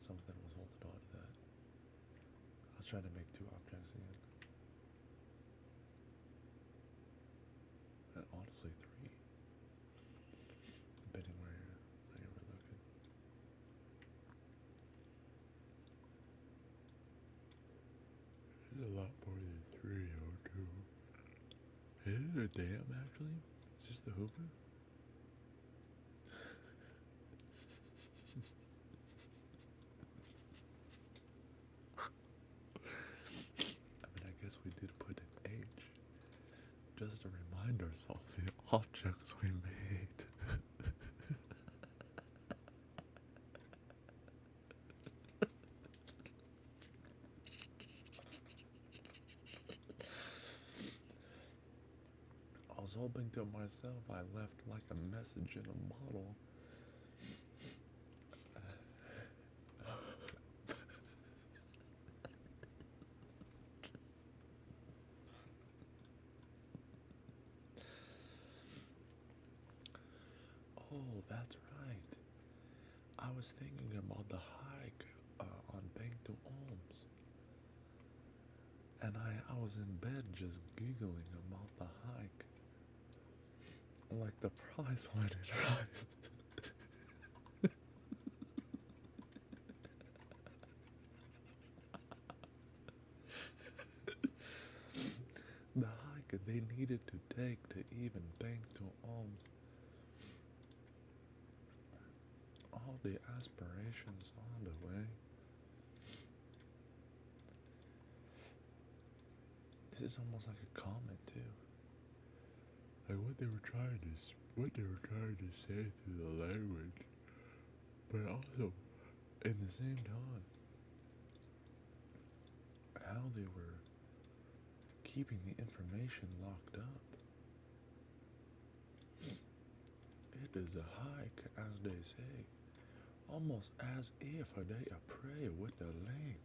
something was holding on to that. I was trying to make two objects again. And honestly, three. Depending where you were looking. There's a lot more than three or two. Is it a dam actually? Is this the hookah? I mean, I guess we did put an H just to remind ourselves the objects we made. I was hoping to myself I left like a message in a bottle. Oh, that's right. I was thinking about the hike on Bank to Olms. And I was in bed just giggling about the hike. Like the price when it rise. The hike they needed to take to even Bank to Olms. All the aspirations on the way. This is almost like a comment too. Like what they were trying to say through the language, but also in the same time, how they were keeping the information locked up. It is a hike, as they say, almost as if they pray with the link.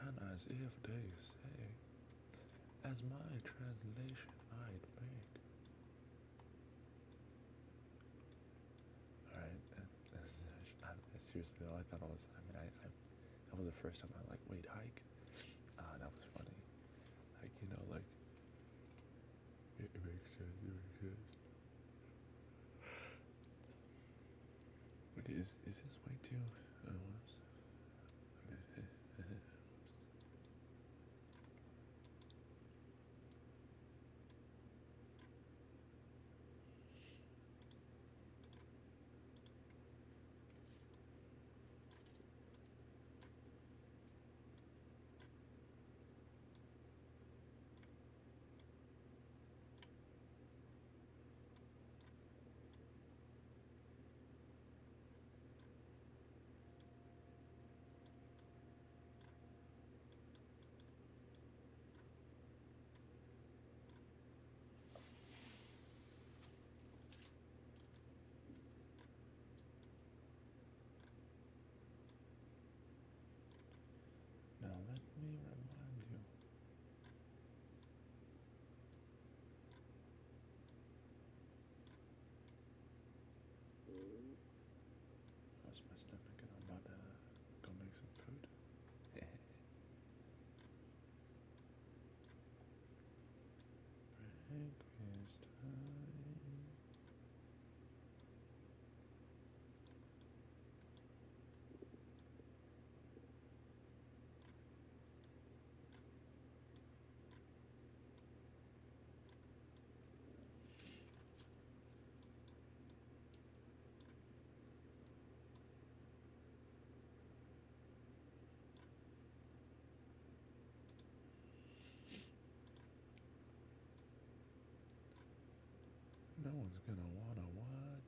And as if they say, as my translation I'd make. Alright, seriously though, I thought I was, that was the first time I like, wait, hike? Ah, that was funny. Like, like, it makes sense, it makes sense. Wait, is this way too? Whoops. Now let me remind you. How's my stomach? And I'm about to go make some food. Breakfast time. No one's gonna wanna what?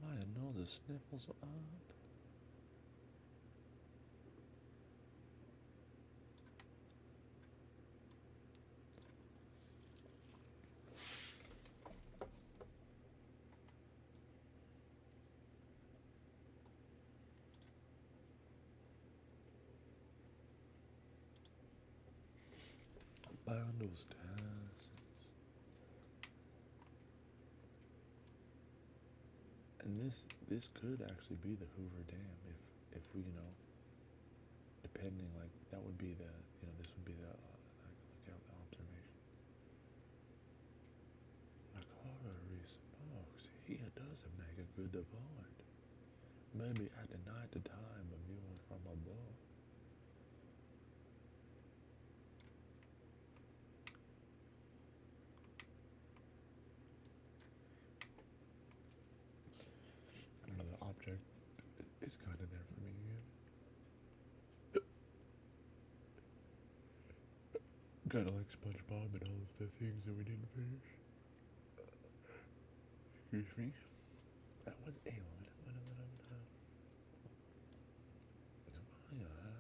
My nose sniffles up. Bundles tasks. And this could actually be the Hoover Dam if we, depending, like, that would be the, this would be the, like, look out the observation. Like, holy smokes, he doesn't make a good point. Maybe at the night time of viewing from above. Another object is kind of there for me again. Kind of like SpongeBob and all of the things that we didn't finish. Excuse me. That was a little.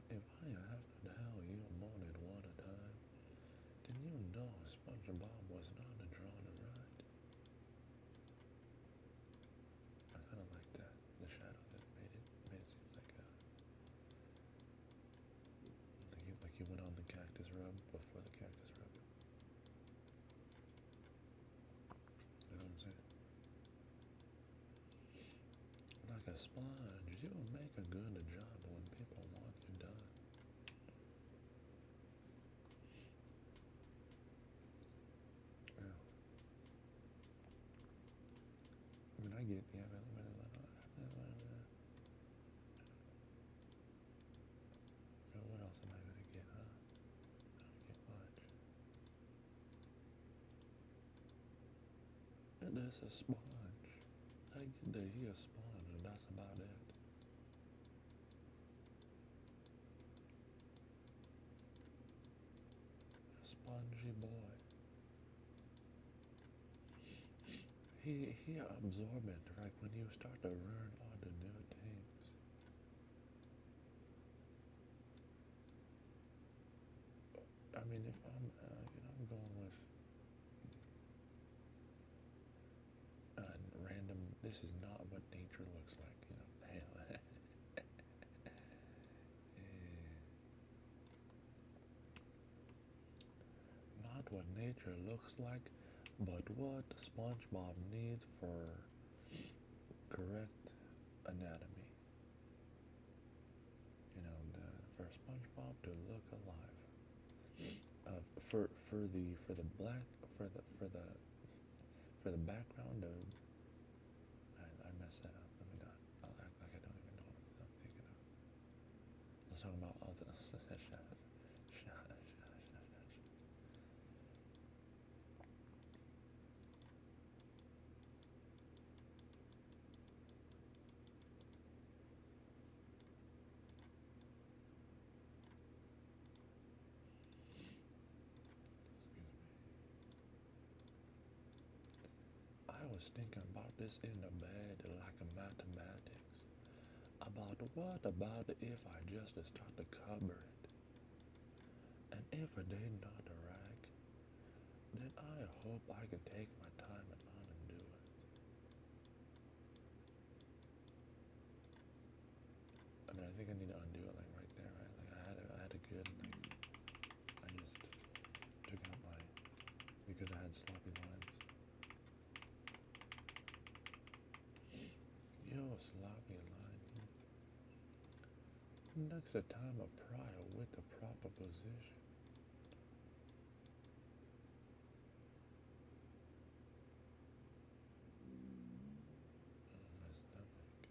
If I have to tell you more than one a time, then you know SpongeBob was not a drawn and right. I kind of like that. The shadow that made it seem like he went on the cactus rub before the cactus rub. You know what I'm saying? Like a sponge, you make a good job when people want you done. Yeah. I mean, I get, yeah, but what else am I gonna get, huh? I don't get much. And that's a sponge. I get to hear sponge, and that's about it. A spongy boy. He absorbent, right? When you start to learn all the new things. I mean, if I'm, I'm going with random. This is not what nature looks like, Hell. Not what nature looks like, but what SpongeBob needs for correct anatomy. For SpongeBob to look alive. For the black for the background of I messed that up. Let me not. I'll act like I don't even know what I'm thinking of. Let's talk about all the I was thinking about this in the bed like a mathematics. About what about if I just start to cover it? And if it did not rag, then I hope I can take my time and undo it. I mean, I think I need to undo it like right there, right? Like I had a good, like, I just took out my, because I had sloppy lines. Yo, sloppy line. Next time a prior with the proper position. My stomach.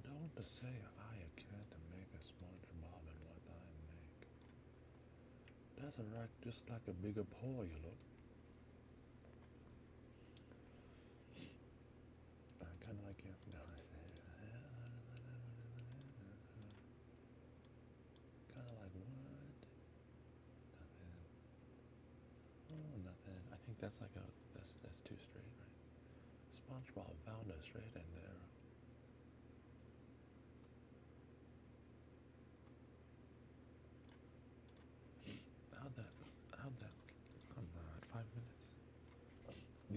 Don't say I can't make a SpongeBob and what I make. That's right, just like a bigger paw, you look. I kind of like your nose. Kind of like what? Nothing. Oh, nothing. I think that's like that's too straight, right? SpongeBob found a straight and narrow.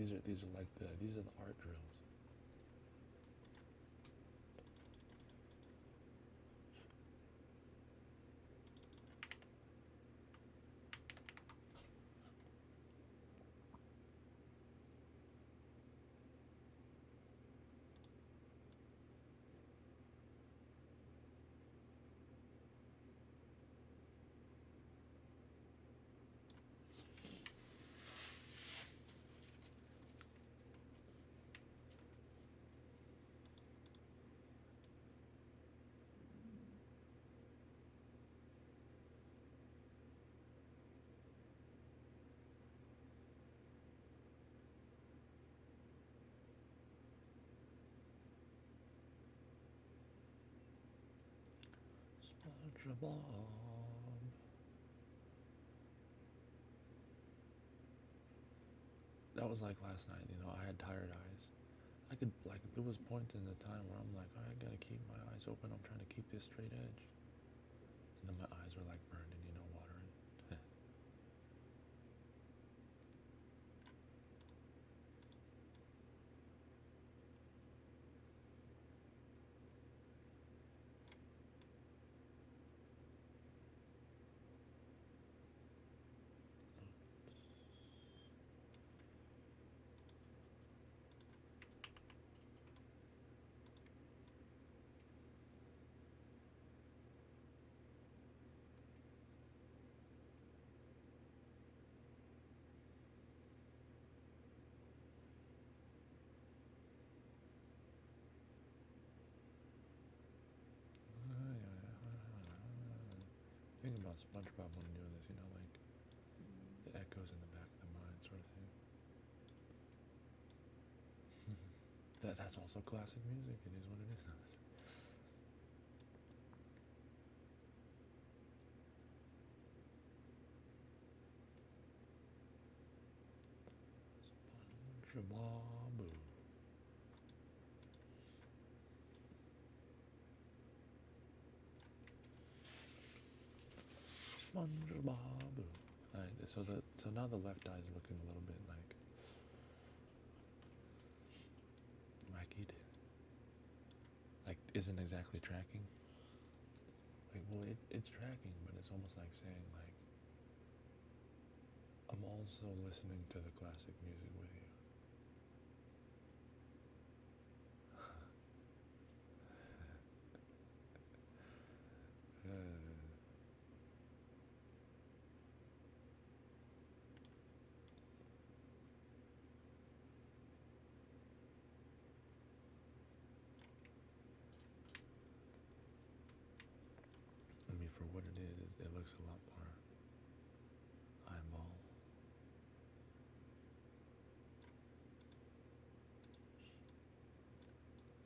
these are like these are the art drills. SpongeBob. That was like last night, you know, I had tired eyes. I could, like, there was points in the time where I'm like, oh, I gotta keep my eyes open. I'm trying to keep this straight edge. And then my eyes were like burning, you know, watering. Think about SpongeBob when doing this, you know, like it echoes in the back of the mind, sort of thing. That's also classic music. It is what it is. SpongeBob. SpongeBob. Alright, so now the left eye is looking a little bit like it like isn't exactly tracking. Like, well, it's tracking, but it's almost like saying like I'm also listening to the classic music with you. I mean, for what it is, it looks a lot more eyeball.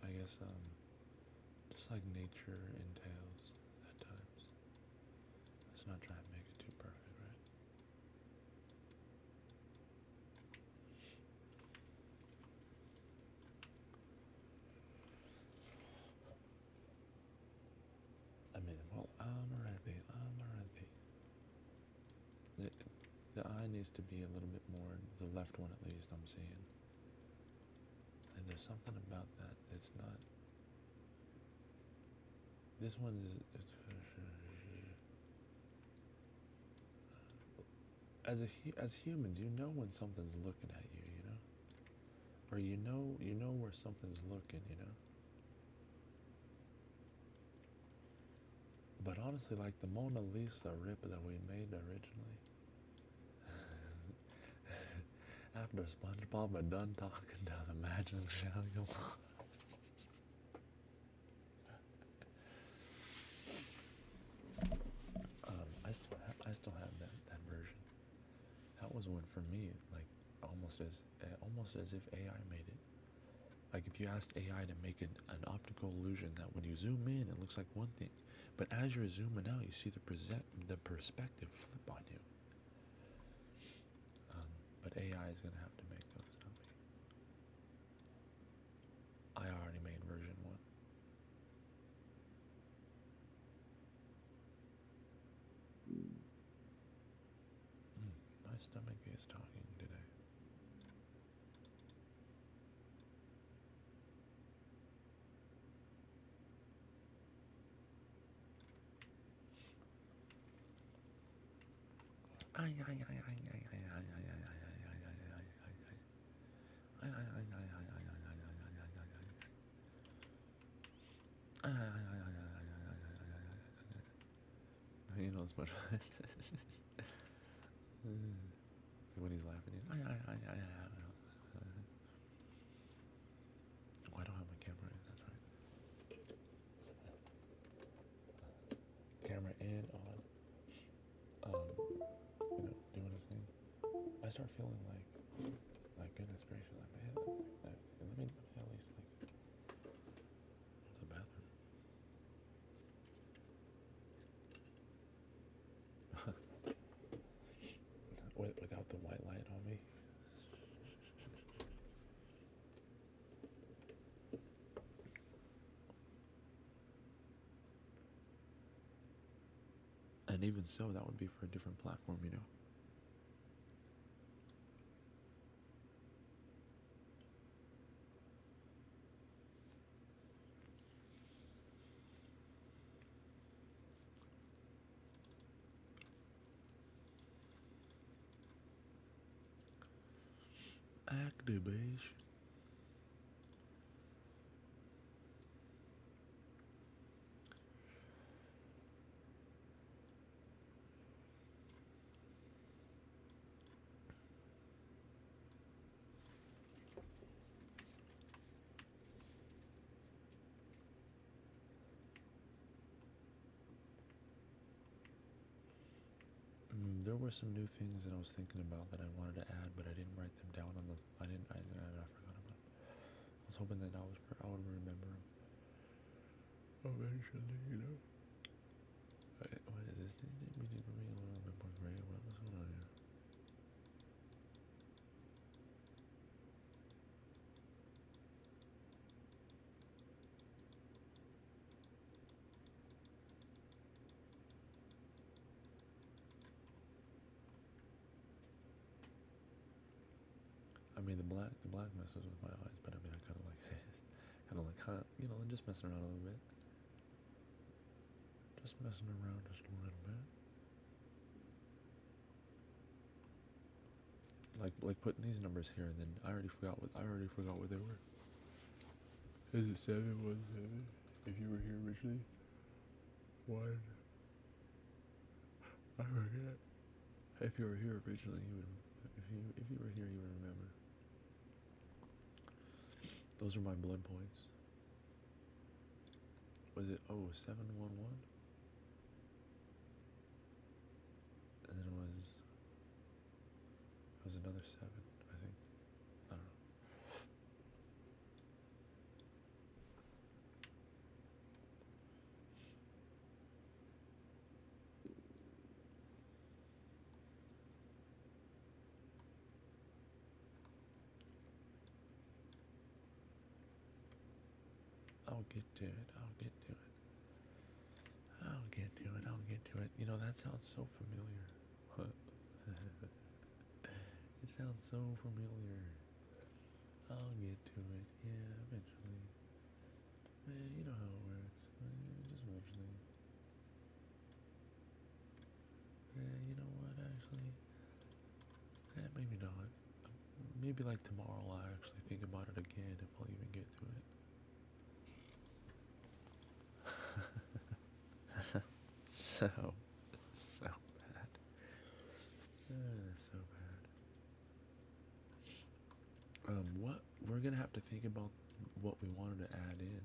I guess just like nature entails at times. Let's not try and make it too perfect, right? I mean, well, I'm already. The eye needs to be a little bit more, the left one at least, I'm seeing. And there's something about that. It's not. This one is. As humans, you know when something's looking at you, you know, or you know where something's looking, you know. But honestly, like the Mona Lisa rip that we made originally, after SpongeBob had done talking to the magic show, I still have that version. That was one for me, like almost as if AI made it. Like if you asked AI to make an optical illusion that when you zoom in, it looks like one thing, but as you're zooming out, you see the perspective flip on you. But AI is gonna have to make those, not me. I already made version 1. My stomach is talking today. You know, it's much when he's laughing. Oh, I don't have my camera in. That's right. Camera in on. Doing his thing. I start feeling like goodness gracious, like man, let me at least go to the bathroom. Without the white light on me. And even so, that would be for a different platform, you know. Activation. There were some new things that I was thinking about that I wanted to add, but I didn't write them down on the. I forgot about them. I was hoping that I would remember them eventually, you know. What is this? We didn't really remember gray. What's going on here? I mean, the black messes with my eyes, but I mean, I kind of you know, just messing around a little bit. Just messing around just a little bit. Like putting these numbers here, and then I already forgot what they were. Is it 717? If you were here originally, one. I forget. If you were here originally, you would. If you were here, you would remember. Those are my blood points. Was it 711? And then it was another 7, I think. I don't know. I'll get to it. You know, that sounds so familiar. It sounds so familiar. I'll get to it. Yeah, eventually. Man, you know how it works. Just eventually. You know what, actually? Maybe not. Maybe like tomorrow I'll actually think about it again if I'll even get to it. So bad. So bad. What we're gonna have to think about what we wanted to add in.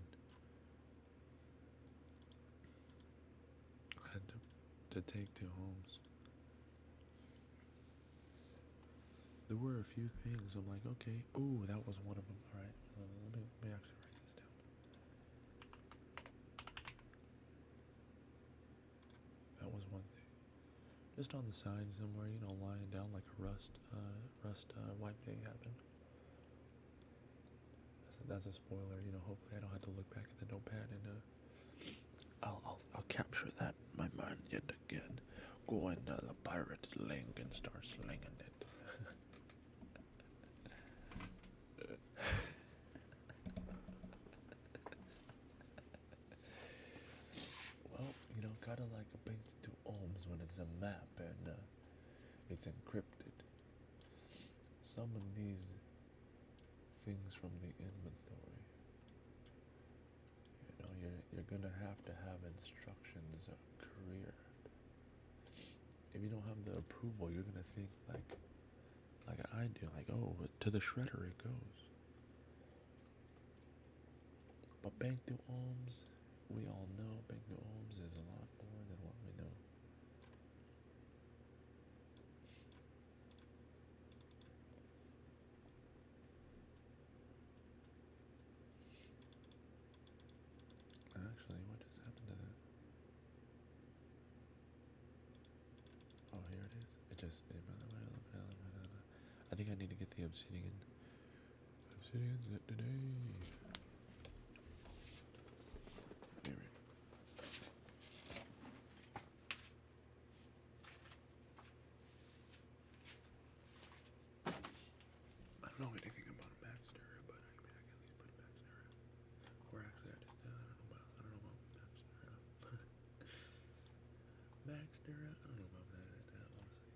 I had to take two homes. There were a few things. I'm like, okay, ooh, that was one of them. All right, let me actually write this down. That was one thing. Just on the side somewhere, you know, lying down like a rust wipe day happened. That's a spoiler, you know. Hopefully, I don't have to look back at the notepad and I'll capture that in my mind yet again. Go into the pirate link and start slinging it. Well, you know, kind of like a paint to Ohms when it's a map, and It's encrypted. Summon these things from the inventory. You know, you're gonna have to have instructions career. If you don't have the approval, you're gonna think like I do, like, oh, to the shredder it goes. But bank to ohms, we all know bank to ohms is a lot more than what we know. Actually, what just happened to that? Oh, here it is. I think I need to get the obsidian. Obsidian's it today. Maybe. I don't know anything about a max stirrer, but I mean, I can at least put a max stirrer. Or actually, I don't know about max stirrer. Max stirrer, I don't know about that, honestly.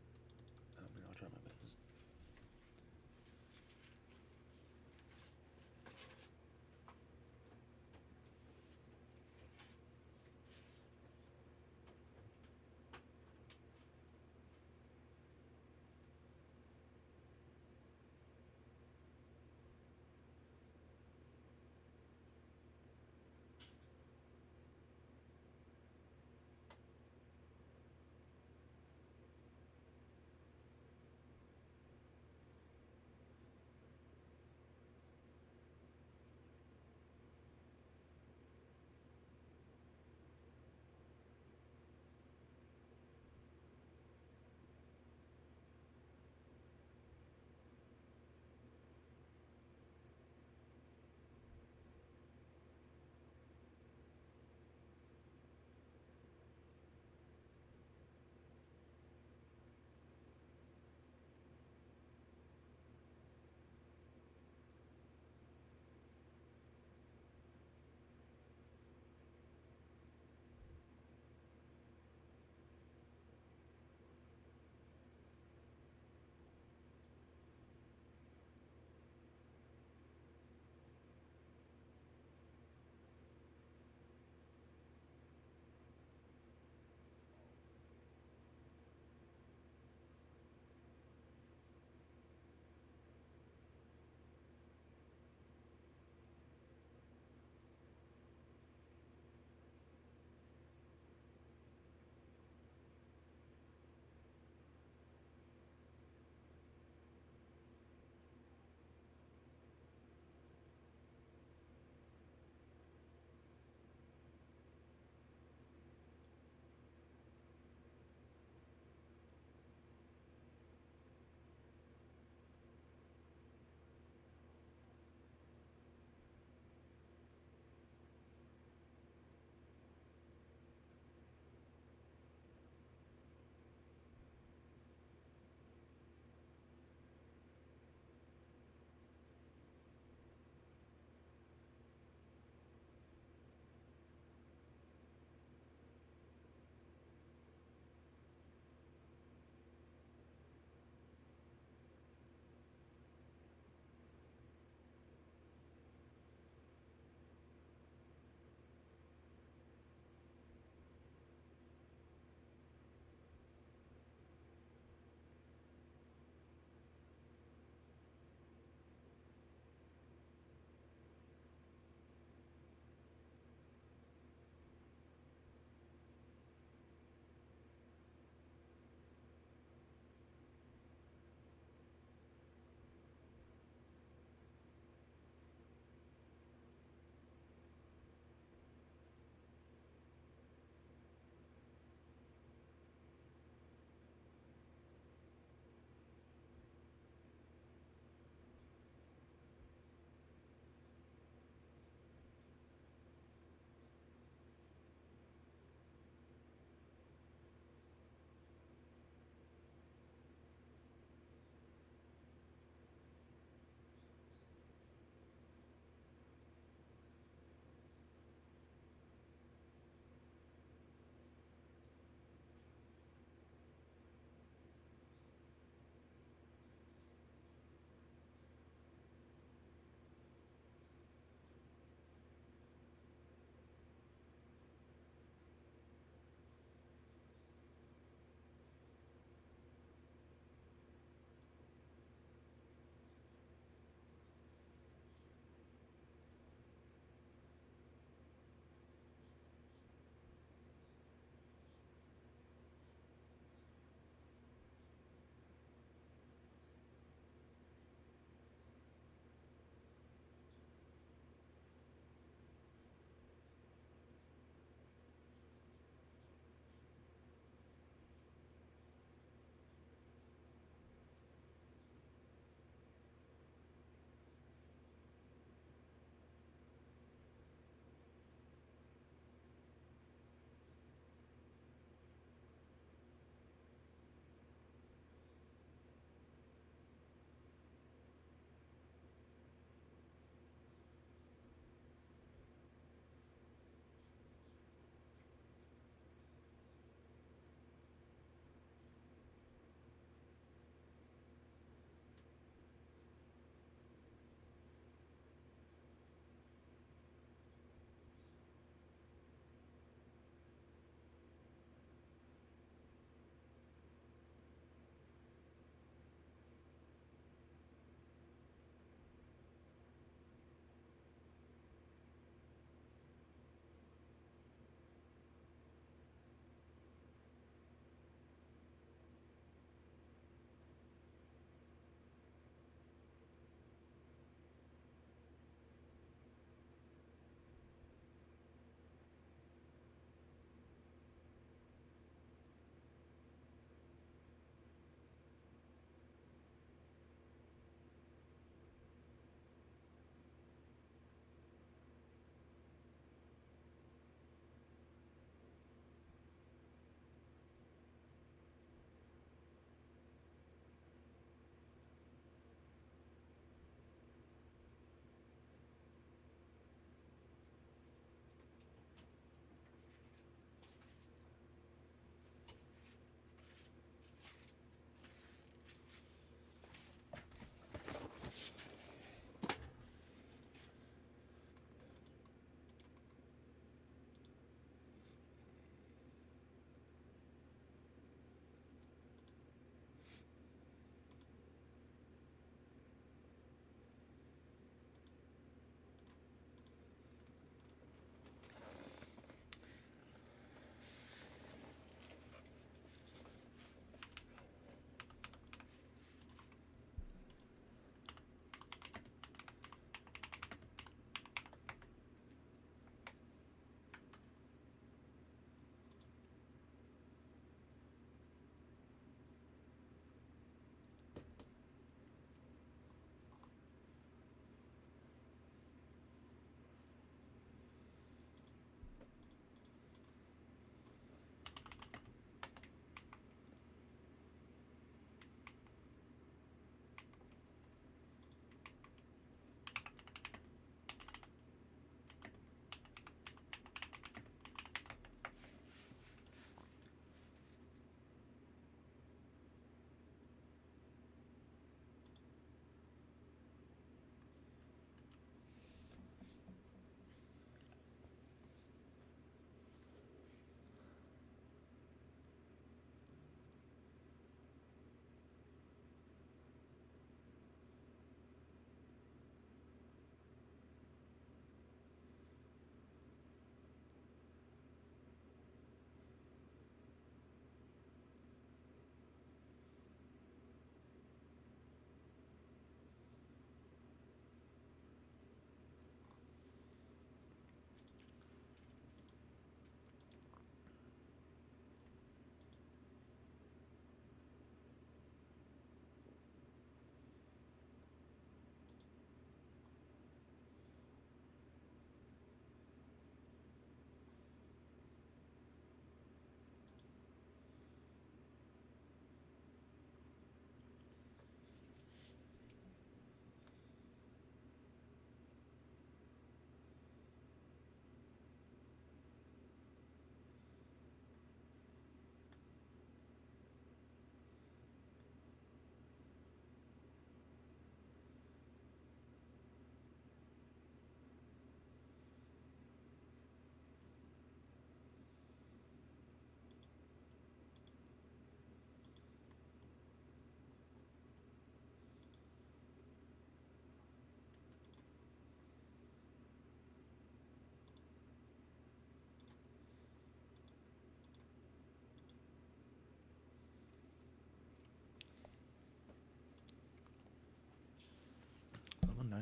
I mean, I'll try my best.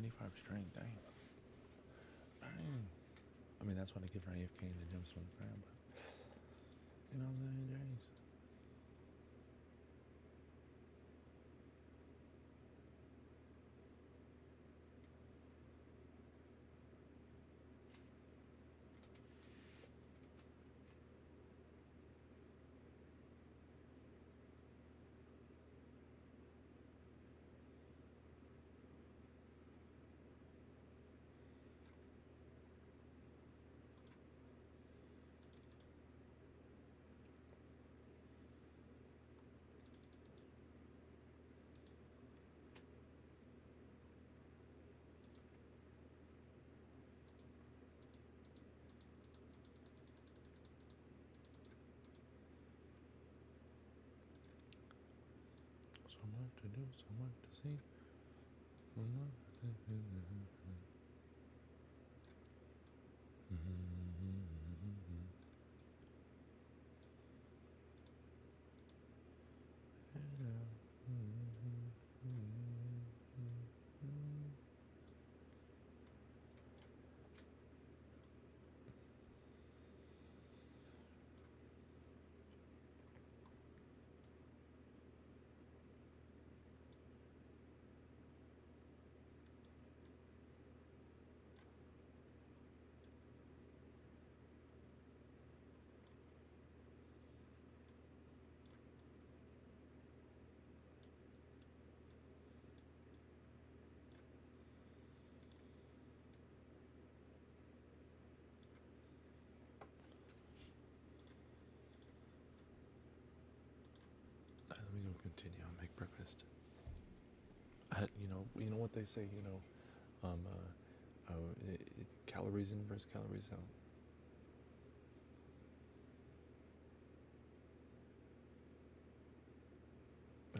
95 strength, dang. Dang. I mean, that's what I get for AFK in the gym smoking crap, but you know what I'm saying, James? So much to do, so much to see. Let me go continue. I'll make breakfast. You know what they say. Calories in versus calories out.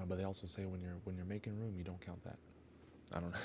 But they also say when you're making room, you don't count that. I don't know.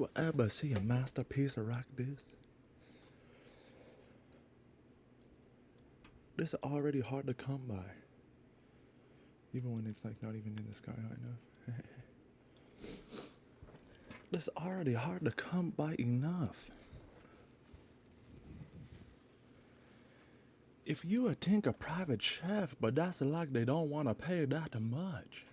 you ever see a masterpiece like this? This is already hard to come by. Even when it's like not even in the sky high enough. This is already hard to come by enough. If you would think a private chef, but that's like they don't want to pay that much.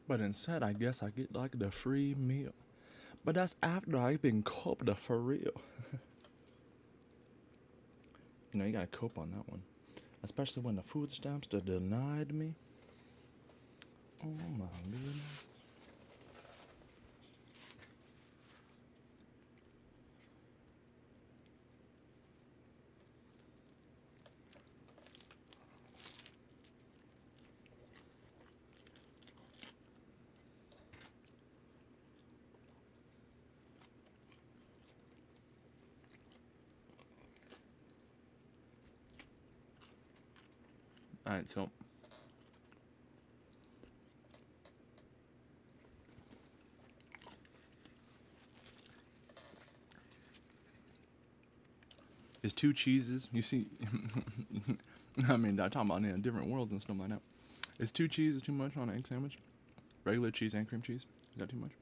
But instead, I guess I get like the free meal. But that's after I've been coped for real. You know, you gotta cope on that one. Especially when the food stamps are denied me. Oh my goodness. Alright, so it's 2 cheeses. You see, I mean, I'm talking about in different worlds and stuff like that. Is 2 cheeses too much on an egg sandwich? Regular cheese and cream cheese? Is that too much?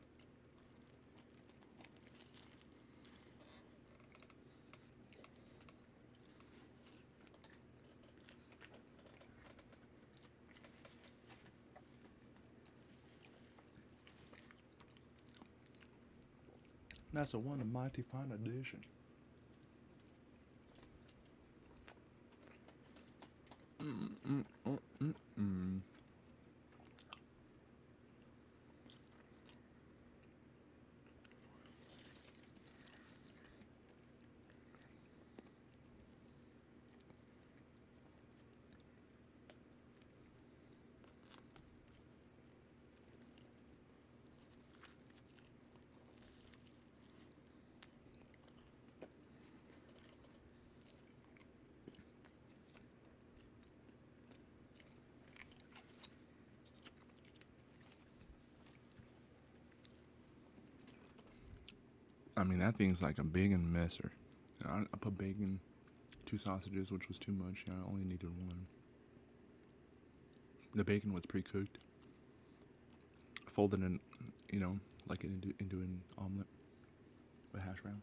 That's a one of mighty fine addition. I mean, that thing's like a bacon messer. I put bacon, 2 sausages, which was too much. I only needed 1. The bacon was pre-cooked. Folded in, you know, like into an omelet with hash brown.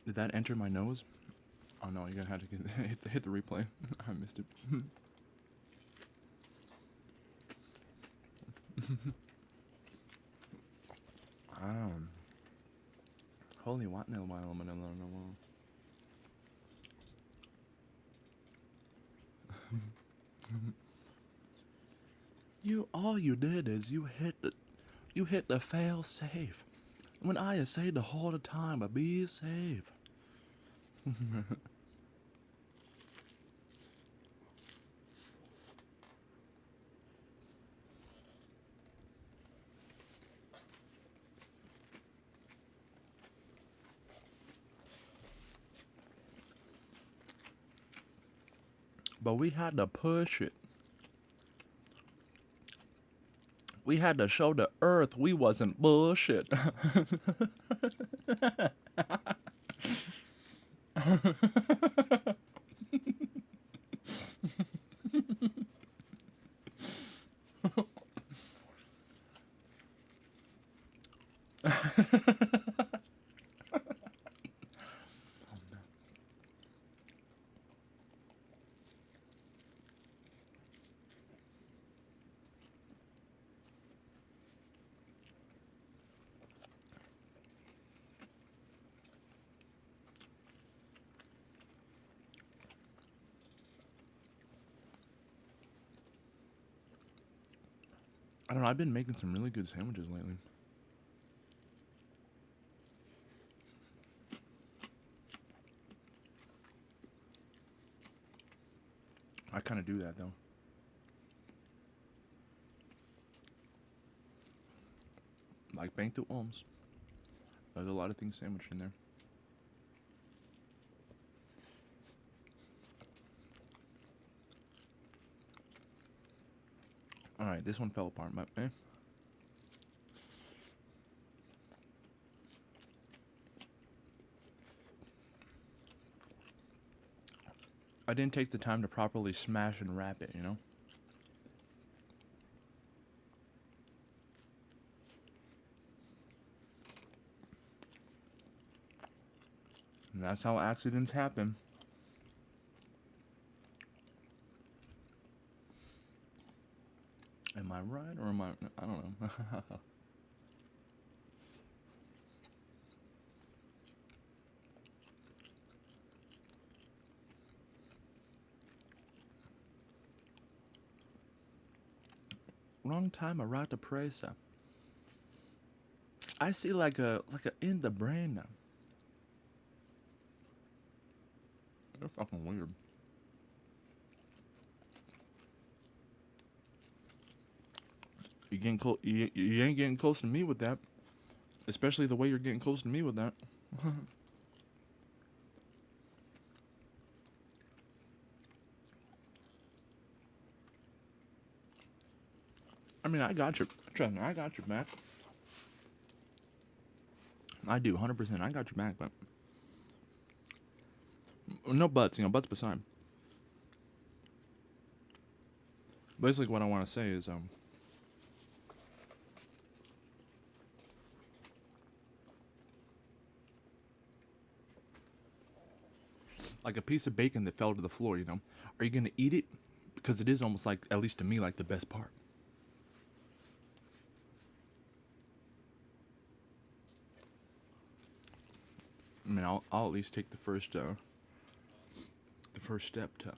Did that enter my nose? Oh no, you're gonna have to hit the replay. I missed it. Holy what now, my all you did is you hit the fail safe. When I say the whole time, but be safe. But we had to push it. We had to show the earth we wasn't bullshit. I don't know, I've been making some really good sandwiches lately. I kind of do that though. Bank the Worms. There's a lot of things sandwiched in there. Alright, this one fell apart, but eh. I didn't take the time to properly smash and wrap it, you know? And that's how accidents happen. Am I right or am I don't know. Wrong time, I write the presa. I see like a in the brain now. They're fucking weird. You getting close? You ain't getting close to me with that. Especially the way you're getting close to me with that. I mean, I got your. Trust me, I got your back. I do, 100%. I got your back, but no buts. You know, buts beside. Basically, what I want to say is, like a piece of bacon that fell to the floor. You know, are you gonna eat it? Because it is almost like, at least to me, like the best part. I mean, I'll at least take the first step to,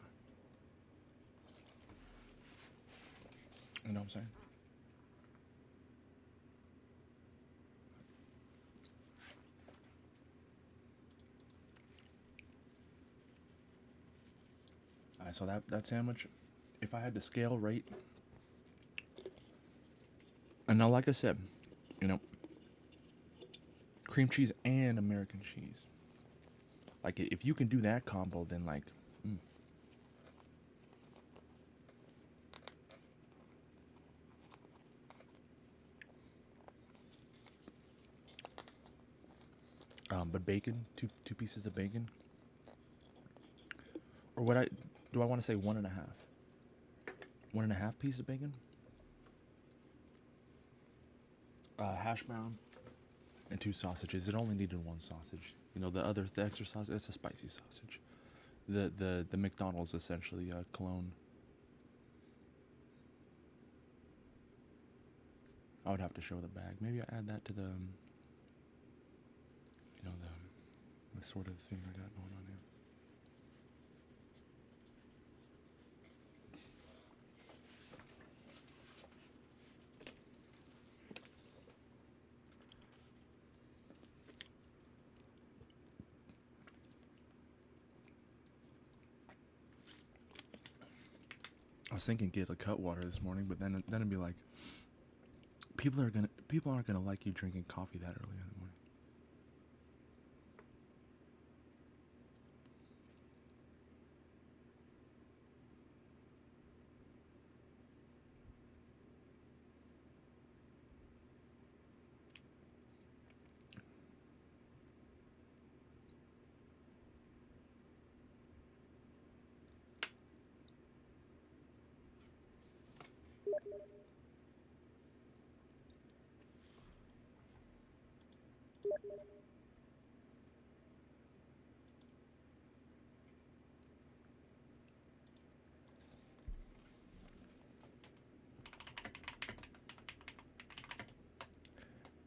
you know what I'm saying? All right, so that sandwich, if I had to scale rate, and now like I said, you know, cream cheese and American cheese. Like if you can do that combo, then like, but bacon, two pieces of bacon, or what I want to say 1.5, 1.5 piece of bacon, hash brown, and 2 sausages. It only needed 1 sausage. You know, the extra sausage, it's a spicy sausage. The McDonald's essentially clone. I would have to show the bag. Maybe I add that to the, you know, the sort of thing I got going on here. I was thinking get a Cutwater this morning, but then it'd be like, people aren't gonna like you drinking coffee that early in the morning.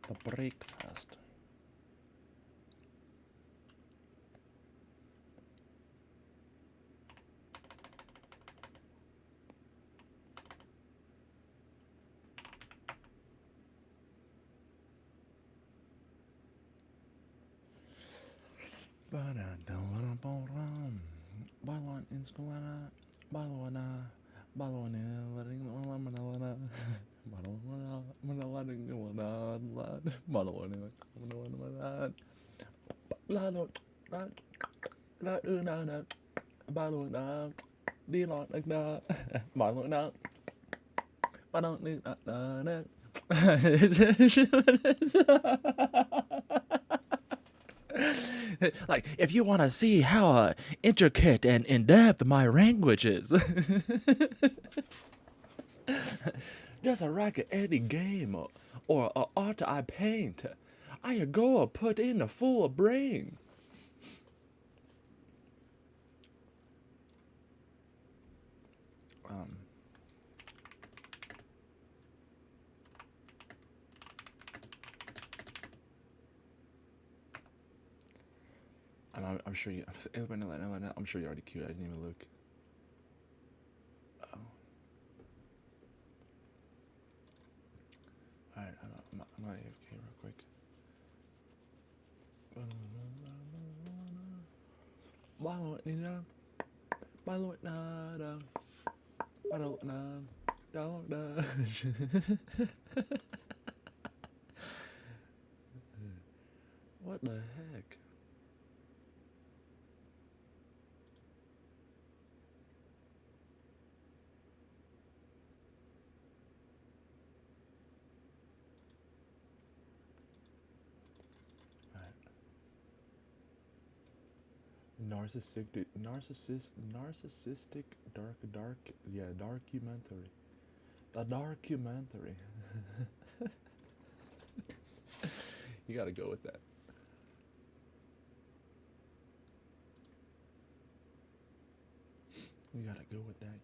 The breakfast. Balon in Skolana, Balona, Balona, Like, if you want to see how intricate and in depth my language is, just like any game or art I paint, I go put in a full brain. I'm sure you. I'm sure you're already cute. I didn't even look. Oh. All right, I'm gonna AFK real quick. What the heck? Narcissistic, documentary. The documentary. You gotta go with that. You gotta go with that,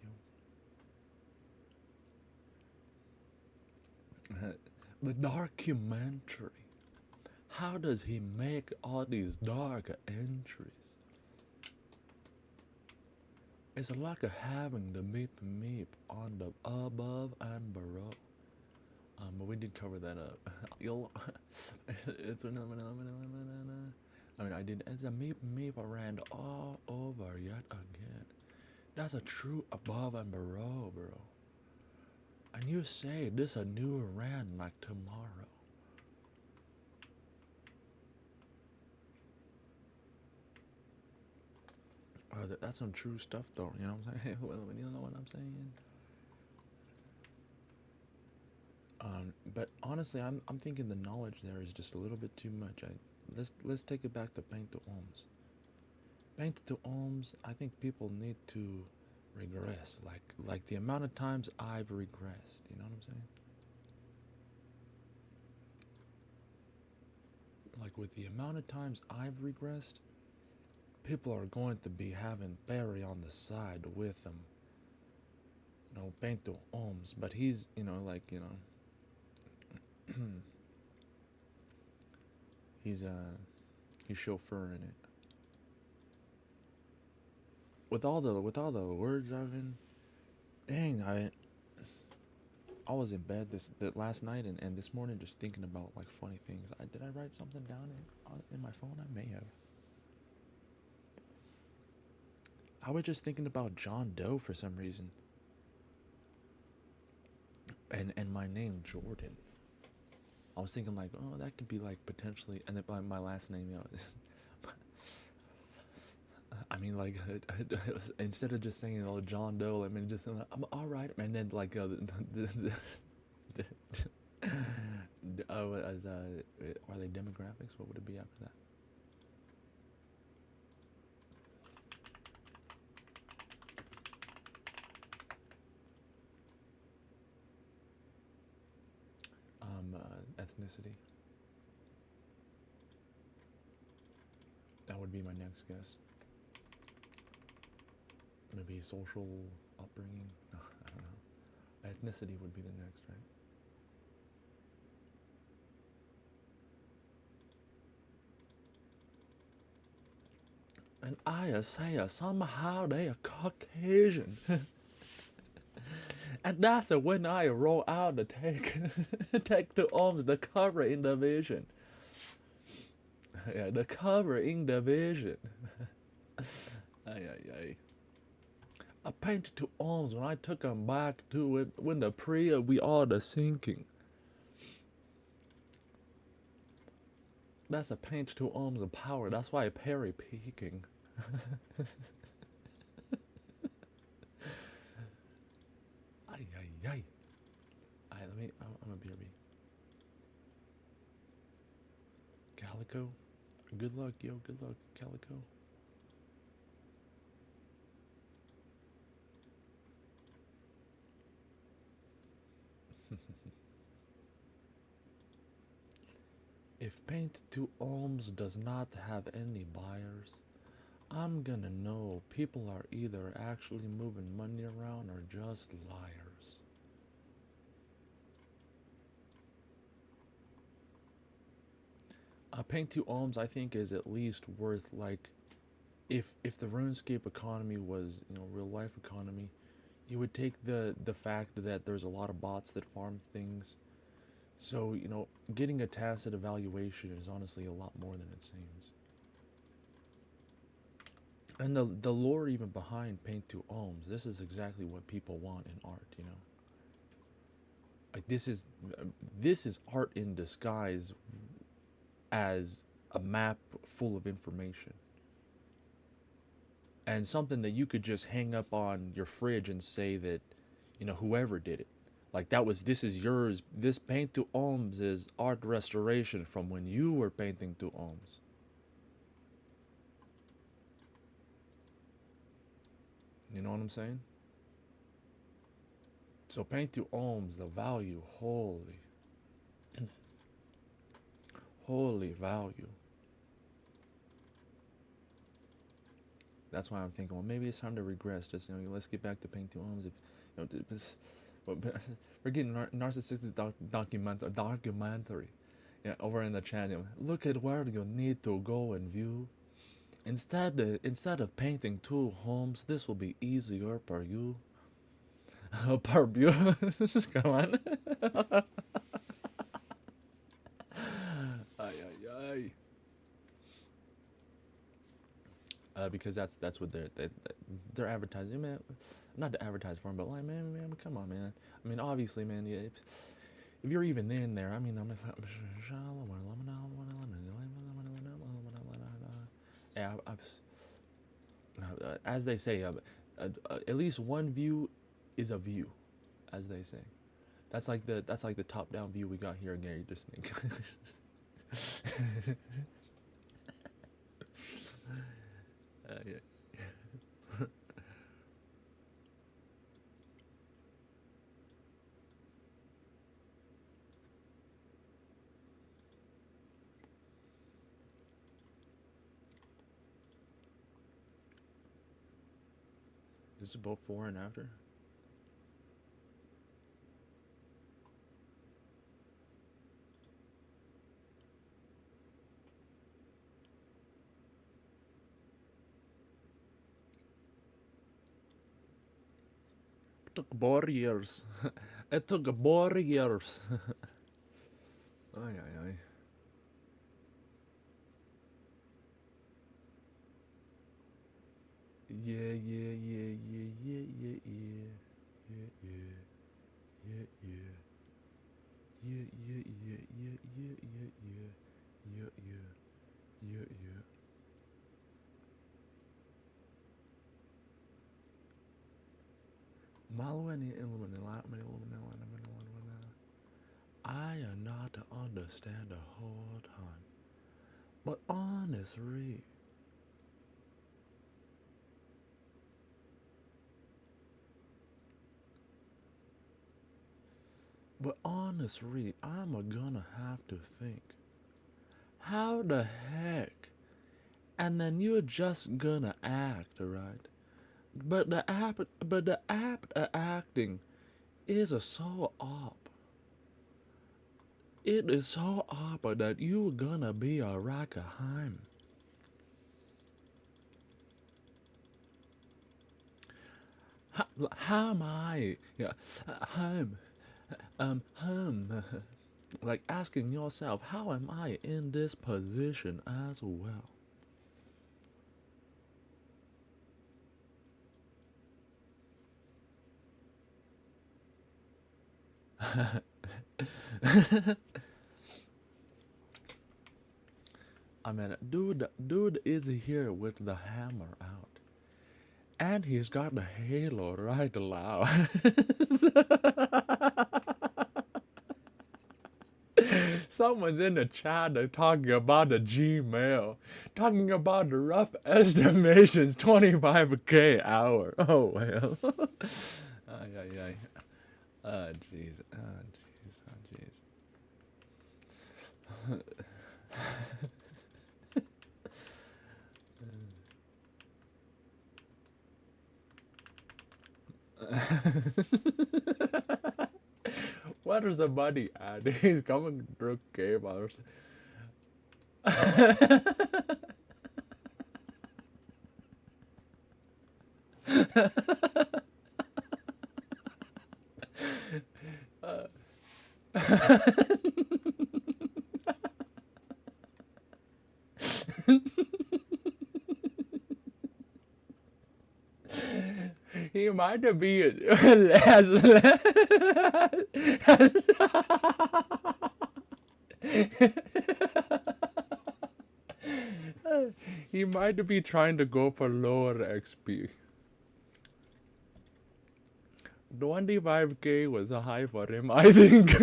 yo. The documentary. How does he make all these dark entries? It's like having the meep on the above and below. But we did cover that up. It's I did. It's a meep around all over yet again. That's a true above and below, bro. And you say this a new rand like tomorrow. That's some true stuff, though. You know what I'm saying? You know what I'm saying? But honestly, I'm thinking the knowledge there is just a little bit too much. Let's take it back to Paint to Ohms. Paint to Ohms. I think people need to regress, like the amount of times I've regressed. You know what I'm saying? Like with the amount of times I've regressed, people are going to be having Barry on the side with them. You know, Paint to Ohms, but he's he's chauffeuring it. With all the words I've been, dang, I was in bed this last night and this morning just thinking about like funny things. Did I write something down in my phone? I may have. I was just thinking about John Doe for some reason. And my name Jordan. I was thinking like, oh, that could be like potentially, and then my last name, you know. I mean, like, instead of just saying, oh, John Doe, I mean, just, I'm all right, and then like, are they demographics? What would it be after that? Ethnicity. That would be my next guess. Maybe social upbringing. No, I don't know. Ethnicity would be the next, right? And I say somehow they are Caucasian. And that's when I roll out the take the arms, the cover in the vision. Yeah, the cover in the vision. Ay. I painted two arms when I took 'em back to it when the prayer we are the sinking. That's a paint two arms of power. That's why I parry peeking. Ay ay ay. Alright, I'm a BRB. Calico. Good luck, yo. Good luck, Calico. If Paint to Alms does not have any buyers, I'm gonna know people are either actually moving money around or just liars. Paint to Alms, I think, is at least worth, like, if the RuneScape economy was, real life economy, you would take the fact that there's a lot of bots that farm things. So, getting a tacit evaluation is honestly a lot more than it seems. And the lore even behind Paint to Alms, this is exactly what people want in art. Like this is art in disguise as a map full of information. And something that you could just hang up on your fridge and say that, whoever did it. Like this is yours. This Paint to Alms is art restoration from when you were painting to Alms. You know what I'm saying? So Paint to Alms, the value, holy, holy value. That's why I'm thinking, well, maybe it's time to regress. Just let's get back to Paint to Alms. If we're getting narcissistic documentary. Yeah, over in the chat. Look at where you need to go and view. Instead of painting two homes, this will be easier per you. Per view. Come on. Ay ay ay. Because that's what they're advertising, man. Not to advertise for them, but like, man, come on, man. I mean, obviously, man. Yeah, if you're even in there, I mean, yeah, as they say, at least one view is a view, as they say. That's like the top down view we got here, Gary Disney. Yeah. This is both before and after. It took 4 years. It took 4 years. Ay, ay, ay. Yeah, yeah, yeah, yeah, yeah, yeah, yeah. Yeah, yeah. Yeah, yeah. Yeah, yeah, yeah, yeah, yeah, yeah, yeah. Yeah, yeah. Yeah, yeah. I am not to understand the whole time. But honestly, I'm gonna have to think. How the heck? And then you're just gonna act, right? But the act of acting is so up. It is so up that you're gonna be a Rackheim. How am I? Yeah, hum, like asking yourself, how am I in this position as well? I mean, dude is here with the hammer out, and he's got the halo right loud. Someone's in the chat talking about the Gmail, talking about the rough estimations 25K hour. Oh well. Ay ay ay. Jeez. Jeez. Jeez. Where is the money at? He's coming through cave hours. He might be he might be trying to go for lower XP. 25K was high for him, I think.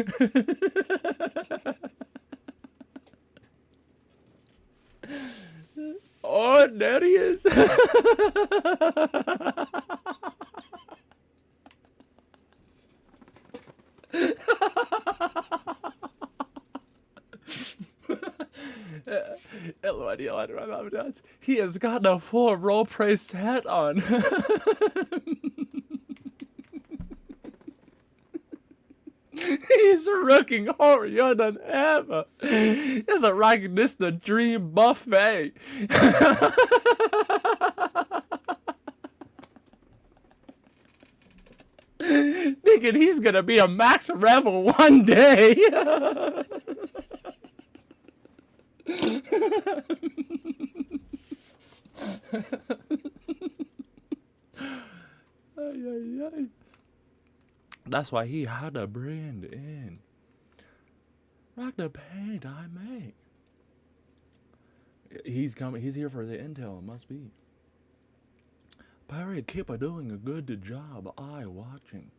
Oh, there he is. He has got a full roleplay set on. He's looking horier than ever. It's like this the dream buffet. Thinking he's gonna be a max rebel one day. That's why he had to brand in. Rock the paint I make. He's coming. He's here for the intel. It must be. Perry, keep doing a good job. I watching.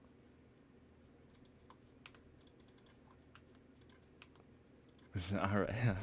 All right.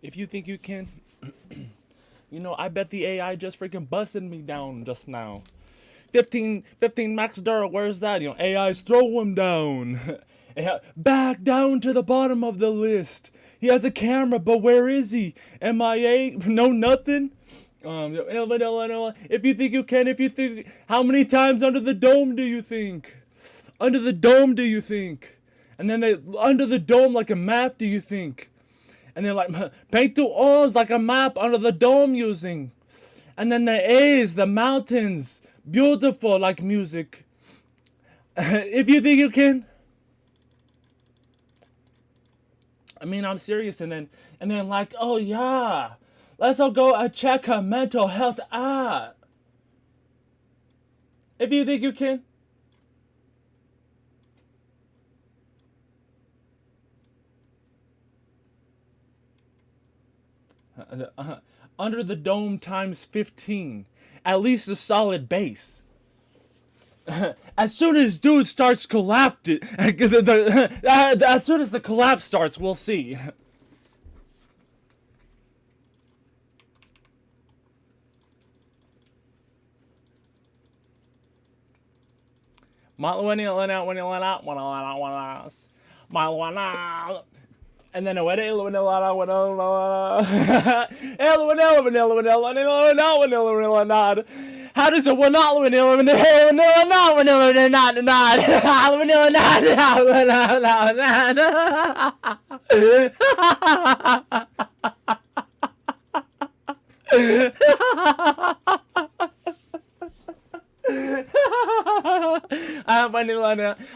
If you think you can, you know, I bet the AI just freaking busted me down just now. 15 max Dura, where's that? You know, AIs throw him down. Back down to the bottom of the list. He has a camera, but where is he? MIA? No, nothing. If you think you can, if you think, how many times under the dome do you think? Under the dome, do you think? And then under the dome, like a map, do you think? And then like paint two arms like a map under the dome using. And then the A's, the mountains, beautiful like music. If you think you can. I mean, I'm serious. And then like, oh yeah, let's all go check her mental health out. If you think you can. Under the dome times 15. At least a solid base. As soon as dude starts collapsing, as soon as the collapse starts, we'll see. And then how does a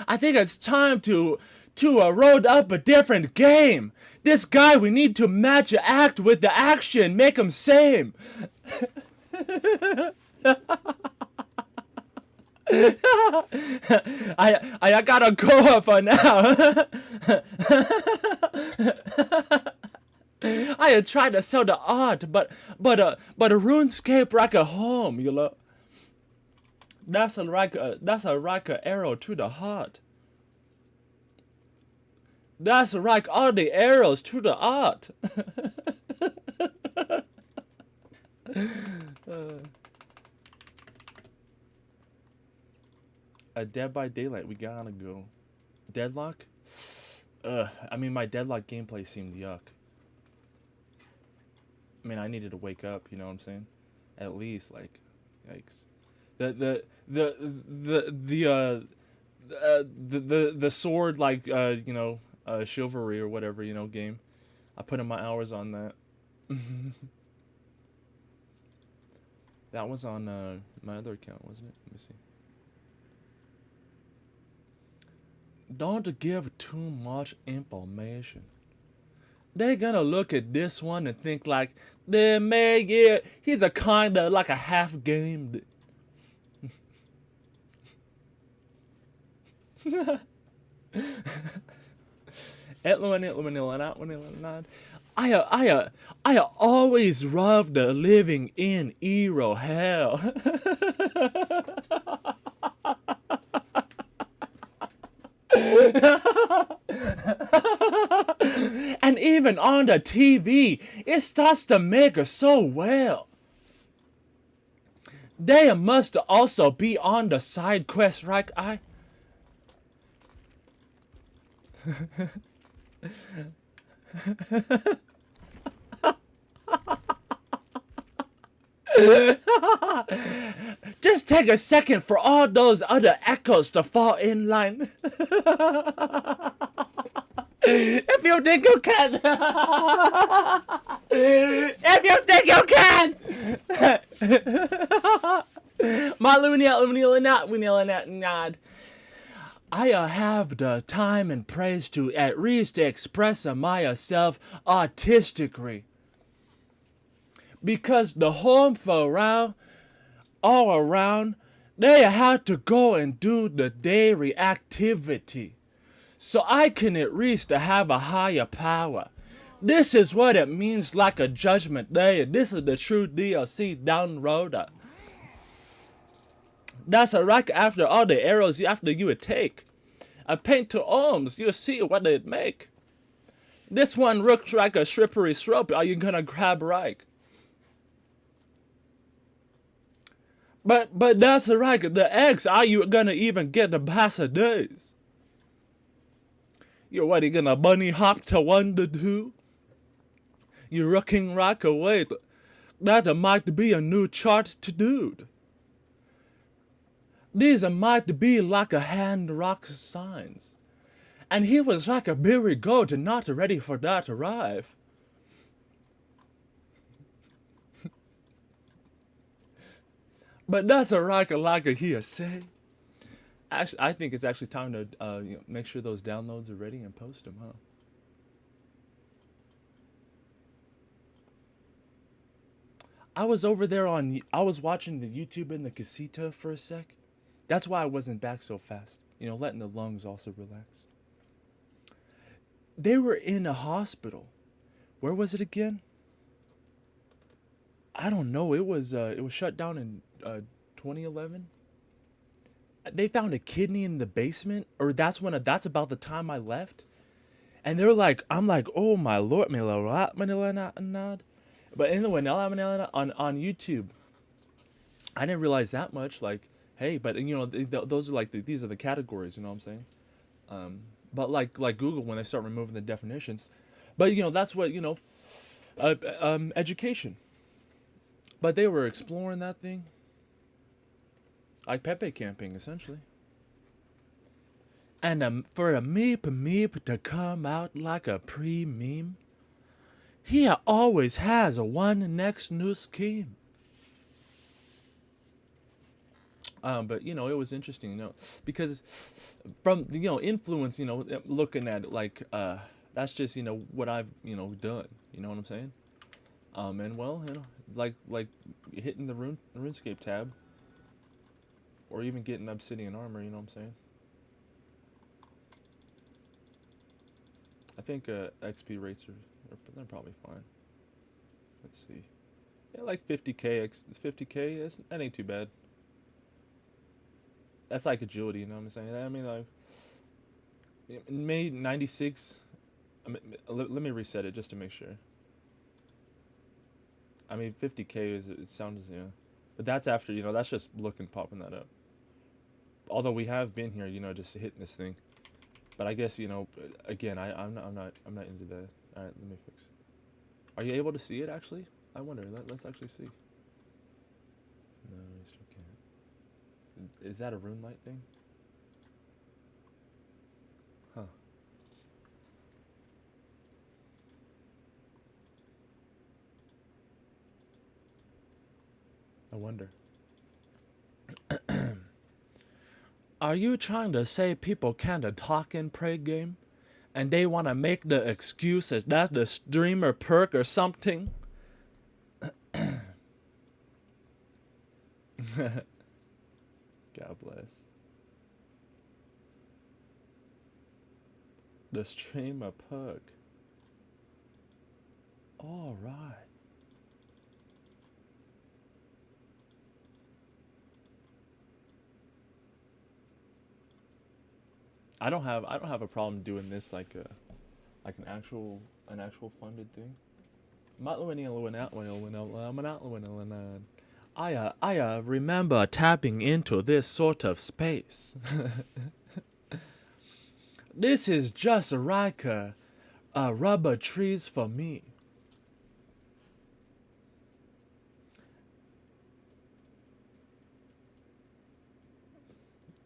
I think it's time to road up a different game. This guy, we need to match a act with the action, make him same. I gotta go for now. I tried to sell the art, but a RuneScape like a home, you know. That's a like arrow to the heart. That's like all the arrows to the art. A Dead by Daylight, we gotta go. Deadlock? I mean, my Deadlock gameplay seemed yuck. I mean, I needed to wake up, you know what I'm saying? At least, like, yikes. The sword, like, you know, chivalry or whatever, you know, game. I put in my hours on that. That was on my other account, wasn't it? Let me see. Don't give too much information. They're gonna look at this one and think like, yeah, he's a kinda like a half gamed. I always loved living in Ero hell. And even on the TV, it starts to make it so well. They must also be on the side quest, right? Just take a second for all those other echoes to fall in line. If you think you can. If you think you can. I have the time and praise to at least express myself artistically. Because the home for around, all around, they have to go and do the daily activity. So I can at least have a higher power. This is what it means like a judgment day. This is the true DLC down the road. That's a right after all the arrows after you would take. I paint to arms, you see what it make. This one looks like a slippery slope. Are you gonna grab right? But that's right. The eggs. Are you gonna even get the past the days? You're what? You gonna bunny hop to 1 to 2? You're looking right away. That might be a new chart to dude. These might be like a hand rock signs. And he was like a berry goat and not ready for that arrive. But that's a like a hearsay. Actually, I think it's actually time to make sure those downloads are ready and post them, huh? I was over there I was watching the YouTube in the casita for a sec. That's why I wasn't back so fast. You know, letting the lungs also relax. They were in a hospital. Where was it again? I don't know. It was shut down in 2011. They found a kidney in the basement, or that's about the time I left. And they're like, I'm like, oh my lord, but anyway, now I'm on YouTube. I didn't realize that much. Like, hey, but you know, those are like these are the categories. You know what I'm saying? But like Google, when they start removing the definitions, but you know that's what education. But they were exploring that thing, like Pepe camping essentially. And for a meep to come out like a pre-meme, he always has a one next new scheme. But you know, it was interesting, you know, because from influence, looking at it like that's just what I've done. You know what I'm saying? And well, like hitting the RuneScape tab, or even getting obsidian armor. You know what I'm saying? I think XP rates they're probably fine. Let's see. Yeah, like 50k. 50k. That ain't too bad. That's like agility, you know what I'm saying? I mean, like, May 96. Let me reset it just to make sure. I mean, 50k it sounds, but that's after, that's just looking, popping that up. Although we have been here, just hitting this thing. But I guess, again, I'm not into that. All right, let me fix it. Are you able to see it actually? I wonder. Let's actually see. No, you still can't. Is that a rune light thing? Huh. I wonder. Are you trying to say people can't talk in pray game? And they want to make the excuse that that's the streamer perk or something? God bless. The streamer perk. All right. I don't have a problem doing this like an actual funded thing. I remember tapping into this sort of space. This is just like a rubber trees for me.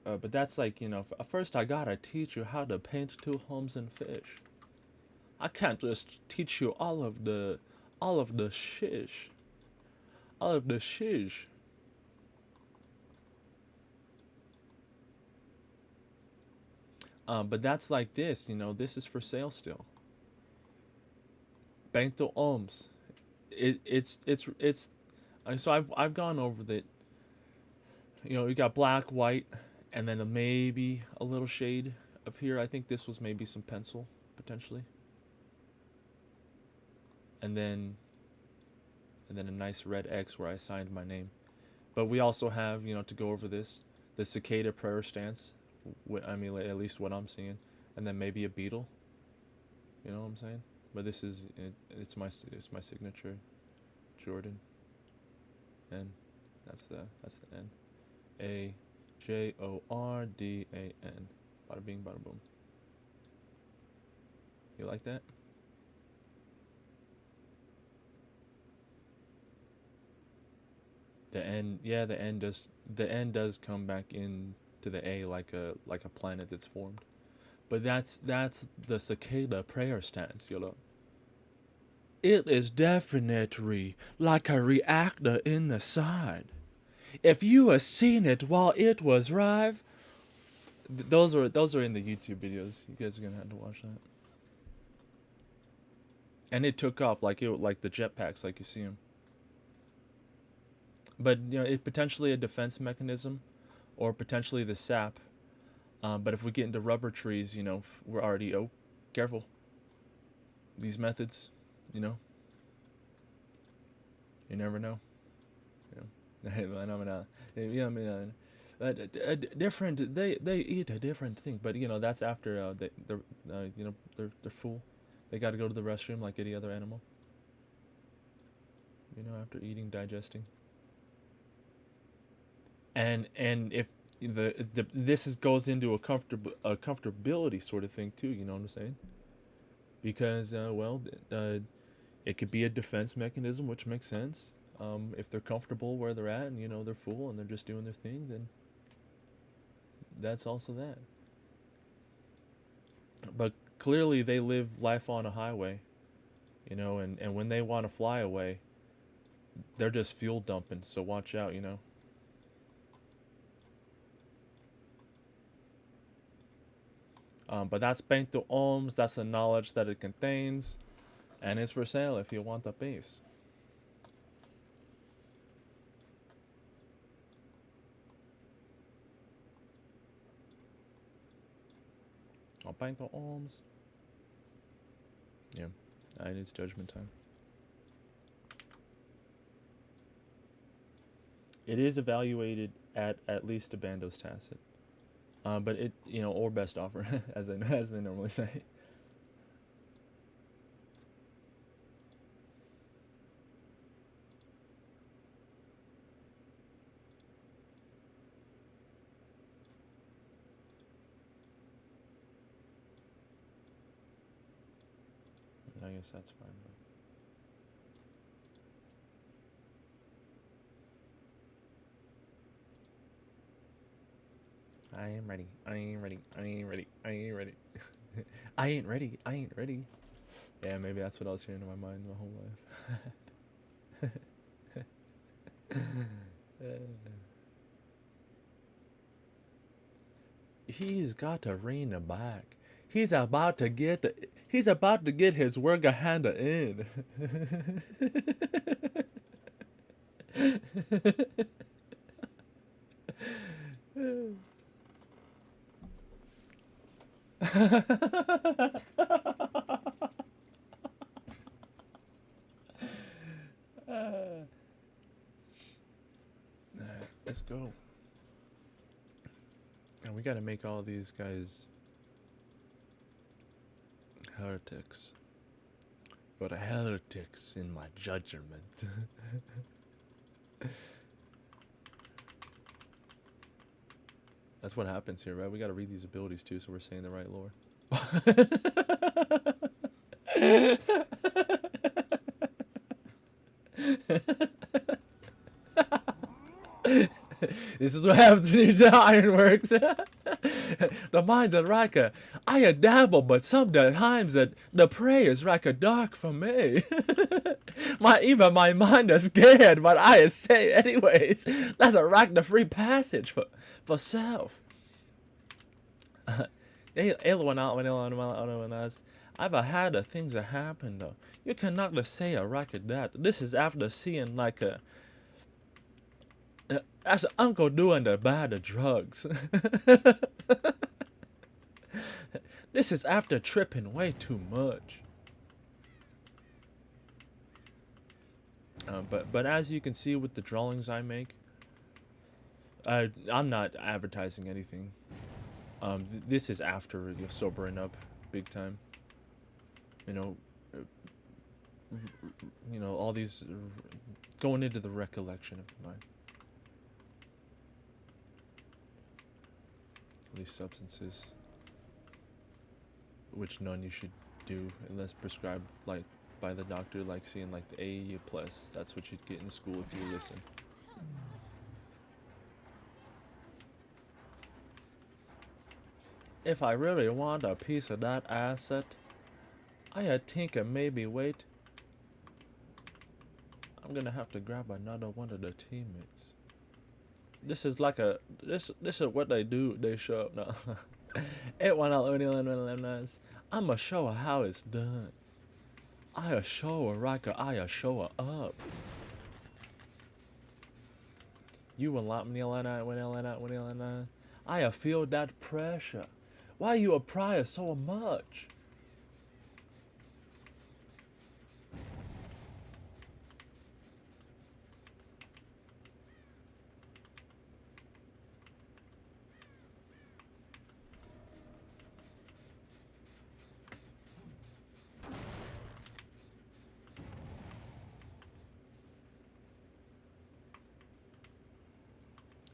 But that's like, first I gotta teach you how to paint two homes and fish. I can't just teach you all of the shish. All of the shish. But that's like this, this is for sale still. Bento ohms. It's so I've gone over that. You got black, white, and then maybe a little shade of here. I think this was maybe some pencil, potentially. And then a nice red X where I signed my name. But we also have, to go over this, the cicada prayer stance. I mean, at least what I'm seeing. And then maybe a beetle. You know what I'm saying? but this is it's my signature, Jordan. N, that's the N. AJORDAN. Bada bing, bada boom. You like that? The N, yeah, the N does come back in to the A like a planet that's formed. But that's the cicada prayer stance, you know. It is definitely like a reactor in the side. If you had seen it while it was live, those are in the YouTube videos. You guys are gonna have to watch that. And it took off like the jetpacks, like you see them. But you know, it potentially a defense mechanism, or potentially the sap. But if we get into rubber trees, you know, we're already careful. These methods, you know, you never know. Different. They eat a different thing, but you know that's after they're you know they're full. They got to go to the restroom like any other animal. You know, after eating, digesting. And if this goes into a comfortability sort of thing too. You know what I'm saying? Because it could be a defense mechanism, which makes sense. If they're comfortable where they're at and you know they're full and they're just doing their thing, then that's also that. But clearly they live life on a highway, you know, and when they want to fly away, they're just fuel dumping, so watch out, you know. But that's Bento Ohms, that's the knowledge that it contains, and it's for sale if you want the base. Bento Ohms. Yeah, it's judgment time. It is evaluated at least a Bandos Tacit. But it, you know, or best offer, as they normally say. I guess that's fine. But I am ready. I ain't ready. I ain't ready. I ain't ready. I ain't ready. I ain't ready. Yeah, maybe that's what I was hearing in my mind my whole life. He's got to rein it back. He's about to get his work hand in. Let's go. And we gotta make all these guys heretics. But heretics in my judgment. That's what happens here, right? We gotta read these abilities too, so we're saying the right lore. This is what happens when you do ironworks. The mind's at Rika. I dabble, but sometimes that the prayers Rika dark for me. Even my mind is scared, but I say anyways. That's a the free passage for self. I've had the things that happen though. You cannot say a record that. This is after seeing like a as an uncle doing the bad drugs. This is after tripping way too much. But as you can see with the drawings I make, I'm not advertising anything. This is after you're sobering up big time. You know, you know, all these going into the recollection of your mind. All these substances, which none you should do unless prescribed like by the doctor, like seeing like the A plus. That's what you'd get in school if you listen. If I really want a piece of that asset, I think it maybe wait. I'm gonna have to grab another one of the teammates. This is like a this is what they do. They show up now. I'ma show her how it's done. I'll show her like I'll show her up. You will not when I feel that pressure. Why you a prior so much?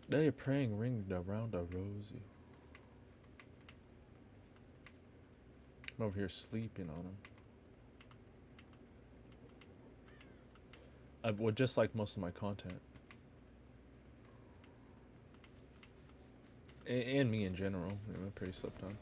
They praying ringed around a rosy. I'm over here sleeping on them. I would just like most of my content. And me in general. You know, pretty slept on.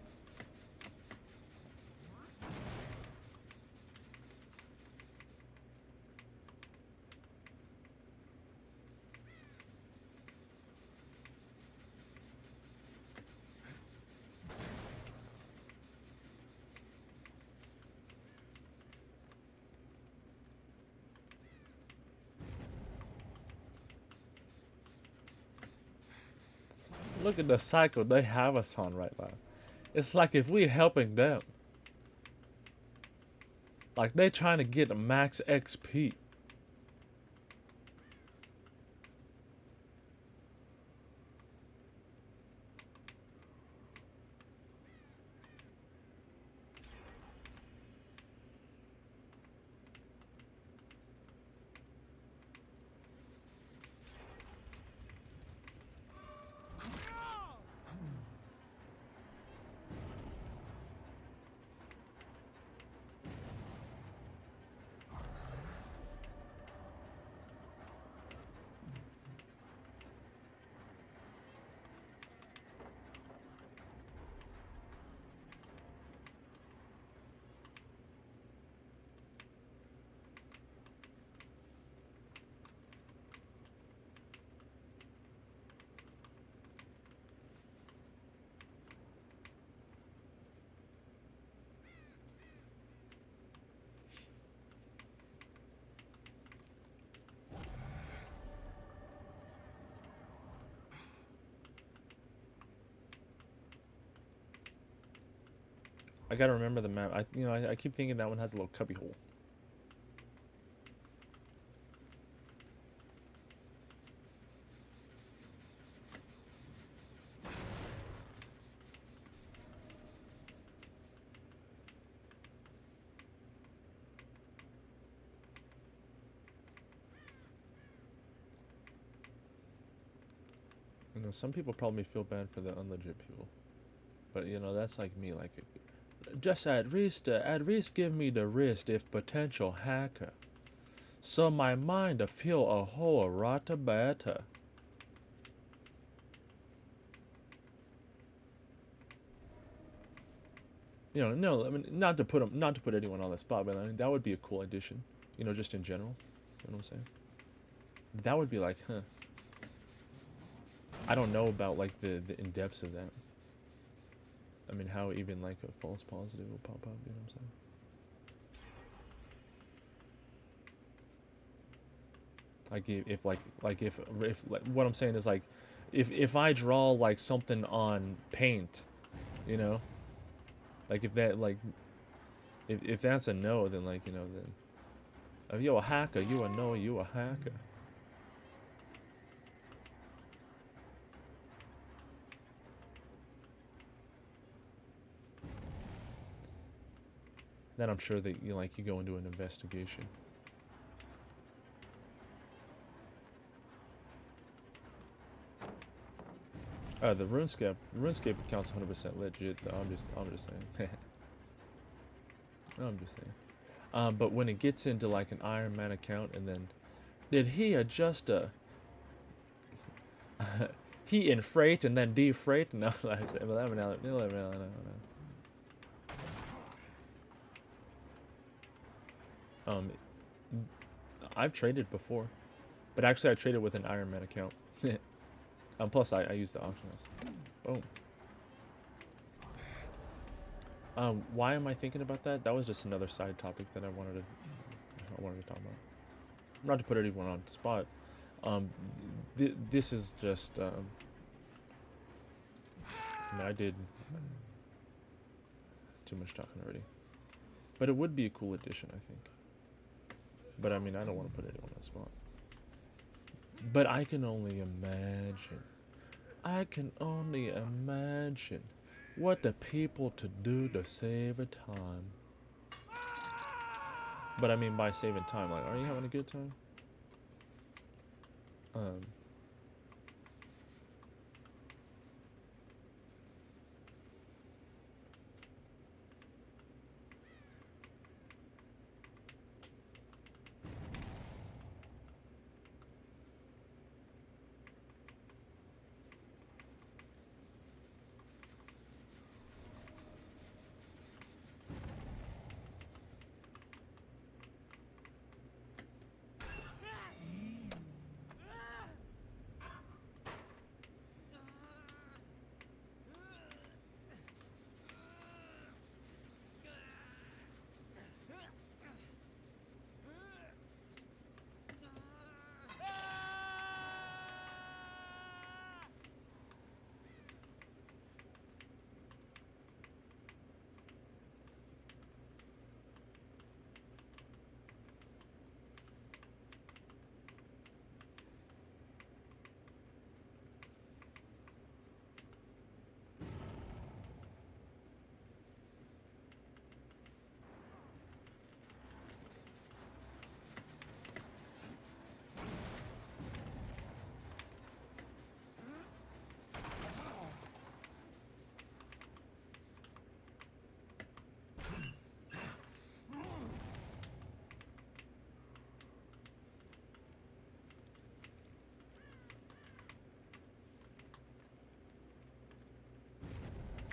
Look at the cycle they have us on right now. It's like if we're helping them. Like they trying to get a max XP. I gotta remember the map. I keep thinking that one has a little cubby hole. You know, some people probably feel bad for the unlegit people, but you know that's like me. Like, just at least give me the wrist if potential hacker, so my mind feel a whole lot better. You know, no, I mean not to put anyone on the spot, but I mean that would be a cool addition. You know, just in general. You know what I'm saying? That would be like, huh. I don't know about like the in depths of that. I mean, how even like a false positive will pop up. You know what I'm saying? Like if like, what I'm saying is like, if I draw like something on paint, you know, like if that like if that's a no, then like you know then, if you're a hacker, you a no, you a hacker. Then I'm sure that you go into an investigation. The RuneScape account's 100% legit. Though I'm just saying. I'm just saying. But when it gets into like an Iron Man account, and then did he adjust he infrate and then defrate? No, I say, no. I've traded before, but actually I traded with an Iron Man account. Plus I use the auctionist. Boom. Why am I thinking about that? That was just another side topic that I wanted to talk about. Not to put anyone on the spot. This is just. I did too much talking already, but it would be a cool addition, I think. But I mean, I don't want to put anyone on the spot. But I can only imagine. I can only imagine what the people to do to save a time. But I mean, by saving time, like, are you having a good time?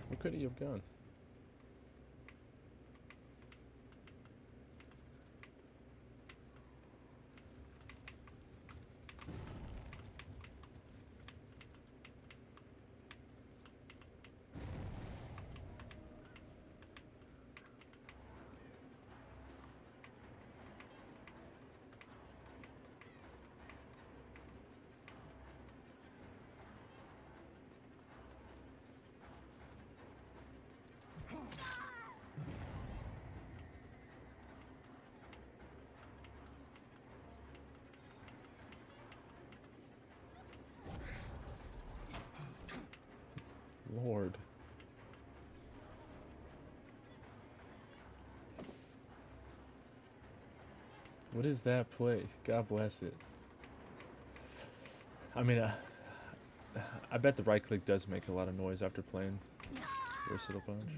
Where could he have gone? Lord. What is that play? God bless it. I mean, I bet the right click does make a lot of noise after playing Versatile Punch.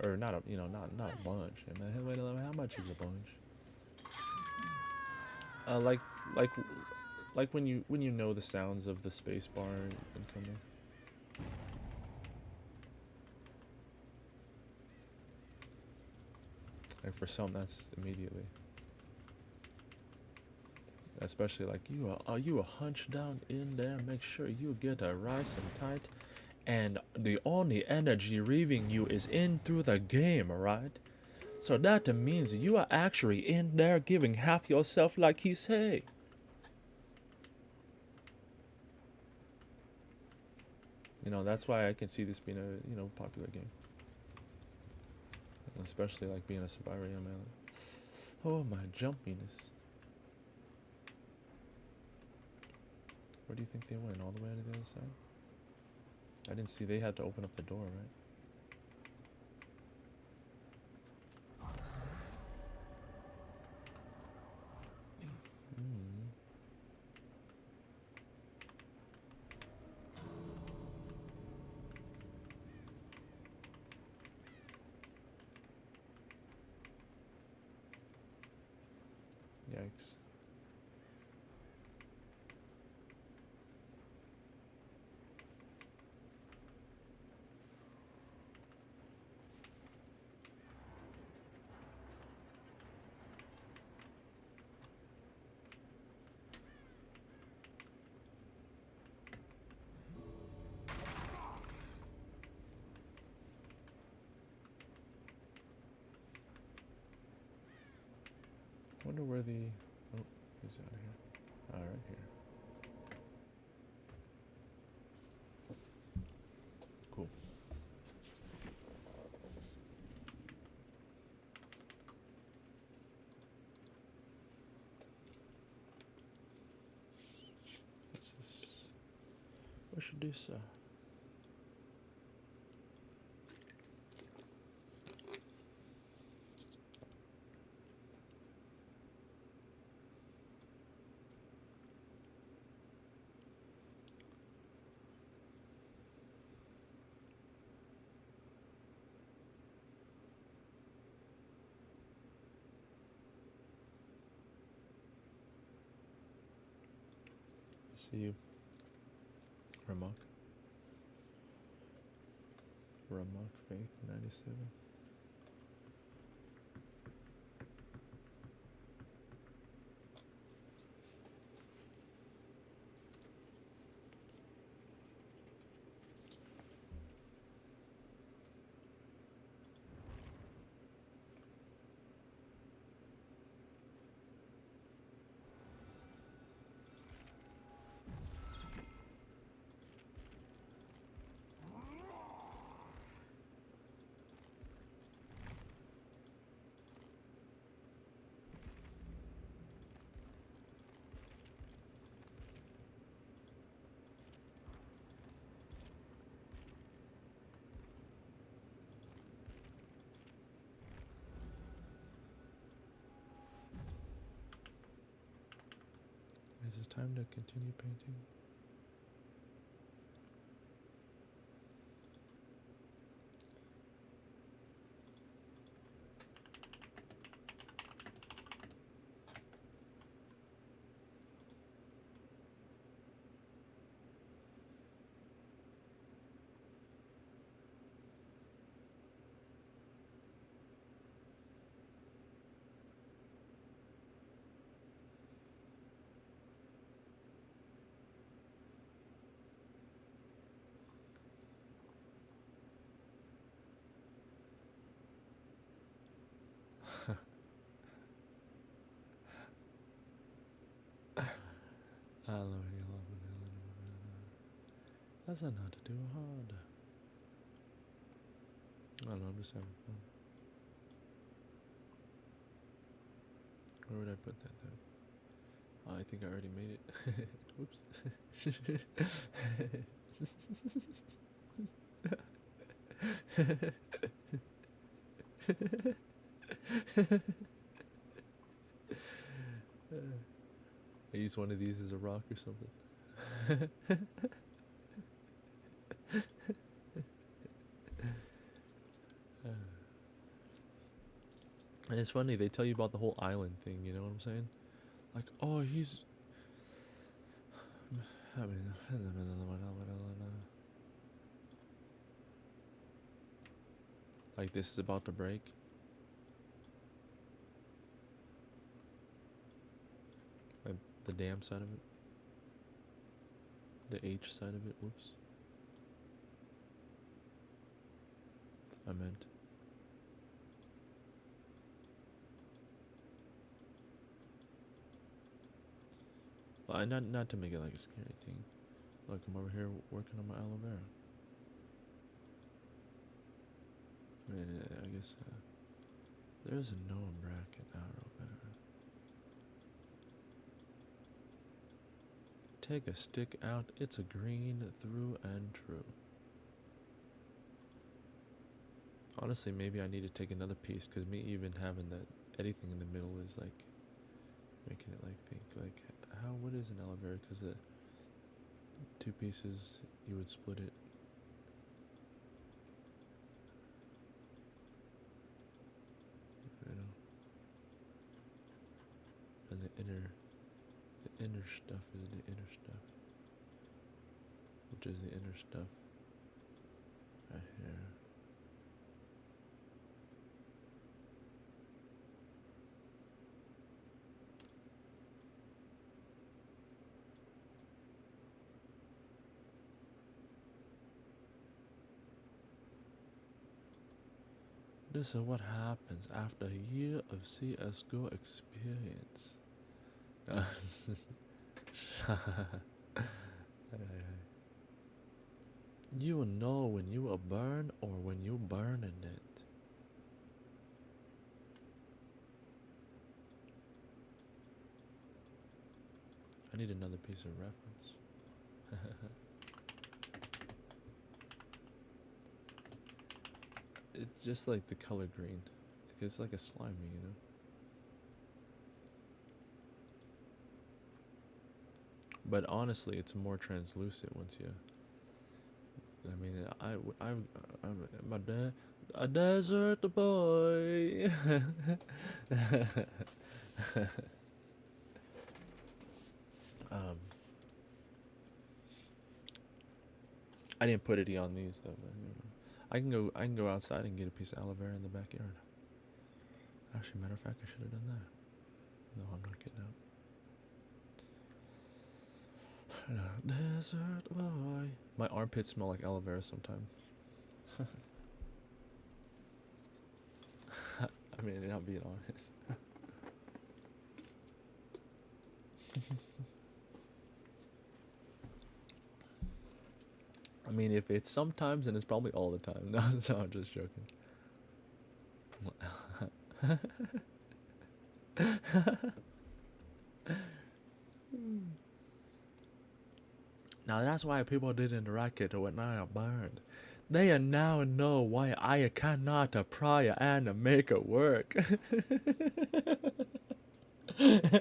Or not a, not a bunch. I mean, wait, how much is a bunch? Like when you know the sounds of the space bar incoming. Like for some, that's immediately. Especially like you are hunched down in there. Make sure you get a nice and tight, and the only energy leaving you is in through the game, alright? So that means you are actually in there giving half yourself, like he say. That's why I can see this being a popular game. Especially like being a Sabari man. Oh, my jumpiness. Where do you think they went? All the way to the other side? I didn't see they had to open up the door, right? Mm. Yikes. Wonder where the... Oh, he's out of here. Ah, right here. Cool. What's this? What should do so? See you. Ramok. Ramok Faith 97. Is it time to continue painting? That's not to do hard. I don't know, I'm just having fun. Where would I put that though? Oh, I think I already made it. Whoops. I use one of these as a rock or something. And it's funny, they tell you about the whole island thing, you know what I'm saying? Like, oh, he's... Like, this is about to break. Like, the dam side of it. The H side of it, whoops. I meant. Well, not to make it like a scary thing. Look, I'm over here working on my aloe vera. I mean, I guess there's a Noah bracket aloe vera. Take a stick out, it's a green through and true. Honestly, maybe I need to take another piece because me even having that anything in the middle is like making it like think like how what is an aloe vera? Because the two pieces you would split it. You know, and the inner stuff is the inner stuff, which is the inner stuff right here. This is what happens after a year of CSGO experience. You will know when you are burned or when you burning it. I need another piece of reference. It's just like the color green. It's like a slimy, you know? But honestly, it's more translucent once you. I mean, I'm a desert boy. um, I didn't put any on these though. But, you know. I can go outside and get a piece of aloe vera in the backyard. Actually, matter of fact, I should have done that. No, I'm not getting out. Desert boy. My armpits smell like aloe vera sometimes. I mean, I'm being honest. I mean, if it's sometimes, then it's probably all the time. No, so I'm just joking. Now that's why people didn't like it when I burned. They now know why I cannot pry and make it work. Yeah.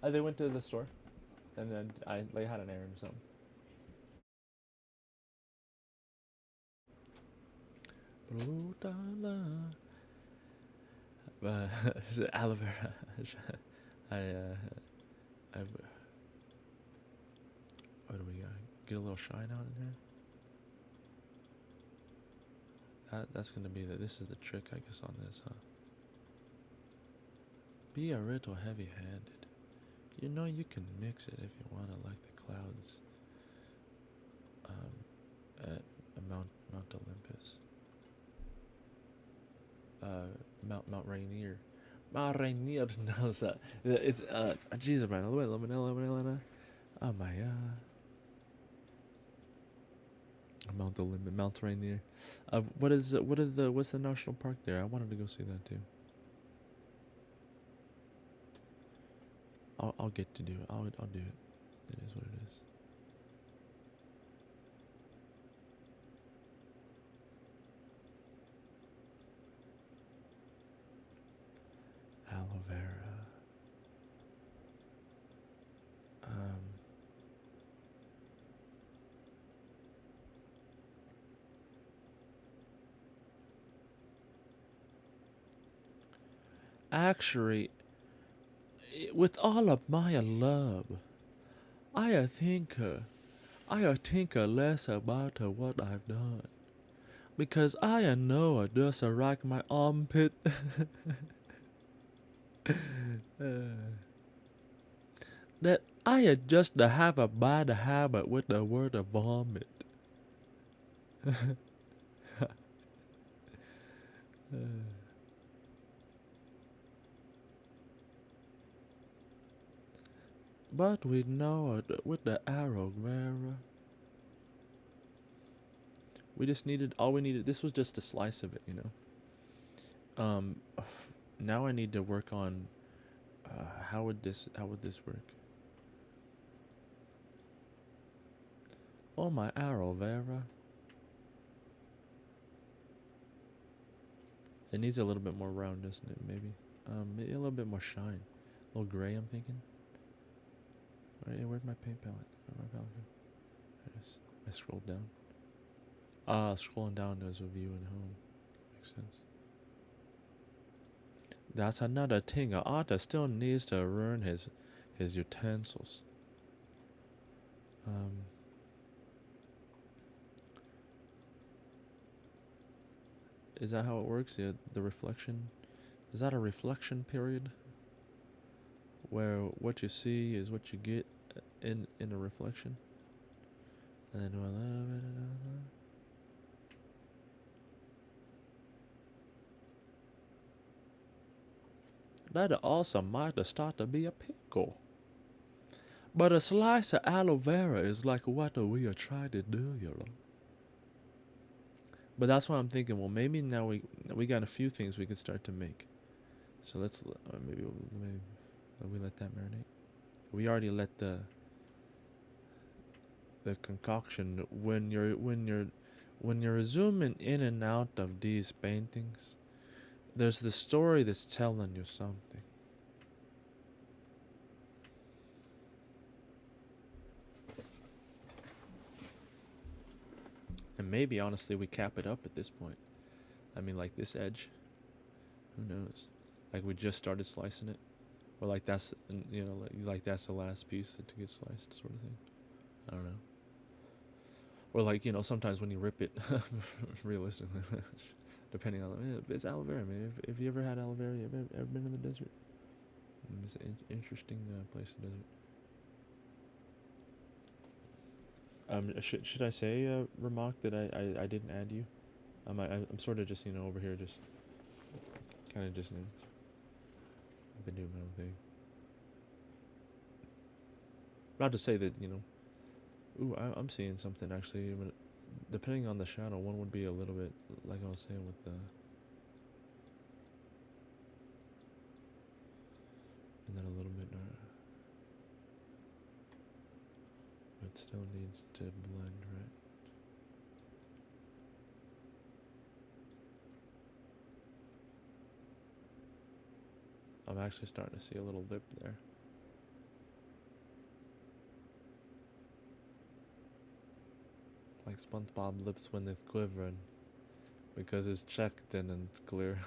They went to the store, and then they had an errand or something. Aloe vera. I what do we got? Get a little shine out in here. That's gonna be this is the trick, I guess, on this, huh? Be a little heavy-handed. You know you can mix it if you wanna, like the clouds. At Mount Olympus. Mount Rainier. Mount Rainier. No, it's Jesus, man. Oh my Mount Rainier. What's the national park there? I wanted to go see that too. I'll get to do it. I'll do it. It is what it is. Aloe vera. Actually, with all of my love, I think less about what I've done because I know just like my armpit. That I just have a bad habit with the word vomit. But we know it with the aloe vera. We just needed all we needed. This was just a slice of it, you know. Now I need to work on how would this work? Oh my aloe vera. It needs a little bit more round, doesn't it? Maybe. Maybe a little bit more shine. A little gray, I'm thinking. Where'd my paint palette? Where'd my palette go? There it is. I scrolled down. Scrolling down there's a view in home. Makes sense. That's another thing. An artist still needs to learn his utensils. Is that how it works? Yeah, the reflection. Is that a reflection period? Where what you see is what you get in a reflection? And then do I love it? That also might start to be a pickle. But a slice of aloe vera is like what we are trying to do, you know. But that's what I'm thinking. Well, maybe now we got a few things we could start to make. So let's maybe we let that marinate. We already let the concoction when you're zooming in and out of these paintings. There's the story that's telling you something. And maybe, honestly, we cap it up at this point. I mean, like this edge. Who knows? Like we just started slicing it. Or like that's, like that's the last piece to get sliced sort of thing. I don't know. Or like, sometimes when you rip it, realistically, depending on it's aloe vera, man. If you ever had aloe vera, you ever been in the desert? It's an interesting place, the desert. Should I say, Ramak, that I didn't add you? I'm sort of just over here just kind of just I've been doing my own thing. Not to say that ooh, I'm seeing something actually. Depending on the shadow, one would be a little bit like I was saying with the. And then a little bit it still needs to blend, right? I'm actually starting to see a little lip there. Like SpongeBob lips when it's quivering. Because it's checked and it's clear.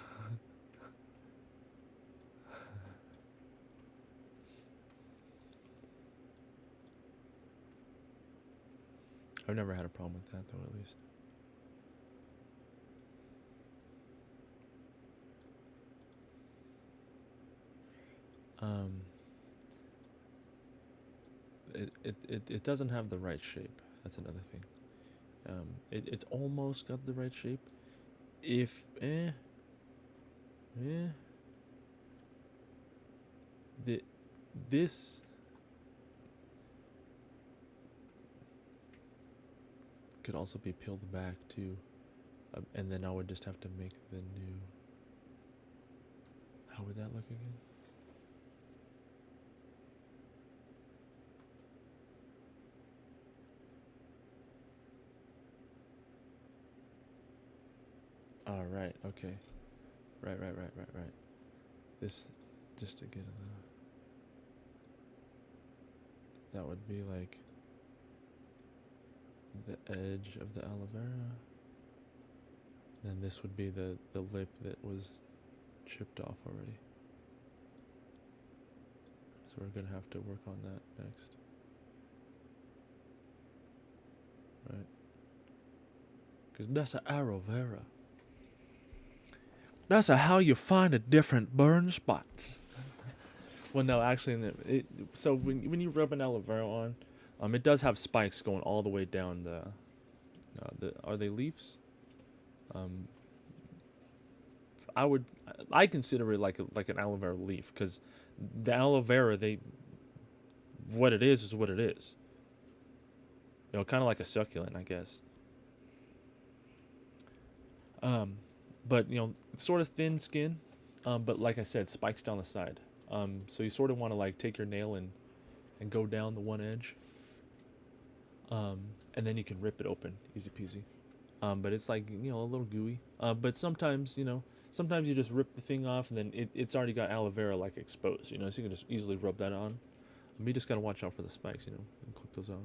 I've never had a problem with that though, at least. It doesn't have the right shape. That's another thing. It's almost got the right shape. If this could also be peeled back too, and then I would just have to make the new. How would that look again? All right. Okay. Right. This, just to get that would be like the edge of the aloe vera. Then this would be the lip that was chipped off already. So we're gonna have to work on that next. Right. Because that's an aloe vera. That's how you find the different burn spots. Well, no, actually, so when you rub an aloe vera on, it does have spikes going all the way down are they leaves? I consider it like an aloe vera leaf because the aloe vera what it is what it is. Kind of like a succulent, I guess. But sort of thin skin, but like I said, spikes down the side. So you sort of want to like take your nail and go down the one edge, and then you can rip it open, easy peasy. But it's like a little gooey. But sometimes sometimes you just rip the thing off and then it's already got aloe vera like exposed, you know, so you can just easily rub that on. You just gotta watch out for the spikes, you know, and clip those out.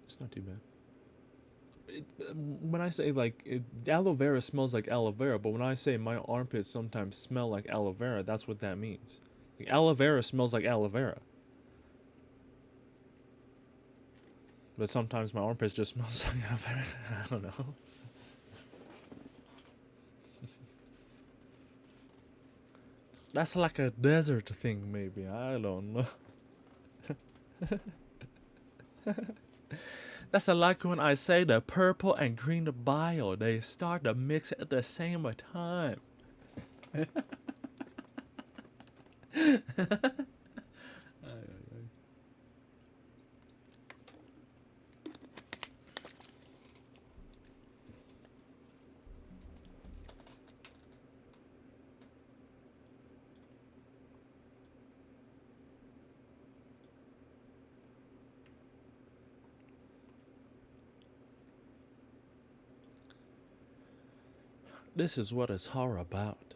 It's not too bad. When I say like aloe vera smells like aloe vera, but when I say my armpits sometimes smell like aloe vera, that's what that means. Like, aloe vera smells like aloe vera, but sometimes my armpits just smells like aloe vera. I don't know. That's like a desert thing, maybe. I don't know. That's like when I say the purple and green bio, they start to mix at the same time. This is what it's horror about.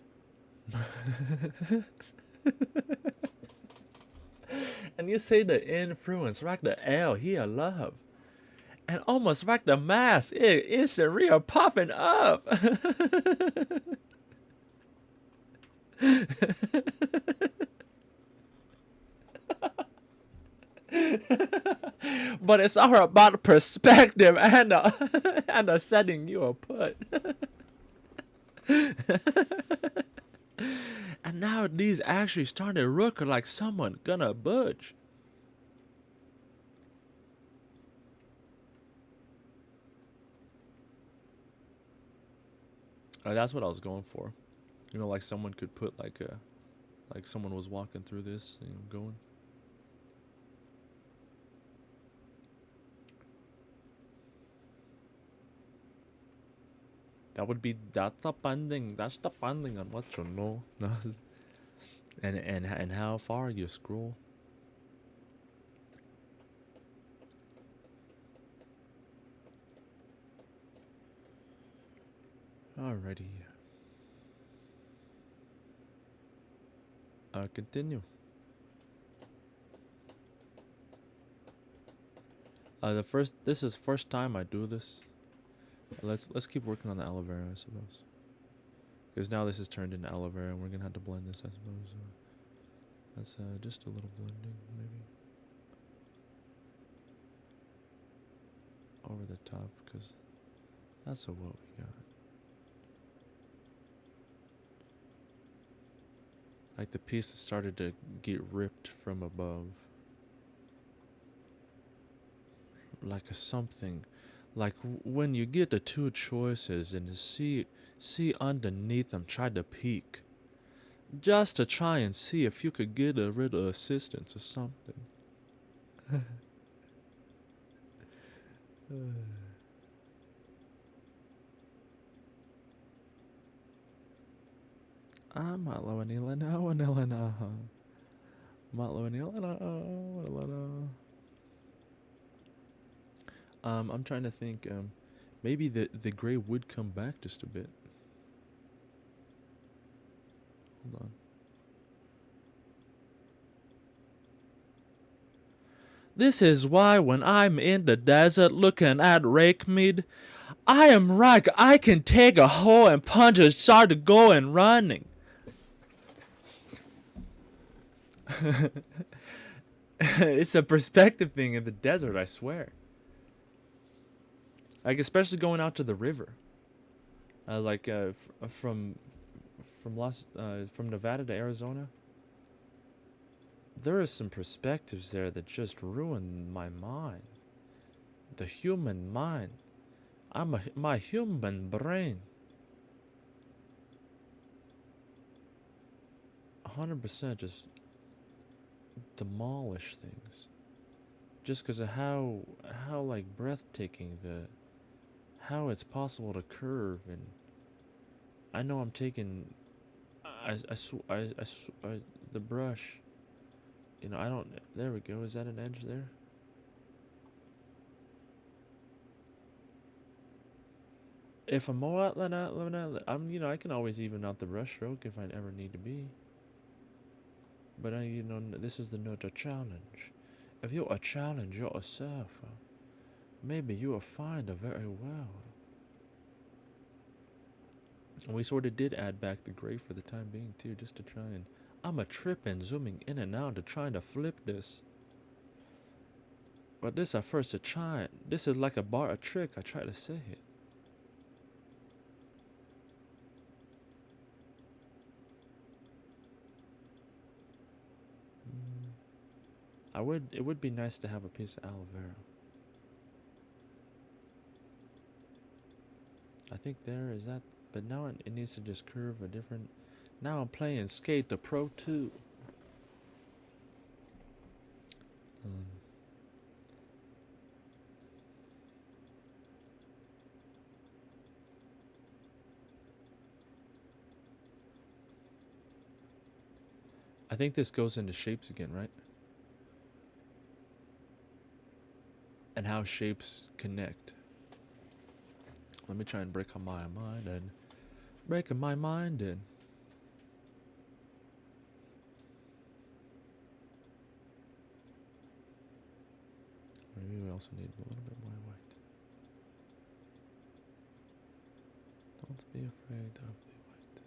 And you see the influence, right? The L here, love. And almost like the mask, it is real popping up. But it's all about perspective and the setting you are put. And now these actually starting to look like someone gonna budge. That's what I was going for. You know, like someone could put like someone was walking through this and going. That's the binding on what you know. and how far you scroll. Alrighty. Continue. This is first time I do this. Let's keep working on the aloe vera, I suppose. Because now this is turned into aloe vera, and we're gonna have to blend this, I suppose. That's just a little blending, maybe. Over the top, because that's what we got. Like the piece that started to get ripped from above. Like a something. Like when you get the two choices and see underneath them, try to peek. Just to try and see if you could get a little assistance or something. I'm not low vanilla, no vanilla, no. Not low vanilla, no. I'm trying to think. Maybe the gray would come back just a bit. Hold on. This is why when I'm in the desert looking at rake mead, I am right. I can take a hoe and punch and start to go and running. It's a perspective thing in the desert, I swear. Like especially going out to the river, from Nevada to Arizona. There are some perspectives there that just ruin my mind. The human mind. My human brain. 100% just demolish things. Just because of how like breathtaking how it's possible to curve, and I know I'm taking the brush. You know, I don't. There we go. Is that an edge there? If I'm more out than I'm, I can always even out the brush stroke if I ever need to be. But this is the note of challenge. If you're a challenge yourself, maybe you will find a very well. And we sort of did add back the gray for the time being too, just to try and. I'm a tripping, zooming in and out to trying to flip this. But this at first a try. This is like a trick. I try to say it. It would be nice to have a piece of aloe vera. I think there is that, but now it needs to just curve a different. Now I'm playing Skate the Pro 2. I think this goes into shapes again, right? And how shapes connect. Let me try and break my mind and breaking my mind in. Maybe we also need a little bit more white. Don't be afraid of the white.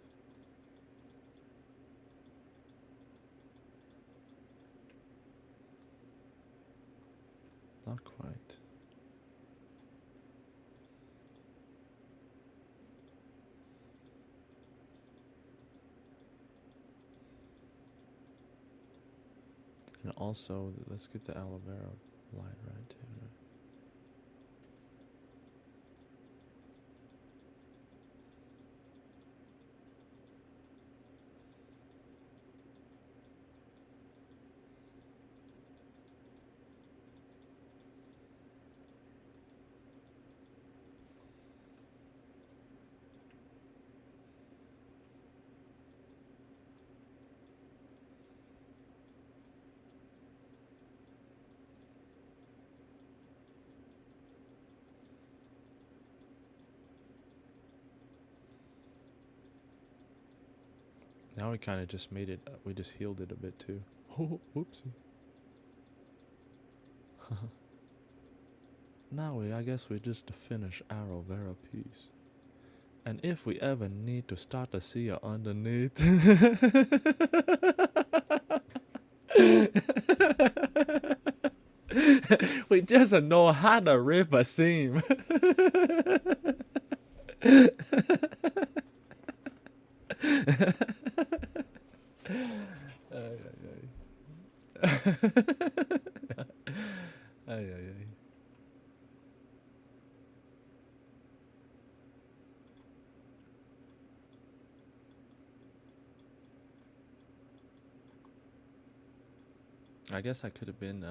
Not quite. And also, let's get the aloe vera light right too. Right? Now we kind of just made it, we just healed it a bit too. Oh, whoopsie. Now I guess we just finish aloe vera piece. And if we ever need to start to see it underneath. We just know how to rip a seam. I guess I could have been,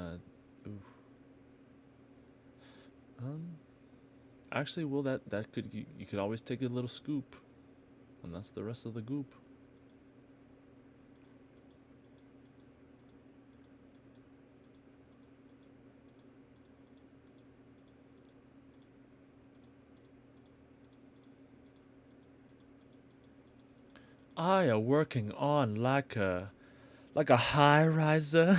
actually, well, that could, you could always take a little scoop, and that's the rest of the goop. I am working on like a high riser.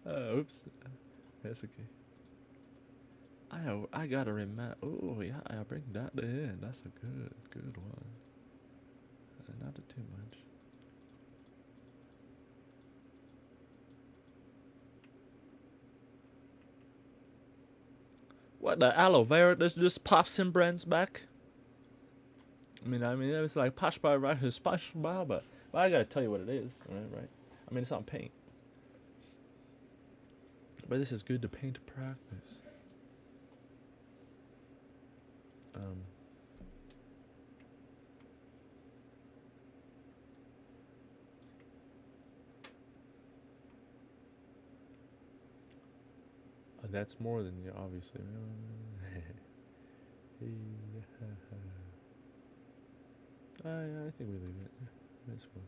Oops, that's okay. I gotta remember. Oh yeah, I bring that in. That's a good one. Not too much. What, the aloe vera that just pops and brands back? I mean, it was like posh bar, right? It's posh bar, but I gotta tell you what it is, right? I mean, it's not paint, but this is good to paint practice. That's more than you, obviously. I think we leave it. It's fun.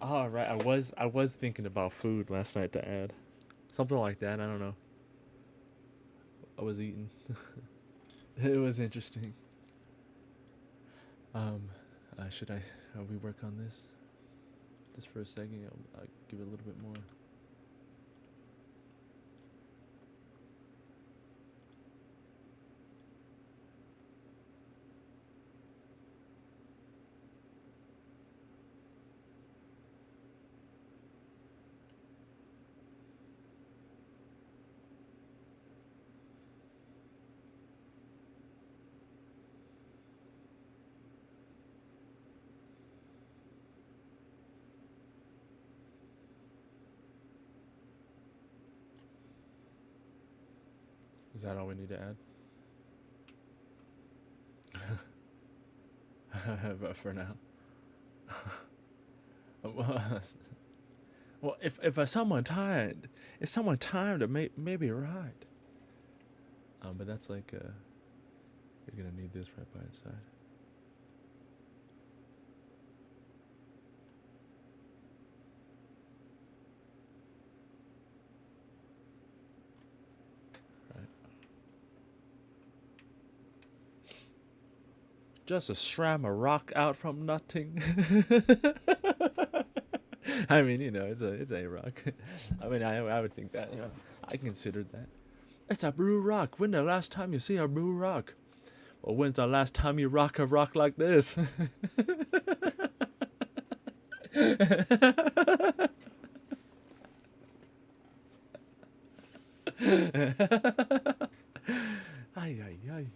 Oh right, I was thinking about food last night to add. Something like that, I don't know. I was eating. It was interesting. Should I we work on this? Just for a second, I'll give it a little bit more. Is that all we need to add? But for now. Well, if someone timed, if someone timed it, maybe right. But that's like you're gonna need this right by its side. Right. Just a stram of rock out from nothing. I mean, it's a rock. I mean, I would think that, I considered that. It's a blue rock. When the last time you see a blue rock? Or when's the last time you rock a rock like this? Ay, ay, ay.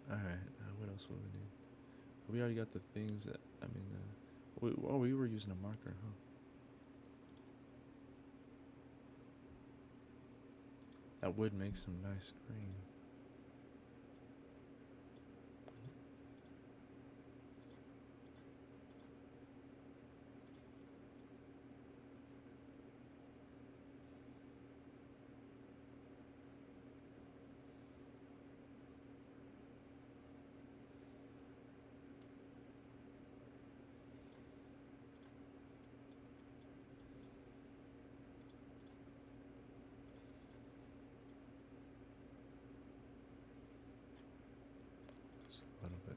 Alright, what else will we need? We already got the things that, we were using a marker, huh? That would make some nice green. Just a little bit.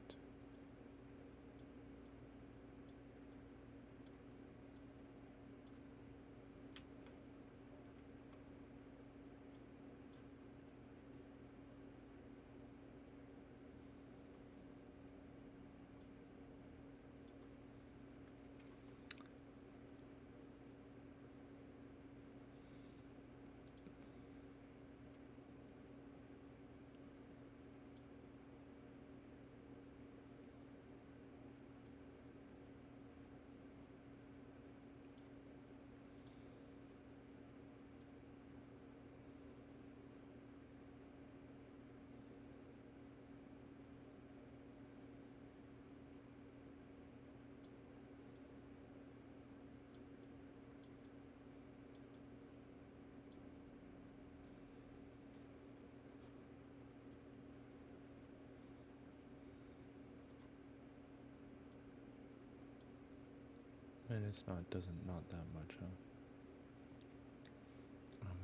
And it's not that much, huh?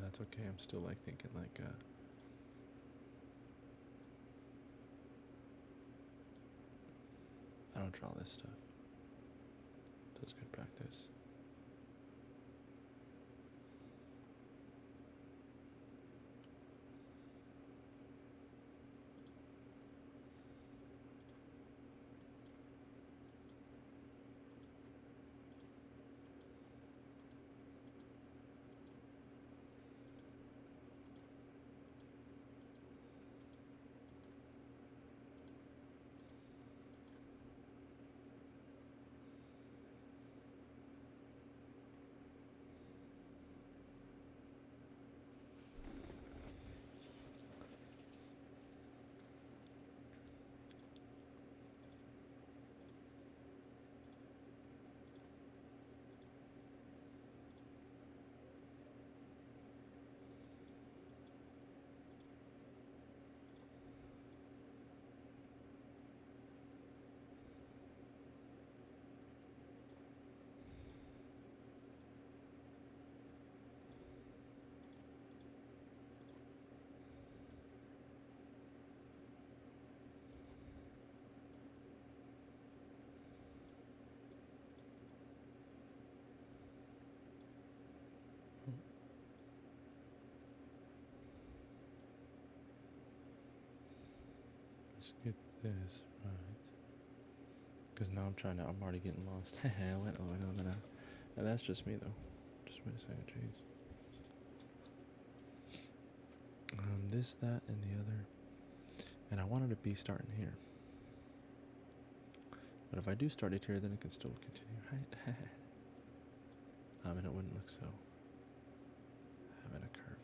That's okay. I'm still like thinking like I don't draw this stuff. That's good practice. let's get this right. Because now I'm already getting lost. And that's just me though. Just wait a second, jeez. This, that, and the other. And I wanted to be starting here. But if I do start it here, then it can still continue, right? And it wouldn't look so having a curve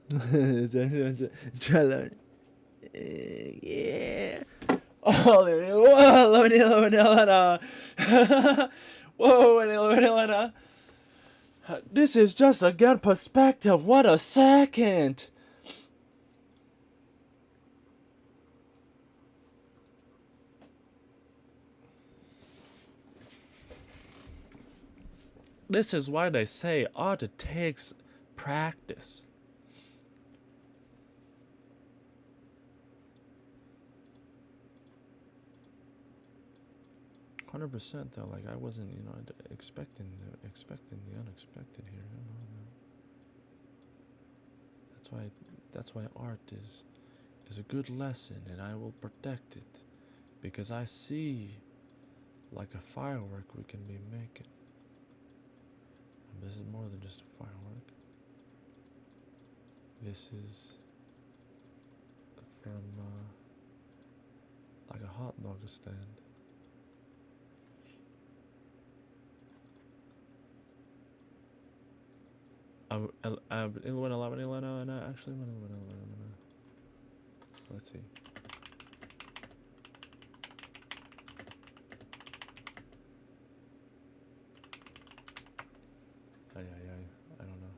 in it. Try learn. Yeah. Oh, whoa, this is just a good perspective. What a second. This is why they say art takes practice. %, though. Like I wasn't, expecting the unexpected here. That's why art is a good lesson, and I will protect it because I see like a firework we can be making. And this is more than just a firework. This is from like a hot dog stand. Actually, let's see. I don't know.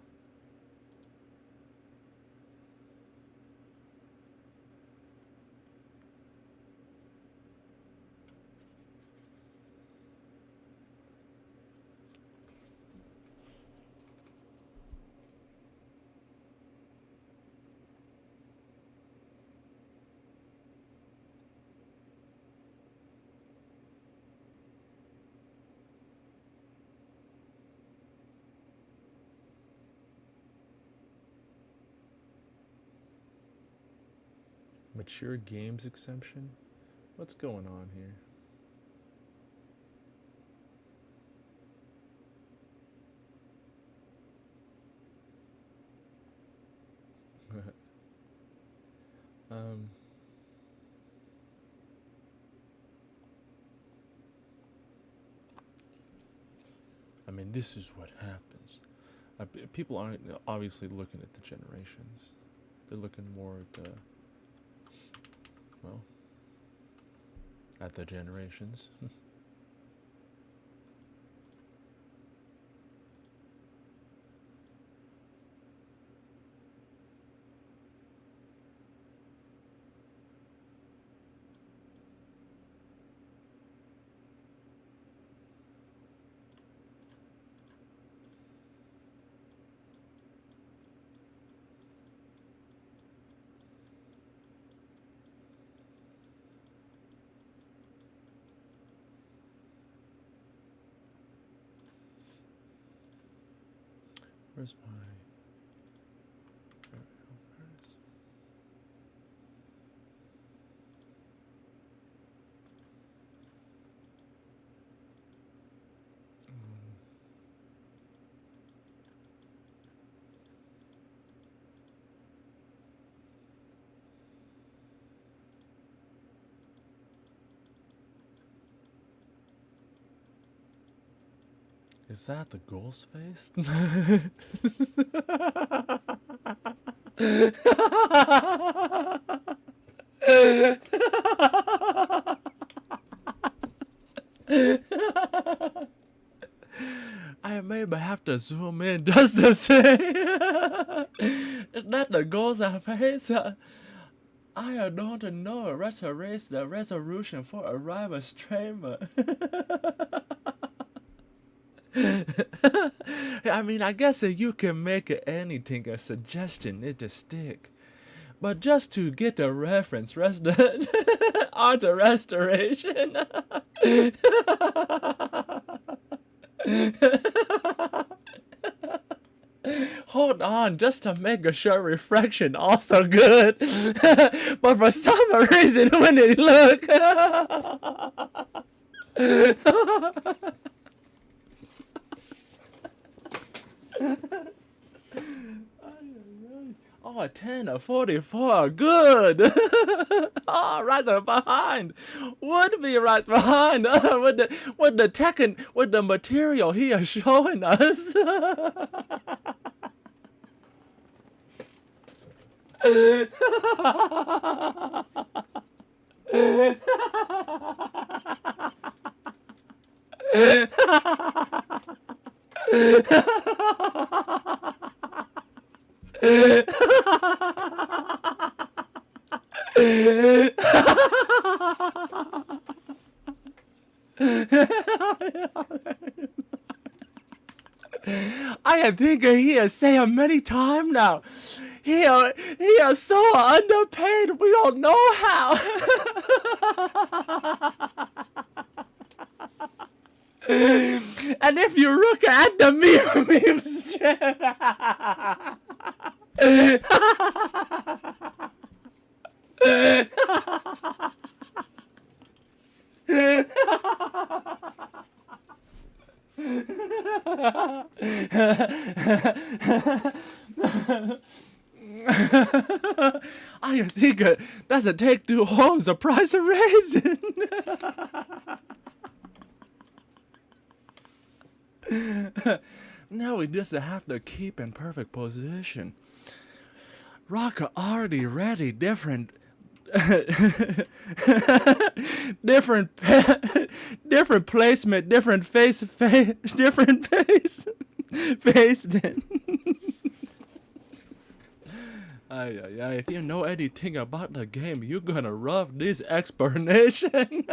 Mature games exemption? What's going on here? I mean, this is what happens. People aren't obviously looking at the generations. They're looking more at at the generations. Where's my... There it is. Is that the ghost face? I maybe have to zoom in just to say. Is that the ghost face? I don't know the resolution for a rival streamer. I mean, I guess you can make anything a suggestion, it a stick. But just to get a reference, art restoration. Hold on, just to make sure refraction also good. But for some reason, when it look, oh, 10 or 44, good. Oh, right behind. Would be right behind with the tech and with the material he is showing us. I think he has said many times now. He is so underpaid. We don't know how. And if you look at the memes, I think that's a take two homes the price of raisin. Now we just have to keep in perfect position. Rock already ready, different placement, different face, different face. If you know anything about the game, you're gonna love this explanation.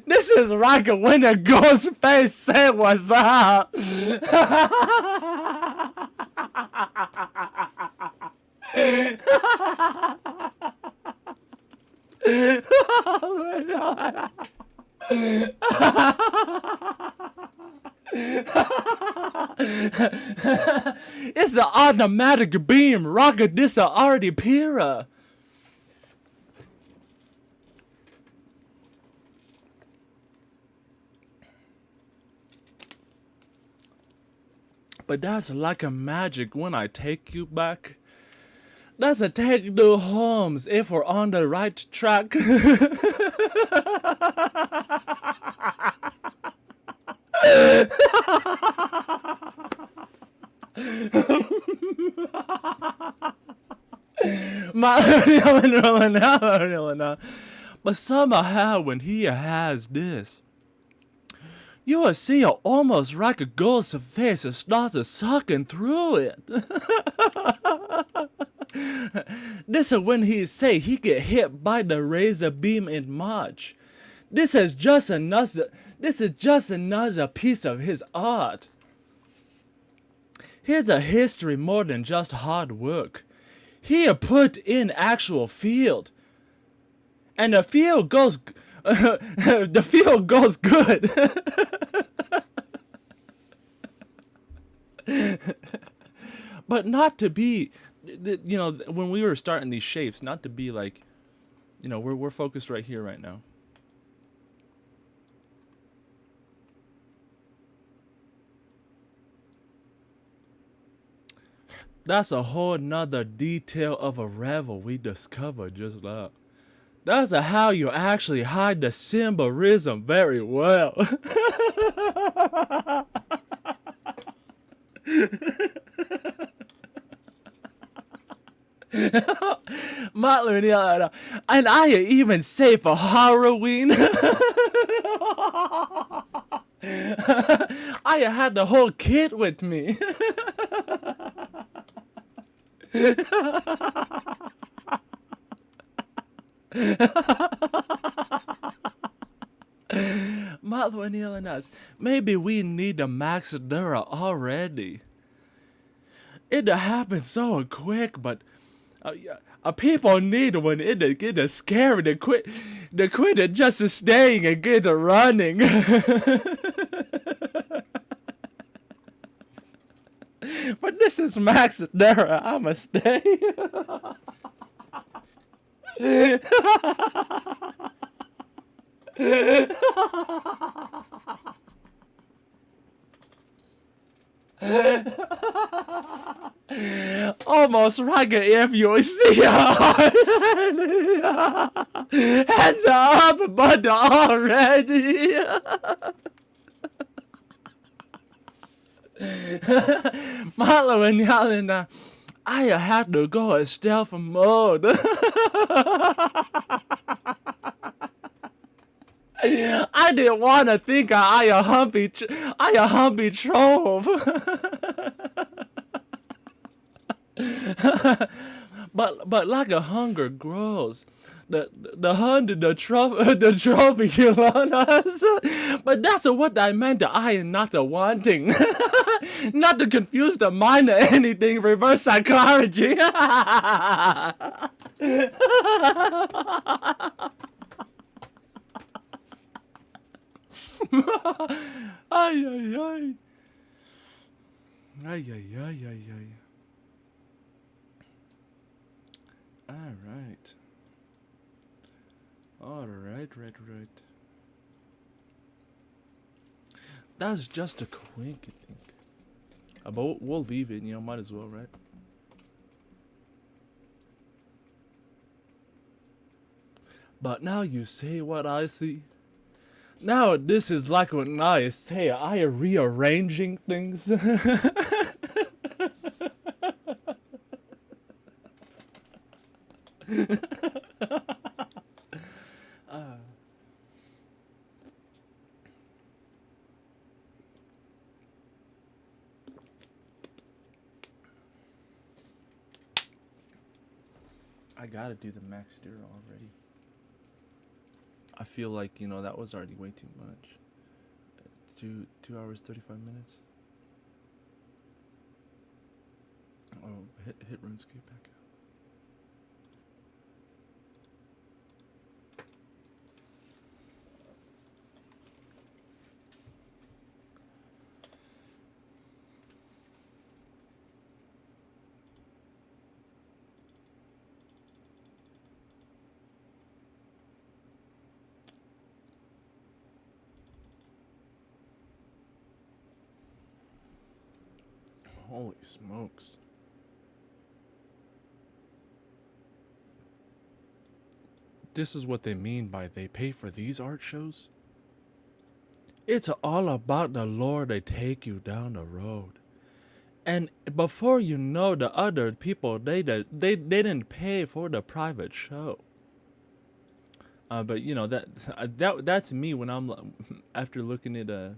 This is like when a ghost face say what's up. It's an automatic beam rocket. This is already Pira. But that's like a magic when I take you back. That's a take the homes if we're on the right track. But somehow when he has this, you will see almost like a ghost's face starts sucking through it. This is when he say he get hit by the razor beam in March. This is just another piece of his art. Here's a history more than just hard work. He put in actual field. And the field goes good. But not to be, when we were starting these shapes, not to be like, we're focused right here right now. That's a whole nother detail of a revel we discovered just now. That's how you actually hide the symbolism very well. And I even say for Halloween. I had the whole kit with me. Malvanilanas, maybe we need a Max Dura already. It happened so quick, but people need when it get scary to quit just staying and get running. But this is Max Dura, I'ma stay. Almost like if you see hands up, but already. Malo and Yalina, I had to go in stealth mode. I didn't want to think I a humpy trove. But like a hunger grows, the hunger the trophy kill on us. But that's what I meant. I am not the wanting, not to confuse the mind or anything. Reverse psychology. Ay ay ay. Ay ay ay ay ay. All right. That's just a quink, I think. But we'll leave it, might as well, right? But now you say what I see. Now this is like when I say I am rearranging things. I gotta do the Max Dura already. I feel like, that was already way too much. 2 hours, 35 minutes. Oh, hit RuneScape back out. Holy smokes. This is what they mean by they pay for these art shows? It's all about the lore they take you down the road. And before you know, the other people, they didn't pay for the private show. But that's me when I'm after looking at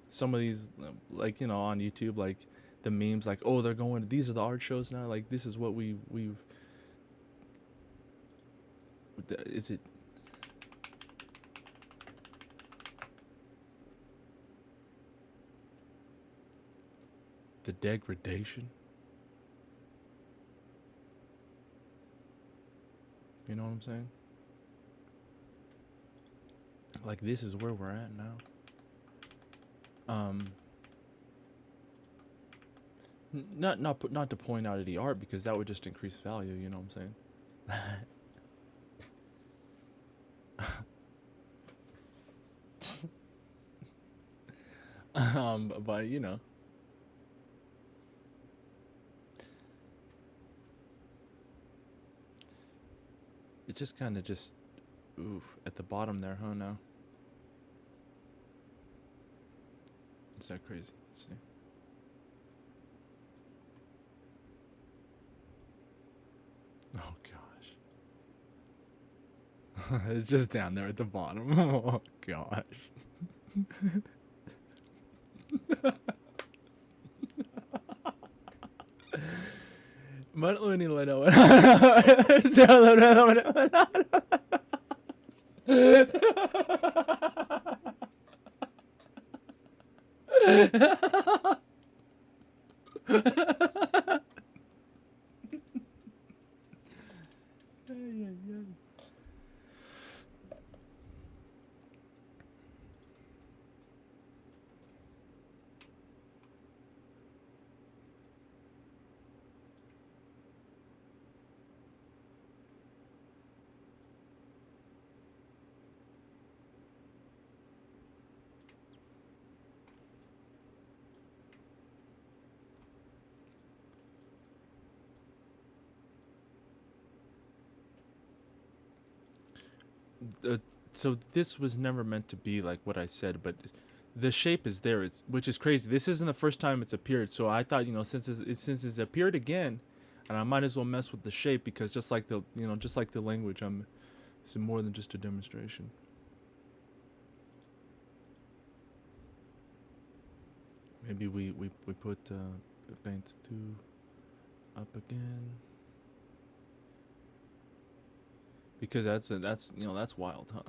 some of these on YouTube, like the memes, like, oh, these are the art shows now, like this is what we've is it the degradation? You know what I'm saying? Like, this is where we're at now. Not to point out any art, because that would just increase value, you know what I'm saying? But it just kind of oof, at the bottom there, huh, now? Is that crazy? Let's see. Oh, gosh. It's just down there at the bottom. Oh gosh. So this was never meant to be like what I said, but the shape is there. Which is crazy. This isn't the first time it's appeared. So I thought, since it's appeared again, and I might as well mess with the shape because just like the language, it's more than just a demonstration. Maybe we put paint 2 up again. Because that's wild, huh?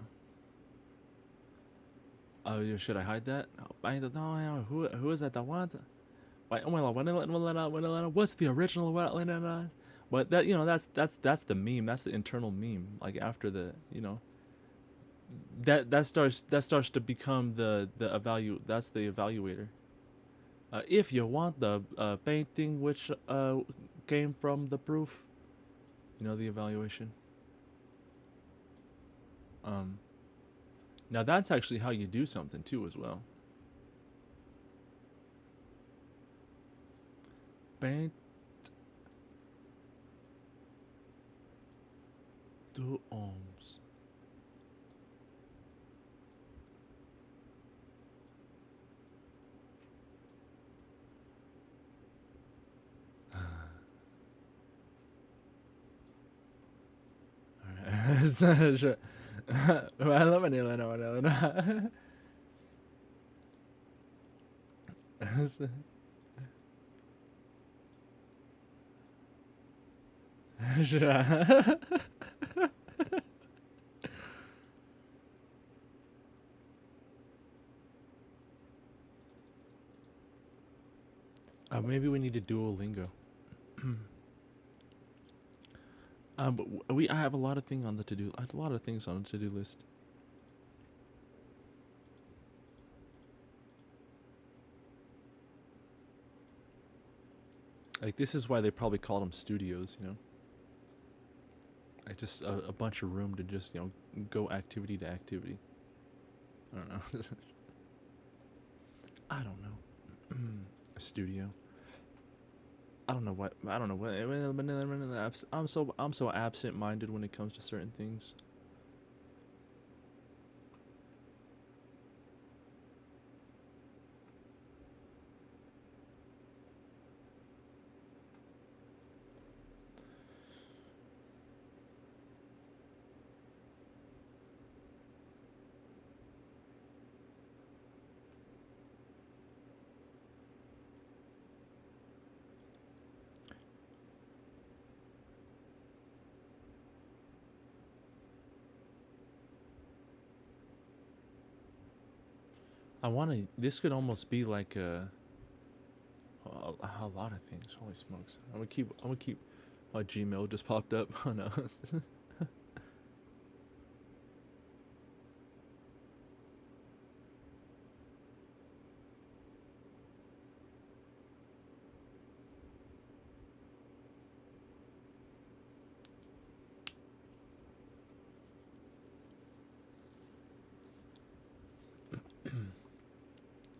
Oh, should I hide that? I don't know. Who is that? The what? What's the original? But that's the meme. That's the internal meme. Like after the that starts to become the That's the evaluator. If you want the painting which came from the proof, the evaluation. Now that's actually how you do something too as well. Paint 2 ohms. Alright. Sure. Maybe we need to Duolingo. But I have a lot of things on the to-do. I have a lot of things on the to-do list. Like this is why they probably called them studios, Like just a bunch of room to just go activity to activity. I don't know. I don't know. A studio. I don't know what. I'm so absent-minded when it comes to certain things. This could almost be like a lot of things. Holy smokes! I'm gonna keep. My Gmail just popped up. Oh no.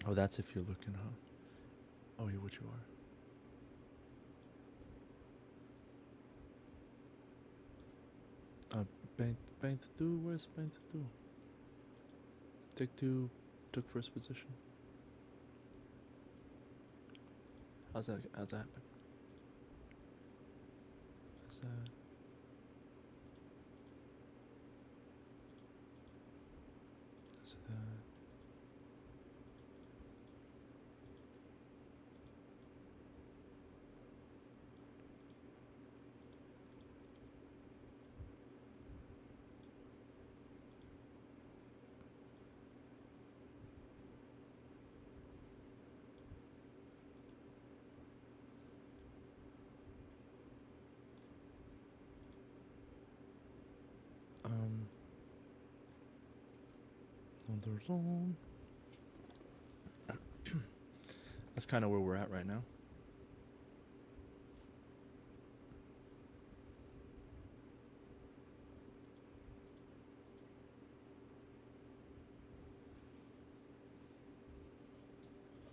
Oh, that's if you're looking, huh? Oh, yeah, what you are. Paint 2, where's paint 2? Take 2 took first position. How's that happen? How's that? That's kind of where we're at right now.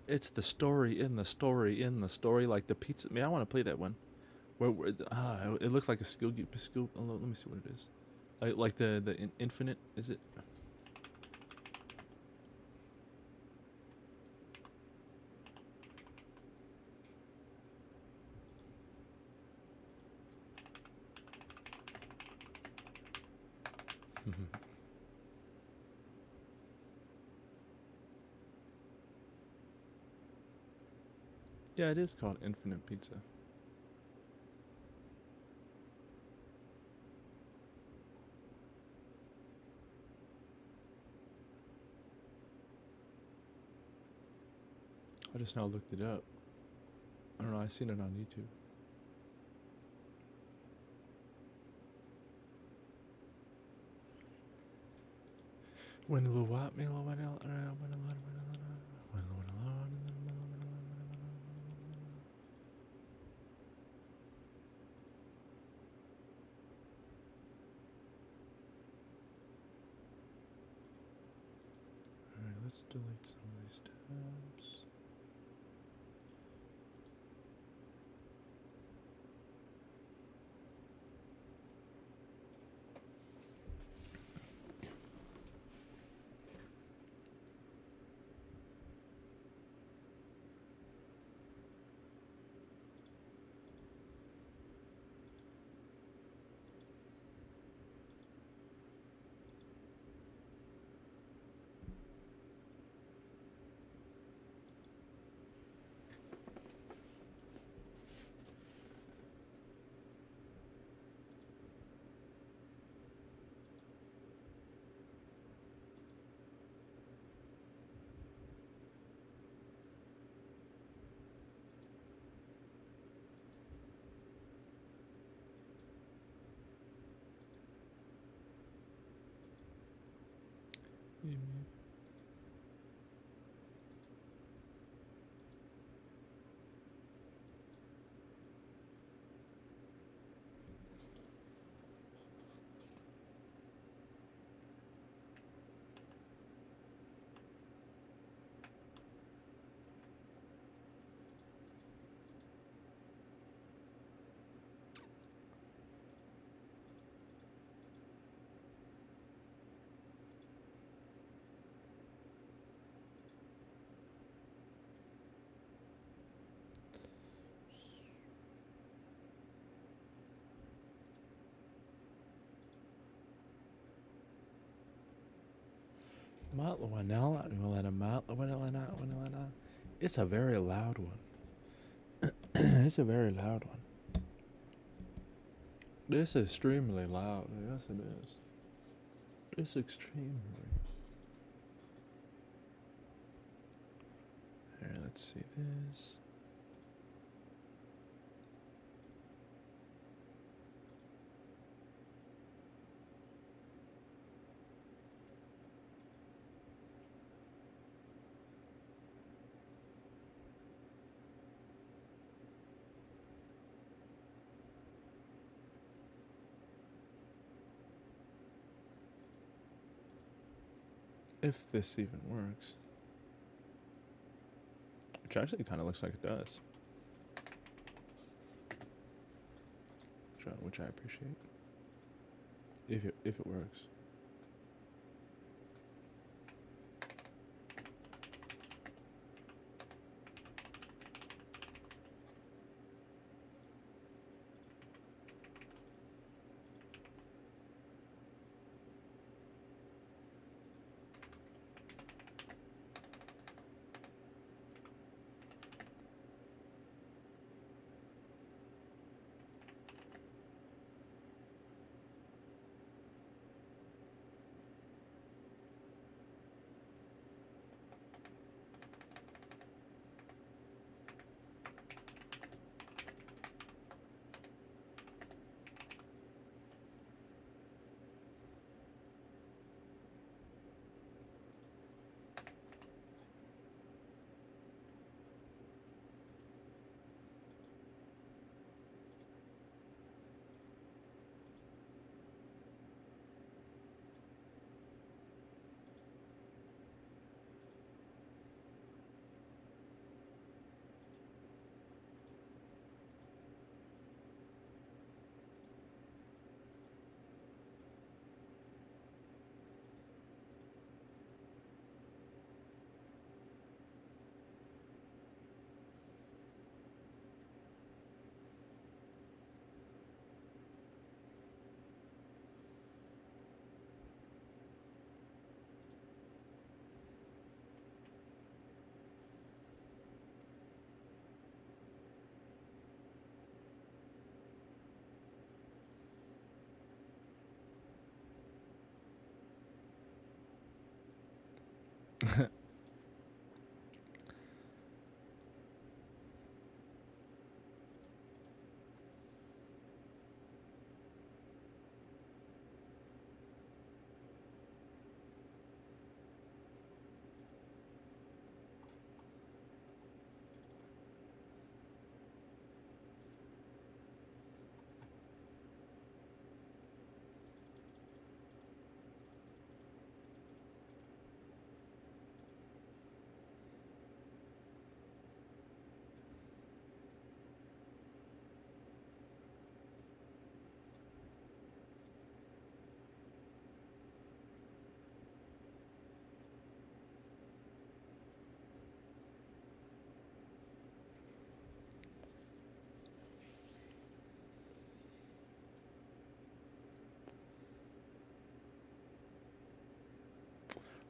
It's the story in the story in the story, like the pizza. I mean, I want to play that one. Where it looks like a skill. Let me see what it is. Like the infinite, is it? Yeah, it is called Infinite Pizza. I just now looked it up. I don't know, I seen it on YouTube. When the what me Alright, let's delete some of these tabs. It's a very loud one. It's a very loud one. This is extremely loud. Yes, it is. It's extremely. Here, let's see this. If this even works. Which actually kind of looks like it does. Which I appreciate. If it works.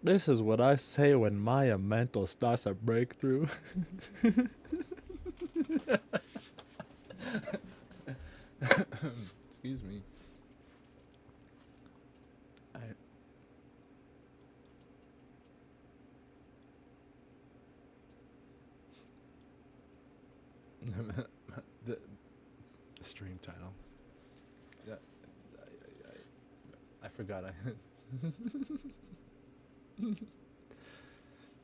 This is what I say when my mental starts a breakthrough. Excuse me. The stream title. Yeah, I forgot.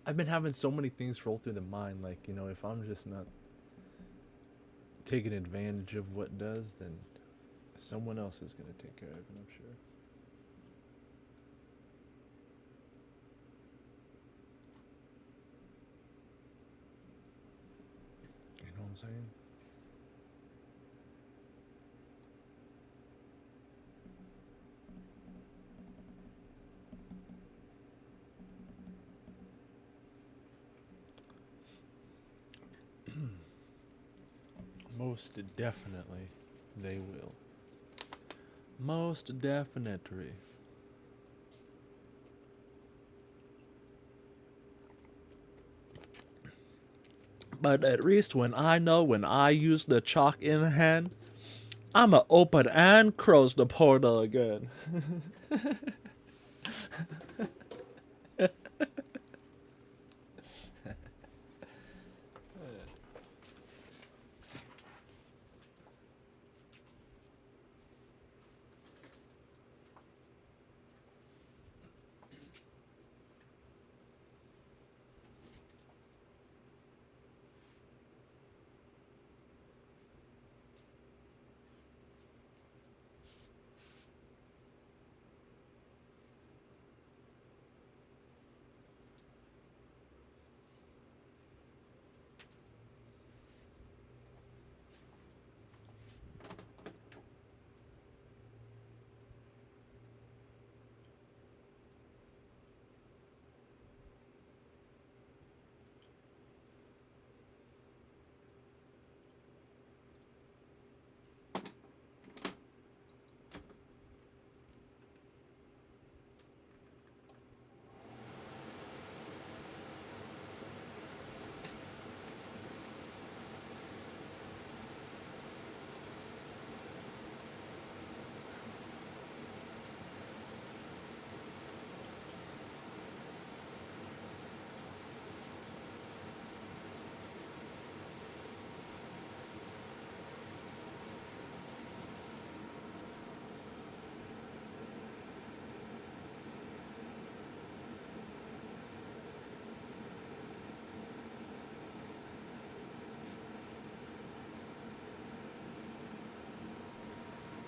I've been having so many things roll through the mind. Like, you know, if I'm just not taking advantage of what does, then someone else is gonna take care of it, I'm sure. You know what I'm saying? Most definitely, they will. Most definitely. But at least when I use the chalk in hand, I'ma open and close the portal again.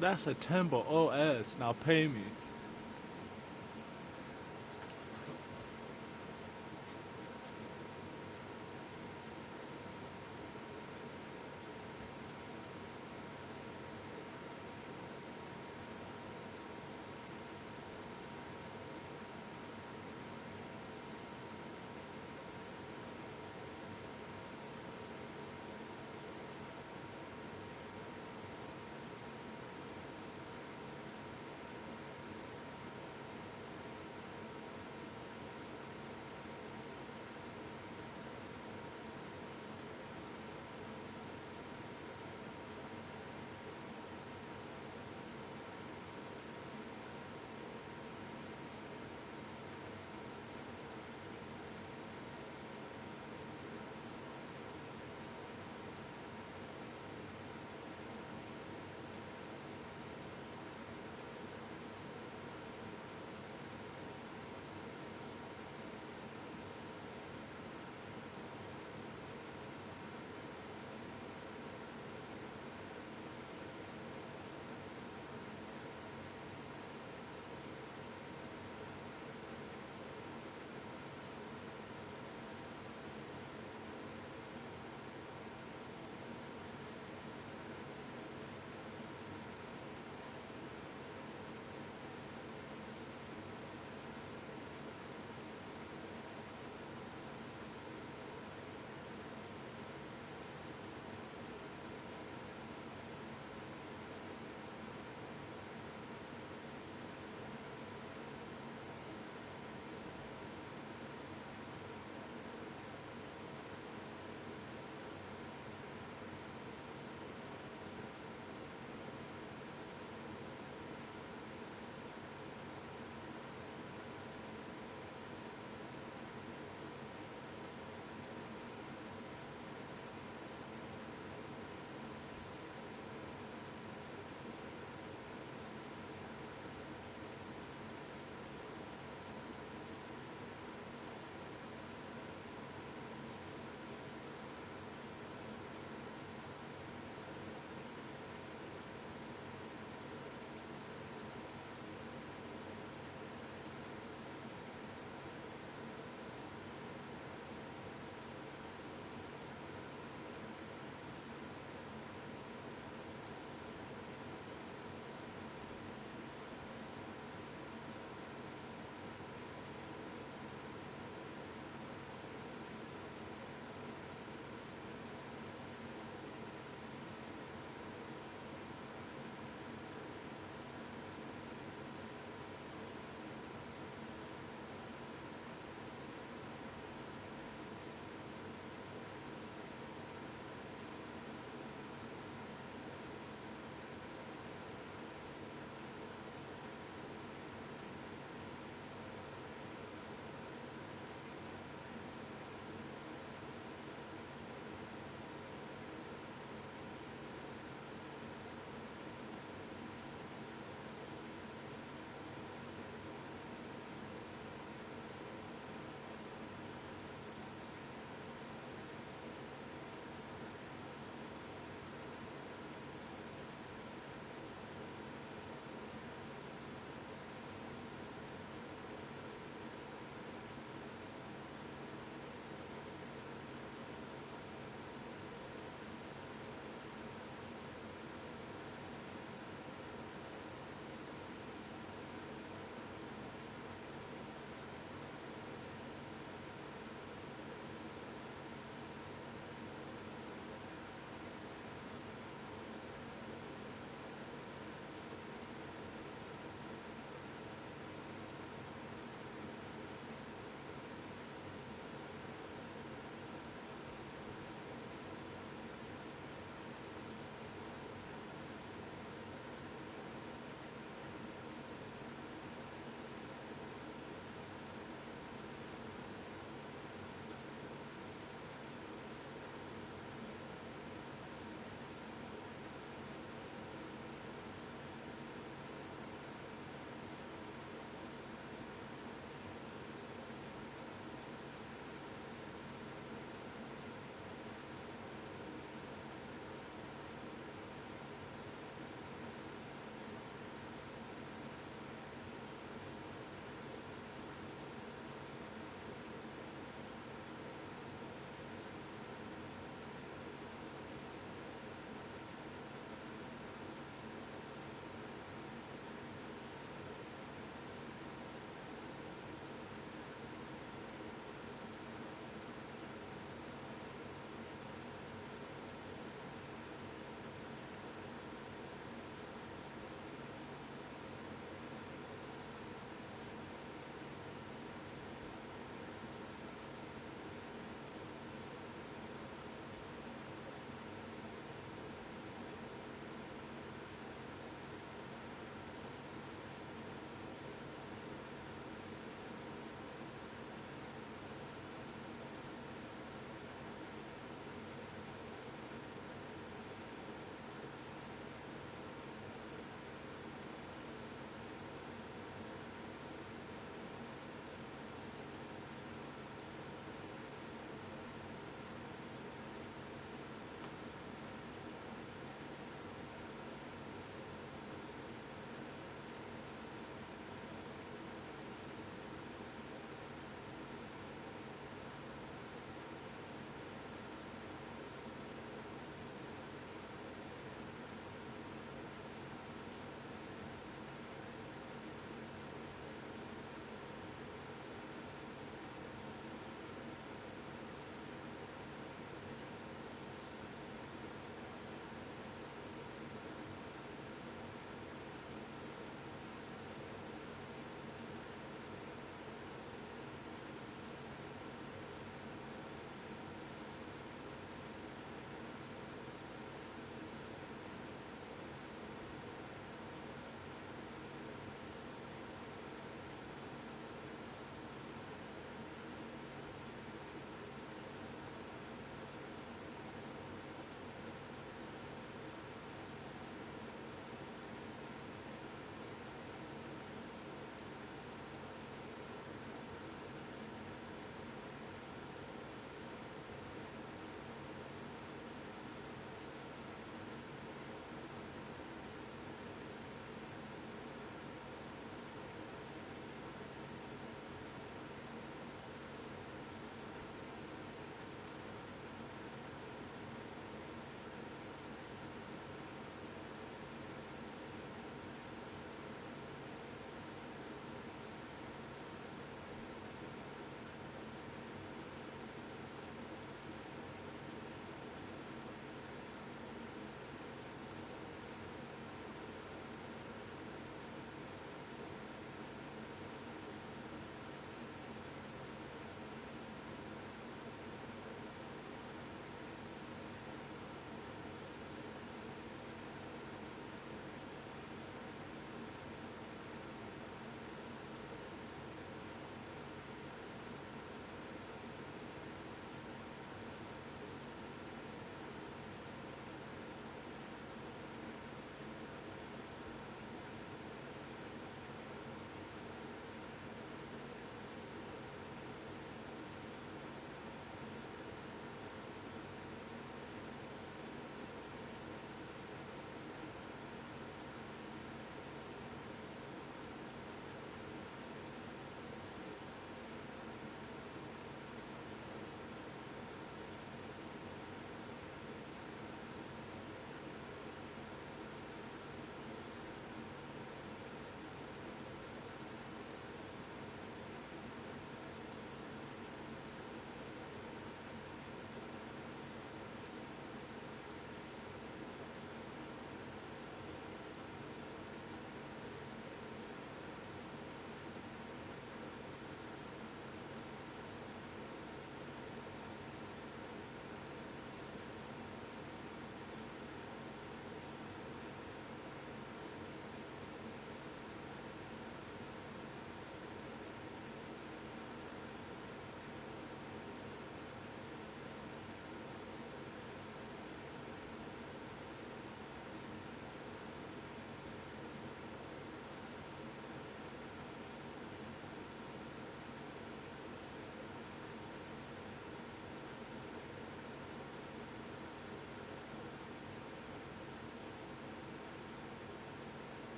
That's a Temple OS. Now pay me.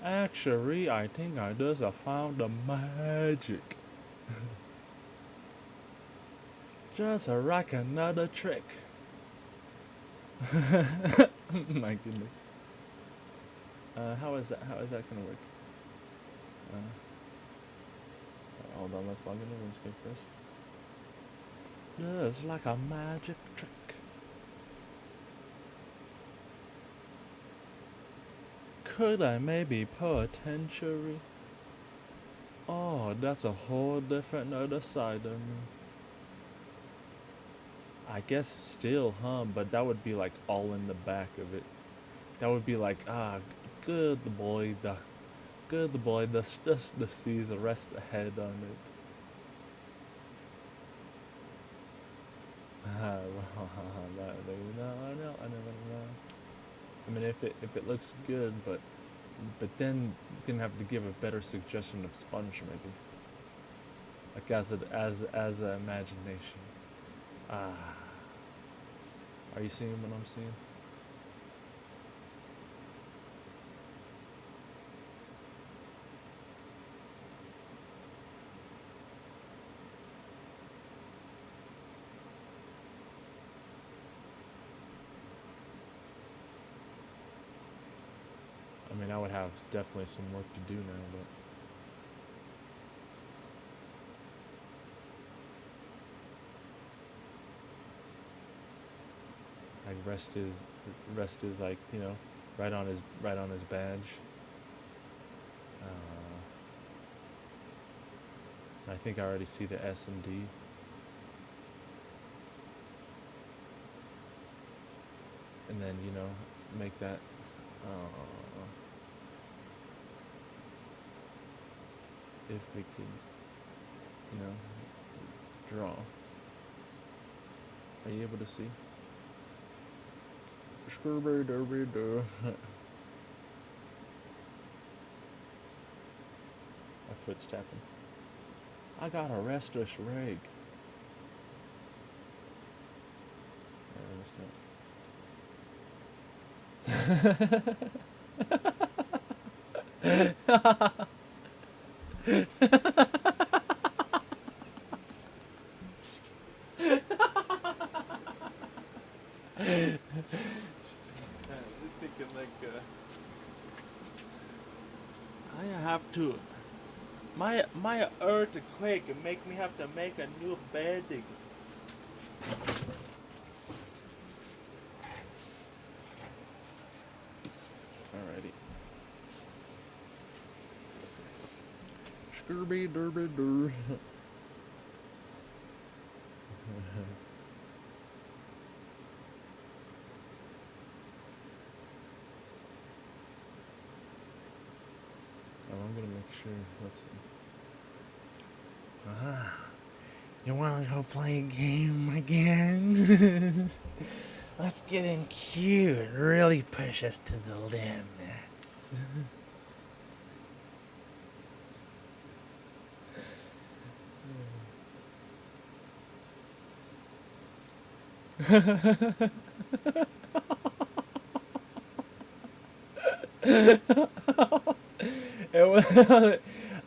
Actually, I think I just found the magic. Just like another trick. My goodness. How is that gonna work? Hold on, let's log into RuneScape first. Just like a magic trick. Could I maybe potentially? Oh, that's a whole different other side of me. I guess still, huh? But that would be like all in the back of it. That would be like, good boy, good boy, just the seas rest ahead on it. I mean, if it looks good, but then you're gonna have to give a better suggestion of sponge, maybe. Like as an imagination. Are you seeing what I'm seeing? I mean, I would have definitely some work to do now, but like rest is like, you know, right on his badge. I think I already see the S and D. And then, you know, make that if we could, you know, draw. Are you able to see? Scooby-Dooby-Doo. My foot's tapping. I got a restless rig. Thinking like I have to my earthquake make me have to make a new bedding. Alrighty. Scooby-Dooby-Doo. I'm gonna make sure. Let's see. You wanna go play a game again? Let's get in cute and really push us to the limits.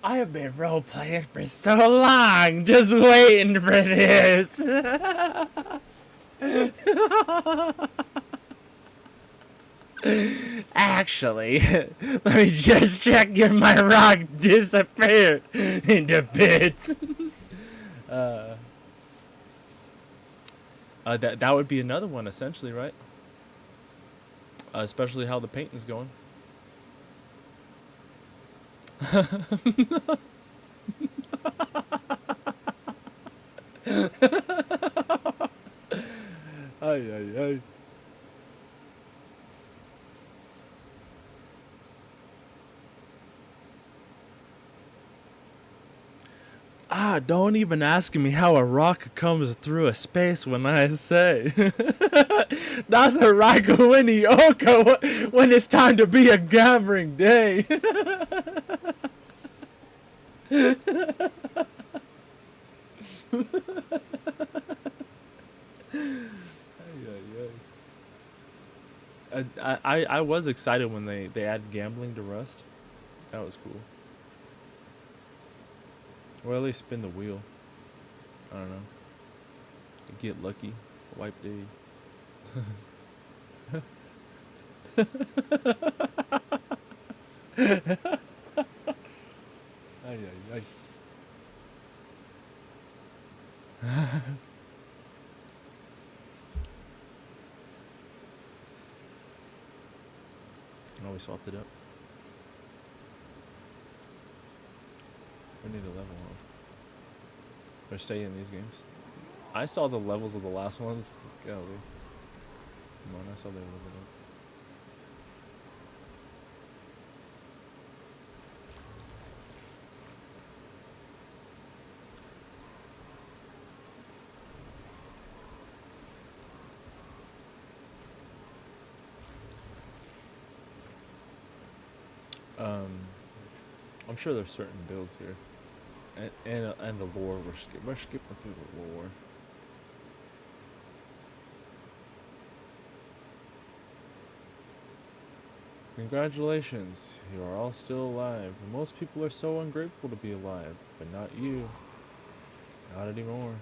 I have been role playing for so long, just waiting for this. Actually, let me just check if my rock disappeared into bits. That would be another one, essentially, right? Especially how the painting's going. Ay, ay, ay. don't even ask me how a rock comes through a space when I say. That's a Raika Winnie Oko when it's time to be a gambling day. I was excited when they added gambling to Rust. That was cool. Or at least spin the wheel. I don't know. Get lucky. Wipe day. Ay, ay, ay. Oh, we swapped it up. We need a level, huh? Or stay in these games. I saw the levels of the last ones. Golly. Come on, I saw they leveled up. I'm sure there's certain builds here, and the lore. We're skipping through the lore. Congratulations, you are all still alive. Most people are so ungrateful to be alive, but not you. Not anymore.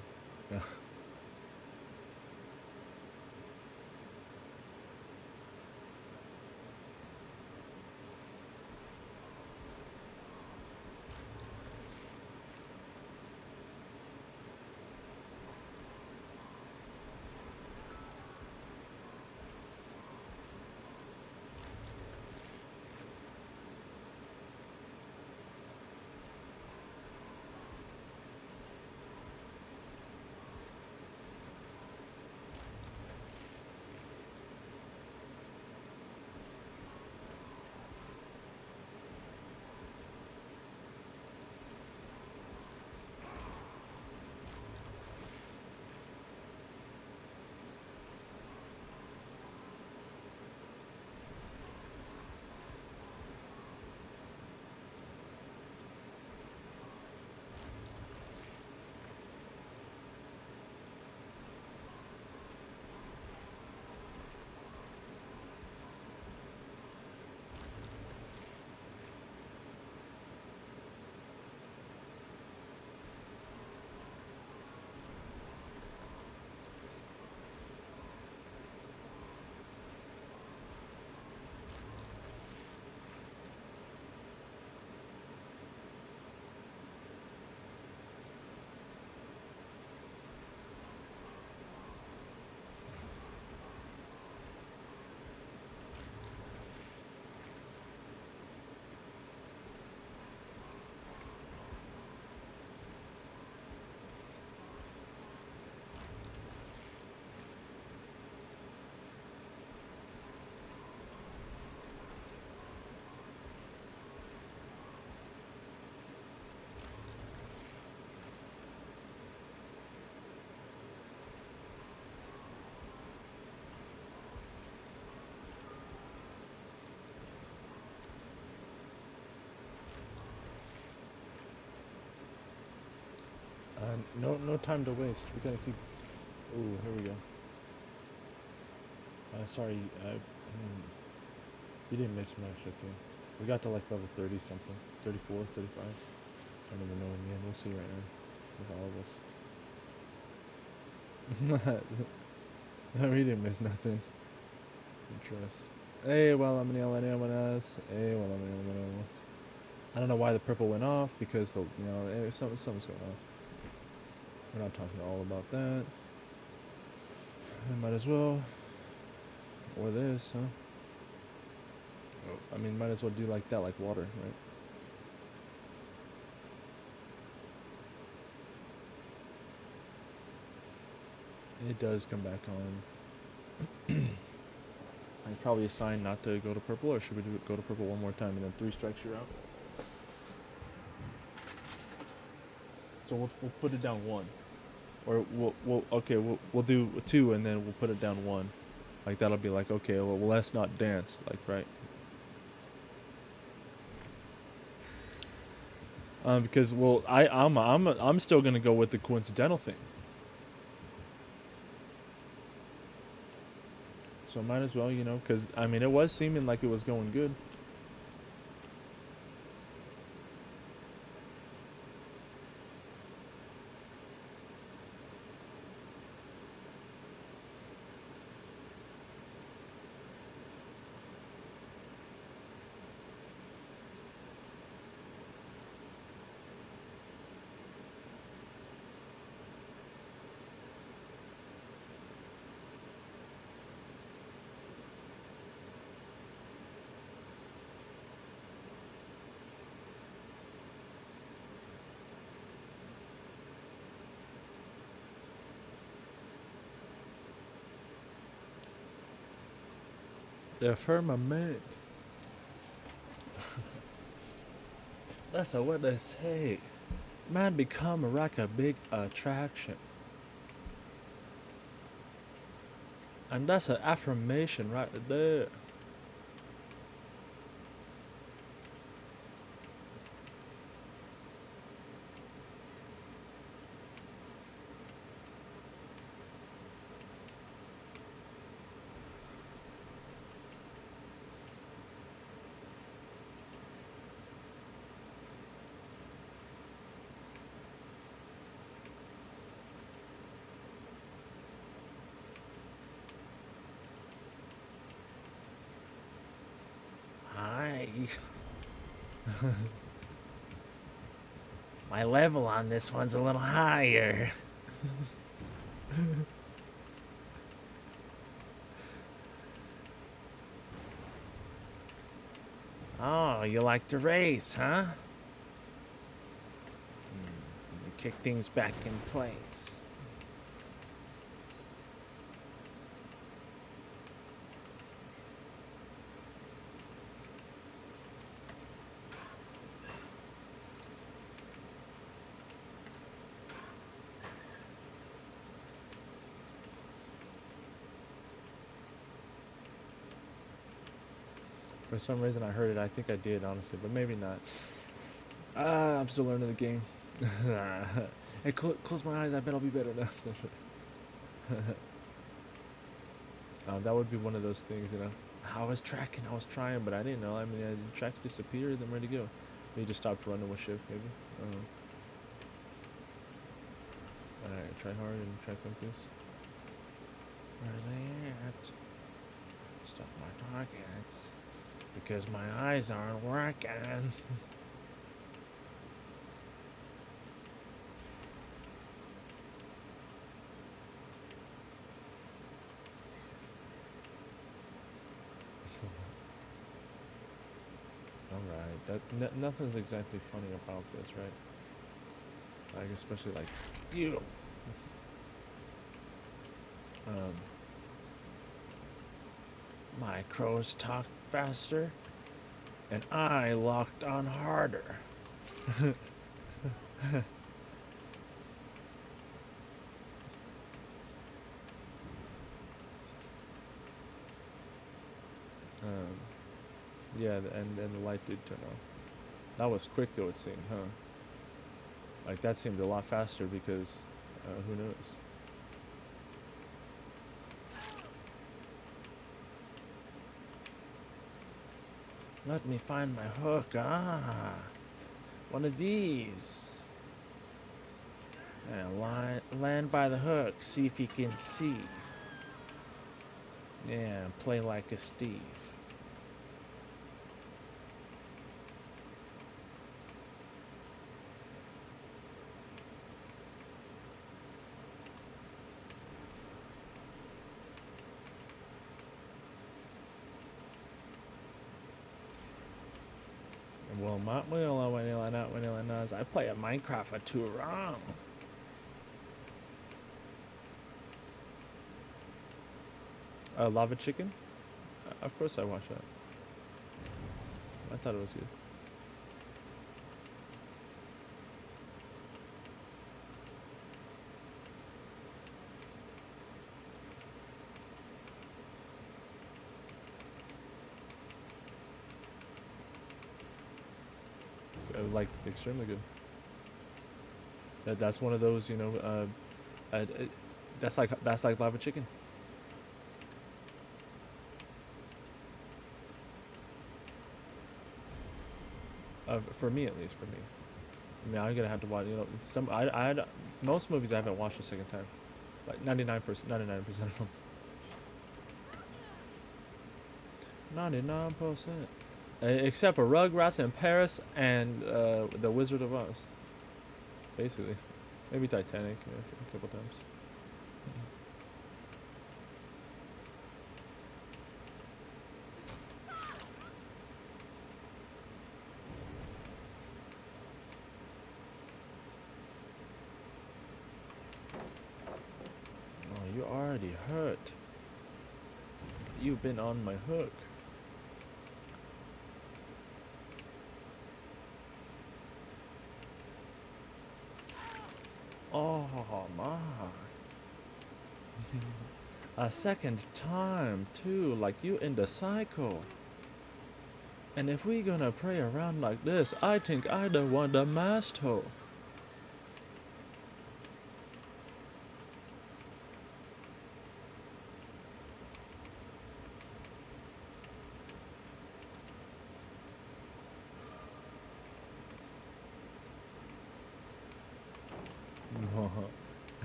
No time to waste. We gotta keep. Ooh, here we go. Sorry, you didn't miss much. Okay, we got to like level 30 something, 34, 35. I don't even know in the end. We'll see right now with all of us. No, we didn't miss nothing. Trust. Hey, well, I'm gonna us. Hey, well, I don't know why the purple went off because something's going on. We're not talking all about that. I might as well. Or this, huh? Oh, I mean, might as well do like that, like water, right? It does come back on. I'd probably assign not to go to purple, or should we go to purple one more time and then 3 strikes you're out? So we'll put it down 1. Or we'll do 2 and then we'll put it down 1. Like that'll be like, okay, well let's not dance, like, right? Because well, I'm still gonna go with the coincidental thing. So might as well, you know, because I mean it was seeming like it was going good. The firmament. That's what they say. Man become like a big attraction. And that's an affirmation right there. Hi. My level on this one's a little higher. Oh, you like to race, huh? You kick things back in place. For some reason I heard it. I think I did, honestly, but maybe not. I'm still learning the game. Hey, close my eyes. I bet I'll be better now. That would be one of those things, you know. I was tracking, I was trying, but I didn't know. I mean, the tracks disappeared, then where'd he go? Maybe just stopped running with shift, maybe. I don't know. Alright, try hard and track focus. Where are they at? Stuff my targets. Because my eyes aren't working. Alright, nothing's exactly funny about this, right? Like, especially like you. My crows talk faster, and I locked on harder. Yeah, and the light did turn on. That was quick though, it seemed, huh? Like that seemed a lot faster because, who knows? Let me find my hook. Ah, one of these. And land by the hook. See if you can see. Yeah, play like a Steve. Well, I play a Minecraft for too long. Lava Chicken? Of course I watched that. I thought it was good. like extremely good. That's one of those, you know, uh, that's like lava chicken. For me at least, for me. I mean, I'm gonna have to watch. You know, most movies I haven't watched a second time. Like 99%, 99% of them. 99%. Except for Rugrats in Paris and The Wizard of Oz. Basically. Maybe Titanic a couple times. Oh, you already hurt. You've been on my hook. Oh my. A second time too, like you in the cycle. And if we gonna pray around like this, I think I don't want the master.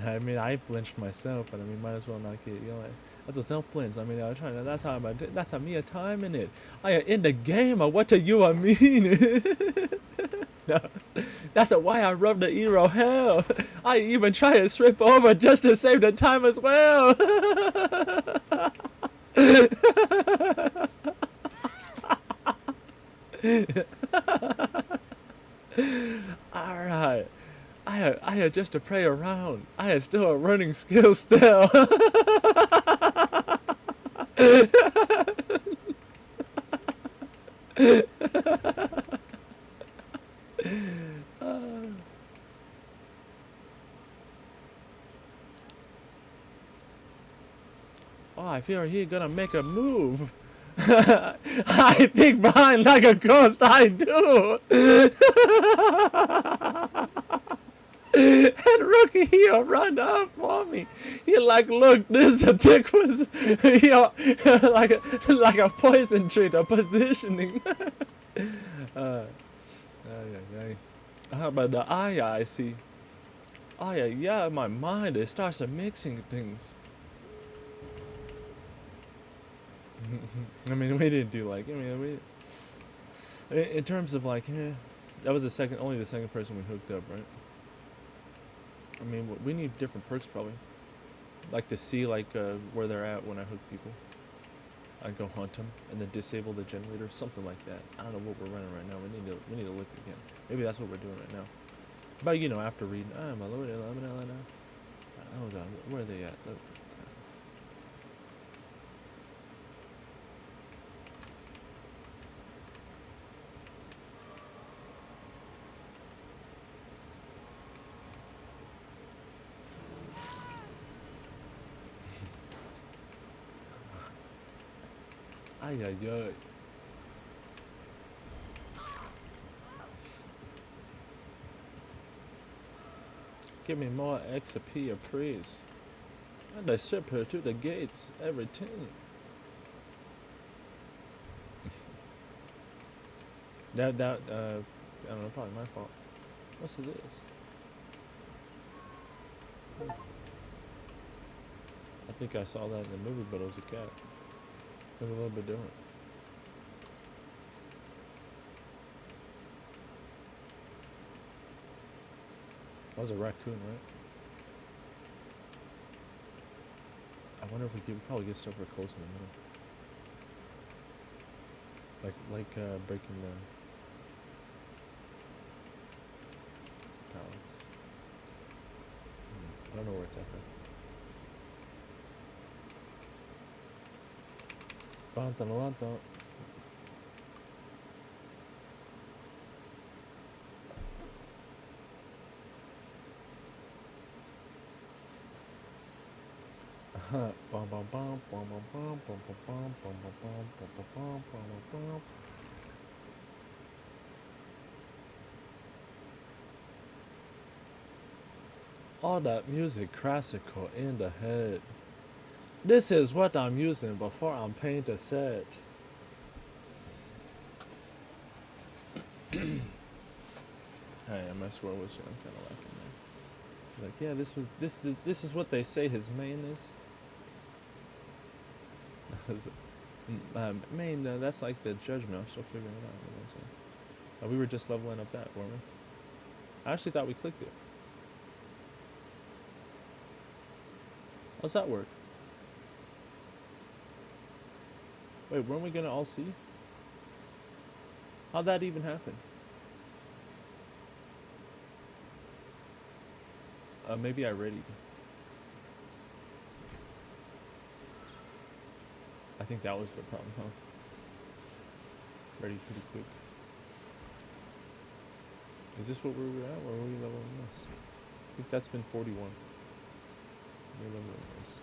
I mean, I flinched myself, but I mean, might as well not get, you know, like, that's a self flinch. I mean, I was trying to, that's how me a time in it. I in the game, or what do you I mean? That's why I rub the hero hell. I even try to strip over just to save the time as well. Alright. I had just to pray around. I had still a running skill still. Oh, I feel he gonna make a move. I think behind like a ghost, I do. And Rookie, he'll run up for me. He like, look, this dick was, like a poison tree, the positioning. How about the I see? Yeah, my mind, it starts mixing things. I mean, we didn't do like, I mean, in terms of like, that was only the second person we hooked up, right? I mean, we need different perks probably. Like to see like where they're at when I hook people. I go hunt them and then disable the generator, something like that. I don't know what we're running right now. We need to look again. Maybe that's what we're doing right now. But you know, after reading, my lord, hold on, where are they at? Look. Ay, ay, ay. Give me more XP, please. And I ship her to the gates every time. I don't know, probably my fault. What's this? I think I saw that in the movie, but it was a cat. Look a little bit different. That was a raccoon, right? I wonder if we could probably get stuff real close in the middle. Like breaking the pallets. I don't know where it's at though. Bantalanta. All that music classical in the head. This is what I'm using before I'm paint a set. Hey, my score was kind of liking that. Like, yeah, this is what they say his main is. Main, that's like the judgment. I'm still figuring it out. You know what I'm saying? We were just leveling up that, weren't we? I actually thought we clicked it. How's that work? Wait, weren't we gonna all see? How'd that even happen? Maybe I readied. I think that was the problem, huh? Ready pretty quick. Is this what we were at, or were we leveling this? I think that's been 41. We're leveling this.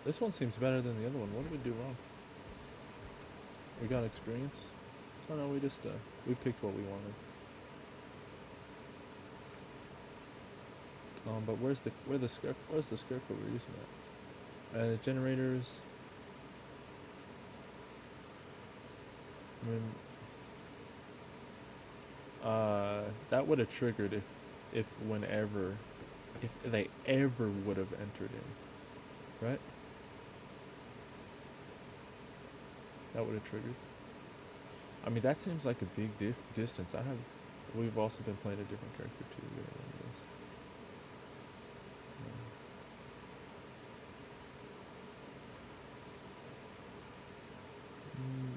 This one seems better than the other one. What did we do wrong? We got experience? Oh no, we just we picked what we wanted. But where's the scarecrow we're using at? The generators. I mean, that would have triggered if they ever would have entered in, right? That would have triggered. I mean, that seems like a big distance. We've also been playing a different character too.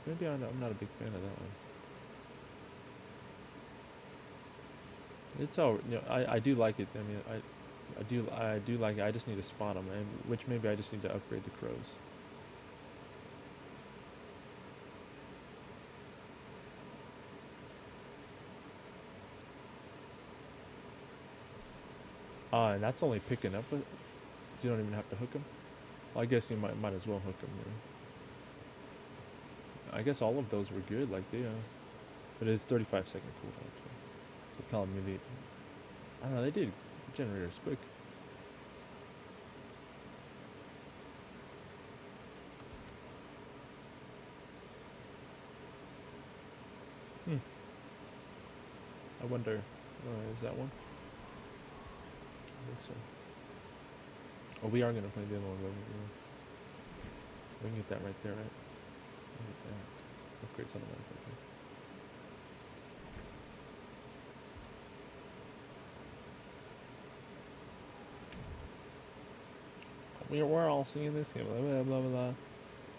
Maybe I'm not a big fan of that one. It's all, you know, I do like it. I mean, I do like it. I just need to spot them, and which maybe I just need to upgrade the crows. And that's only picking up. You don't even have to hook them. Well, I guess you might as well hook them. You know? I guess all of those were good. Like but it's 35-second cooldown. So probably maybe. I don't know. They did generators quick. I wonder. Is that one? I think so. Oh, we are gonna play the other one. We can get that right there, right? Upgrades automatically. We're all seeing this. Blah blah blah blah.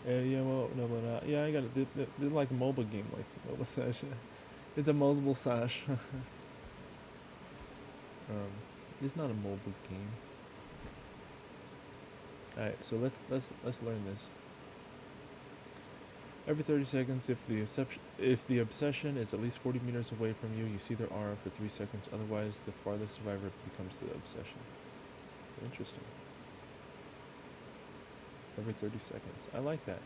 Yeah, well, no, but yeah, I got it. This is like a mobile game, like mobile sash. It's a mobile sash. It's not a mobile game. All right, so let's learn this. Every 30 seconds, if the obsession is at least 40 meters away from you, you see their aura for 3 seconds. Otherwise, the farthest survivor becomes the obsession. Interesting. Every 30 seconds. I like that.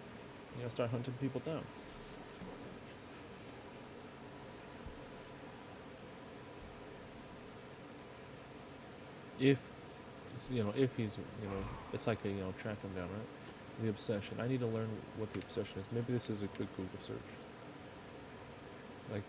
You gotta start hunting people down. If he's, it's like track him down, right? The obsession. I need to learn what the obsession is. Maybe this is a quick Google search. Like,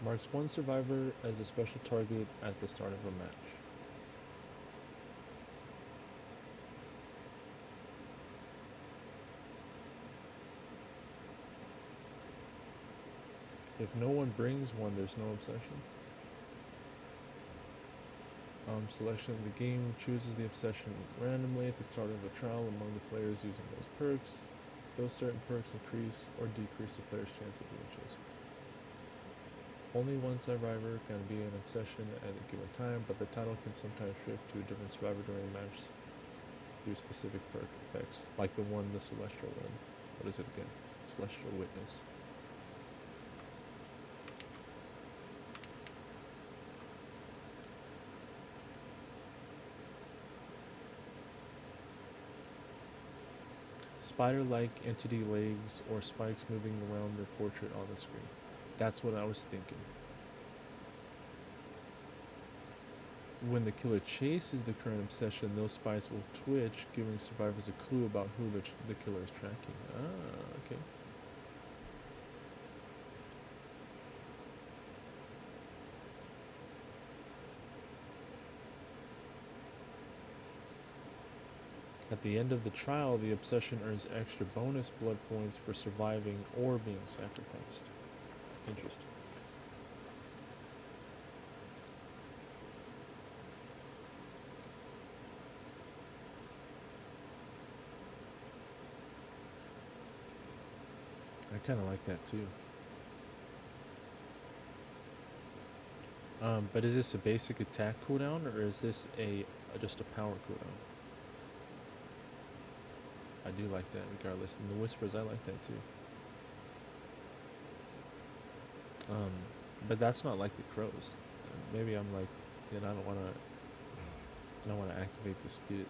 marks one survivor as a special target at the start of a match. If no one brings one, there's no obsession. Selection. The game chooses the obsession randomly at the start of a trial among the players using those perks. Those certain perks increase or decrease the player's chance of being chosen. Only one survivor can be an obsession at a given time, but the title can sometimes shift to a different survivor during the match. through specific perk effects, like the one, the Celestial one. What is it again? Celestial Witness. Spider-like entity legs or spikes moving around their portrait on the screen. That's what I was thinking. When the killer chases the current obsession, those spikes will twitch, giving survivors a clue about who the killer is tracking. Ah, okay. At the end of the trial, the obsession earns extra bonus blood points for surviving or being sacrificed. Interesting. I kind of like that too. But is this a basic attack cooldown, or is this just a power cooldown? I do like that regardless. And the whispers, I like that too. But that's not like the crows. Maybe I'm like, I don't want to activate the skit.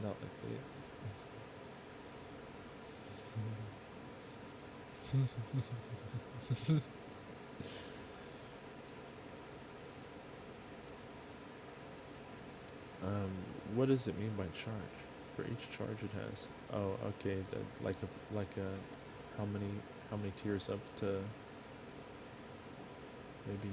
Not like that. What does it mean by charge? For each charge it has. Oh, okay. Like a how many tiers up to maybe.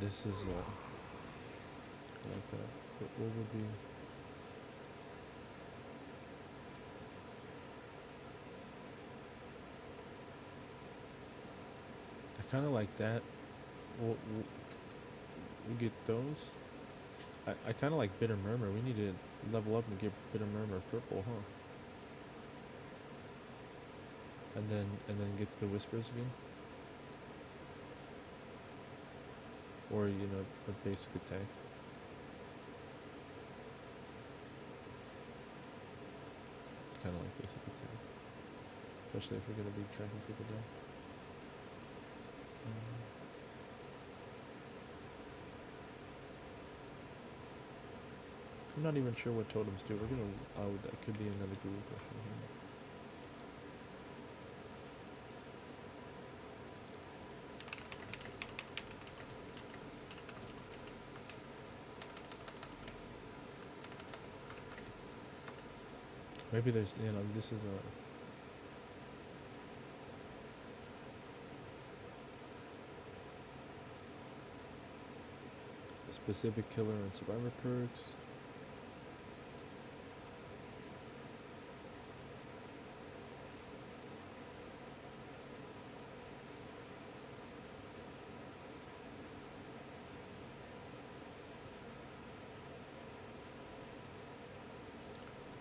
This is like that. What would be? I kind of like that. We'll get those. I kind of like Bitter Murmur. We need to level up and get Bitter Murmur purple, huh? And then get the Whispers again. Or, a basic attack. Kind of like basic attack. Especially if we're going to be tracking people down. I'm not even sure what totems do. We're going to... Oh, that could be another Google question here. Maybe there's, this is a... specific killer and survivor perks.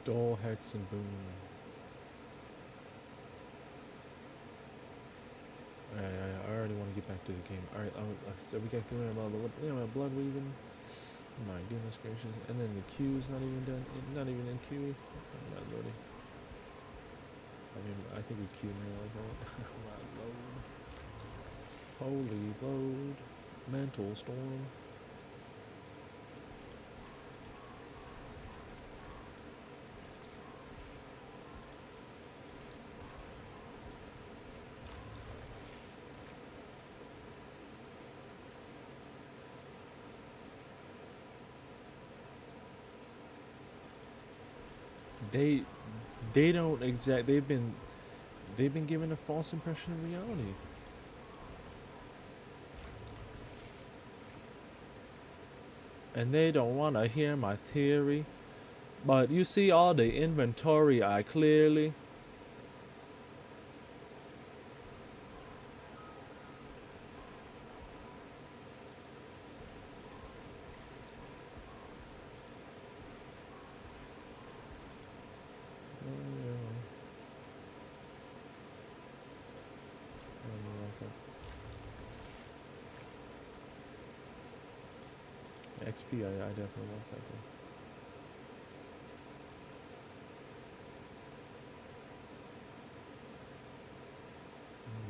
Dull, Hex, and Boom. I already want to get back to the game. Alright, so we got going about blood weaving. My goodness gracious. And then the queue is not even done. Not even in queue. I'm not loading. I think we queue now, right? Not load. Holy load. Mental storm. They don't they've been given a false impression of reality. And they don't want to hear my theory. But you see all the inventory I clearly. that. XP, I definitely want that though.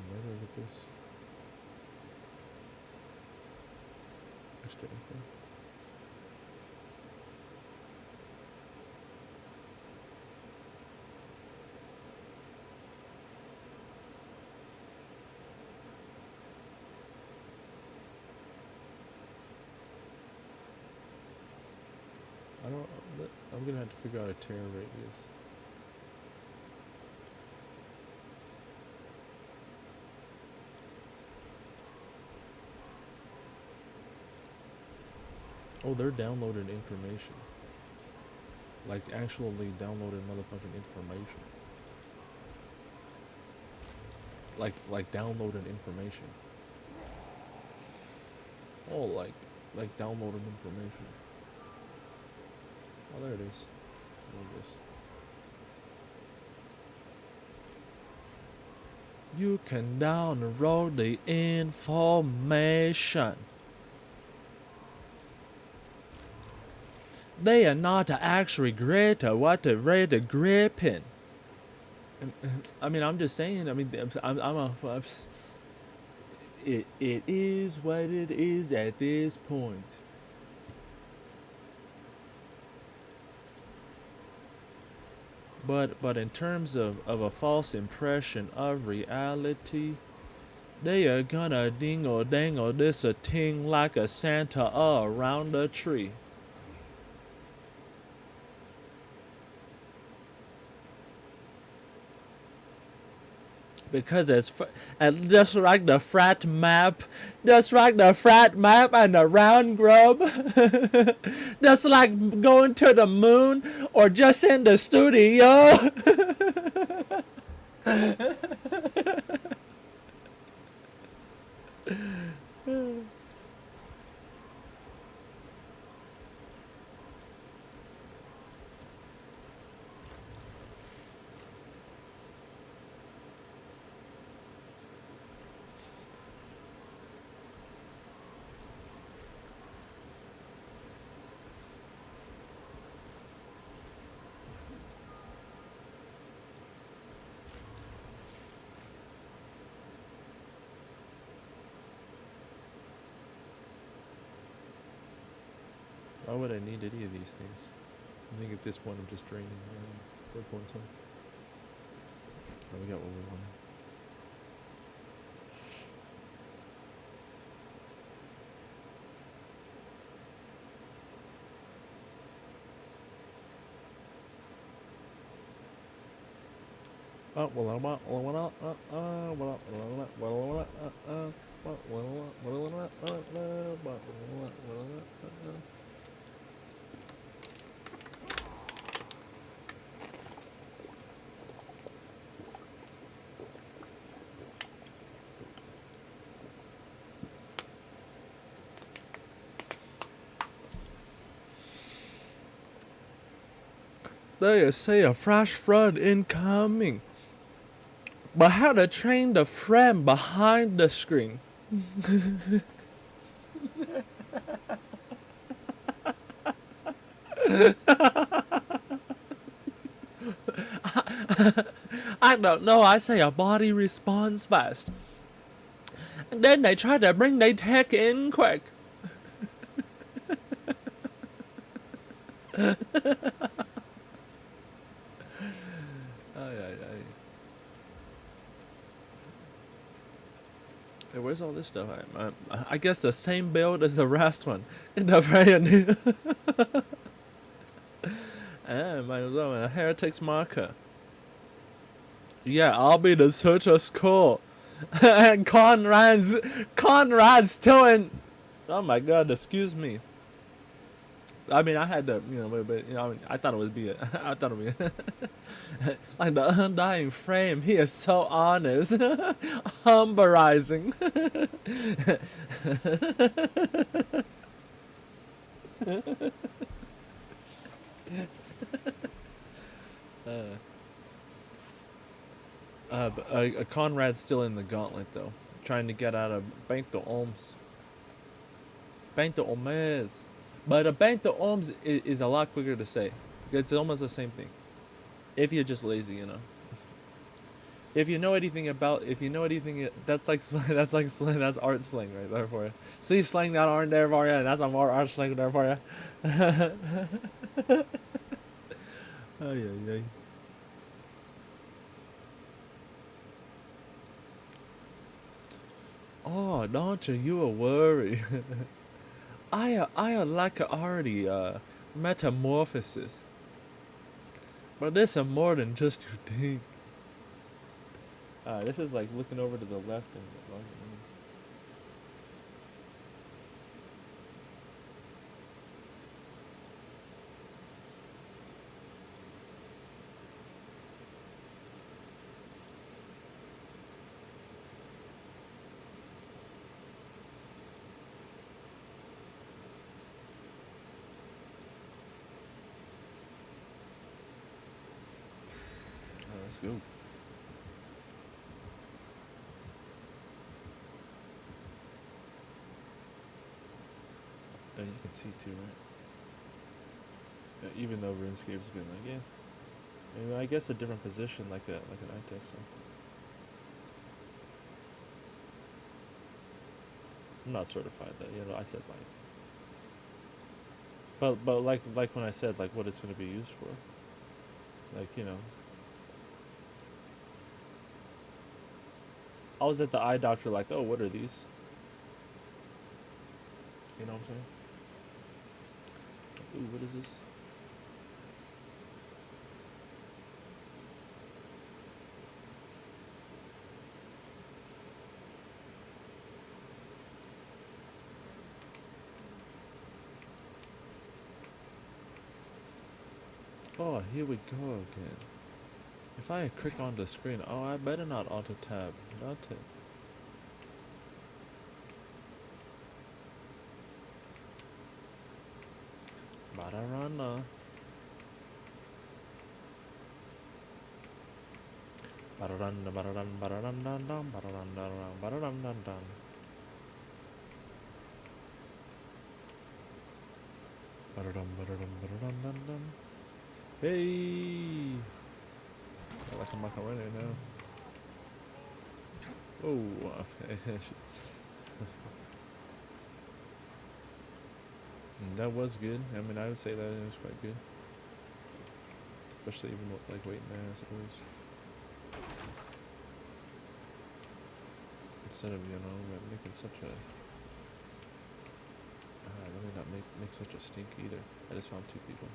Where do I get this? Extra info. I don't. I'm gonna have to figure out a tear radius. Oh, they're downloaded information. Like actually downloaded motherfucking information. Like downloaded information. Oh, like downloaded information. Oh, there it is. There it is. You can download the information. They are not actually great at what they're really gripping. I mean, I'm just saying. I mean, it is what it is at this point. But in terms of a false impression of reality, they are gonna dingle dangle this a ting like a Santa around a tree. Because it's just like the frat map, just like the frat map and the round grub, just like going to the moon or just in the studio. Why would I need any of these things? I think at this point I'm just draining red points on. Oh, we got what we wanted. They say a flash flood incoming. But how to train the friend behind the screen? I don't know. I say a body responds fast. And then they try to bring their tech in quick. Hey, where's all this stuff? I guess the same build as the last one. The brand new. My heretics marker. Yeah, I'll be the searcher skull. And Conrad's still in. Oh my god! Excuse me. I mean, I had to, but I mean, I thought it would be, I thought it would be, like the undying frame. He is so honest, humberizing. But Conrad's still in the gauntlet though. trying to get out of Bank de Olms. Bank de Olmes. But a Bank de Olms is a lot quicker to say. It's almost the same thing. If you're just lazy, you know. If you know anything, that's like that's like slang, that's art slang right there for you. See slang that aren't there for you. That's some more art slang there for you. Ay, ay, ay. Oh, don't you worry. I like already metamorphosis. But this is more than just you think. This is like looking over to the left and let's go. And you can see too, right? Yeah, even though RuneScape's been like, yeah. I mean, I guess a different position like an eye tester. I'm not certified that, you know, I said like. But like when I said like what it's gonna be used for. Like, you know. I was at the eye doctor like, oh, what are these? You know what I'm saying? Ooh, what is this? Oh, here we go again. If I click on the screen, oh, I better not auto tab. Not it. Bararana. Bararanda, bararan, bararandan, bararandan, bararandan. Bararam, bararam, bararandan. Hey! I like a macaroni now. Oh, that was good. I mean, I would say that it was quite good. Especially even with, like, waiting there, I suppose. Instead of, you know, making such a... let me not make such a stink either. I just found 2 people.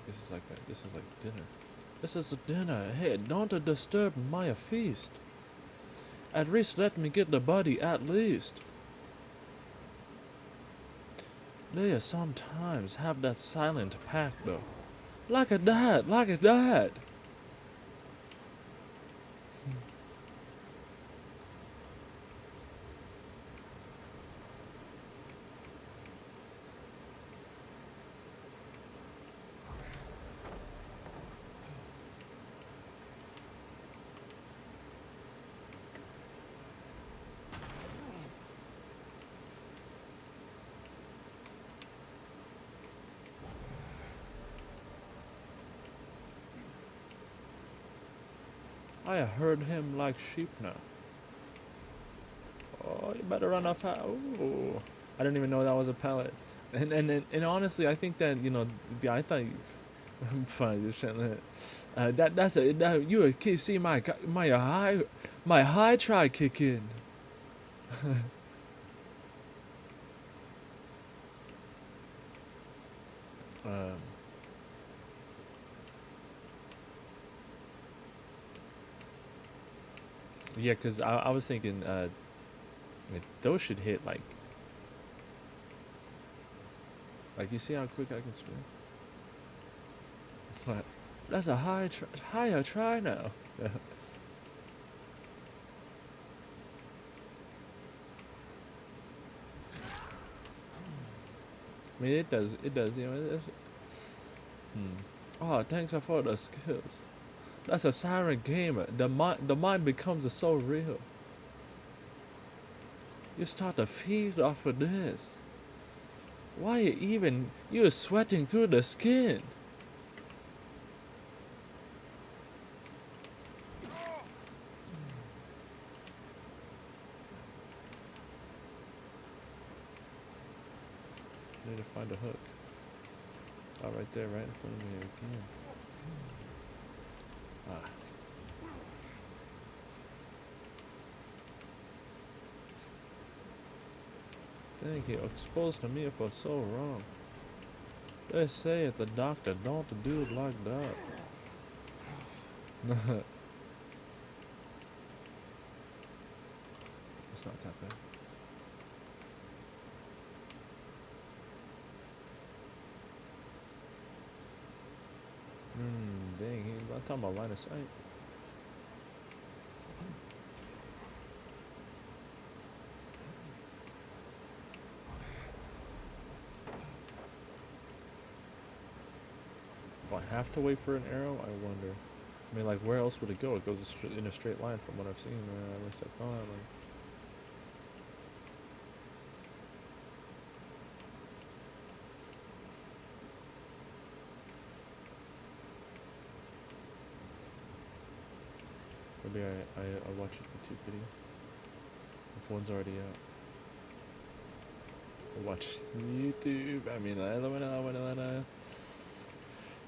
This is like dinner. This is a dinner. Hey, don't disturb my feast. At least let me get the body at least. They sometimes have that silent pack though. Like a dad, like a dad. I heard him like sheep now. Oh, you better run off. Oh, I didn't even know that was a pallet. And honestly, I think that, you know, yeah, I thought I'm fine. You can see my high try kick in. Yeah, cause I was thinking those should hit like you see how quick I can spin. But that's a higher try now. Yeah. I mean, it does, you know. Oh, thanks for the skills. That's a siren gamer. The mind becomes so real. You start to feed off of this. Why even you're sweating through the skin? Need to find a hook. Oh, right there, right in front of me again. Ah. Dang, he exposed to me for so wrong. They say at the doctor, don't do it like that. It's not that bad. Dang, he's not talking about line of sight. Do I have to wait for an arrow? I wonder. I mean, like, where else would it go? It goes in a straight line from what I've seen. At least I thought. Like, maybe I watch a YouTube video. If one's already out. I watch YouTube. I mean,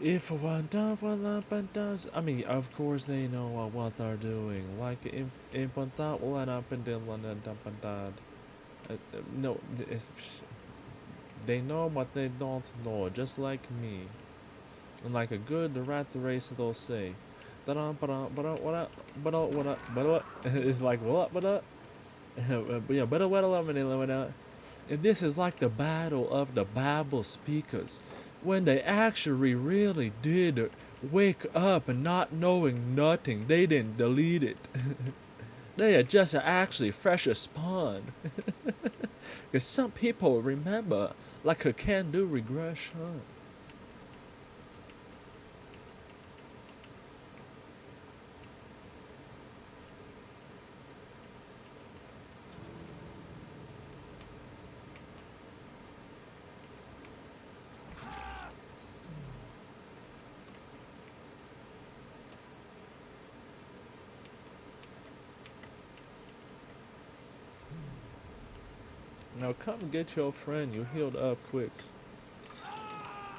if one does, I mean, of course they know what they're doing. Like, if one thought what happened in London, no, they know what they don't know, just like me. And like a good rat race, they'll say, it's like, what? Yeah, and this is like the battle of the Bible speakers, when they actually really did wake up and not knowing nothing. They didn't delete it. They are just actually fresh as spawn. Because some people remember like a can-do regression. Now come get your friend, you healed up quick.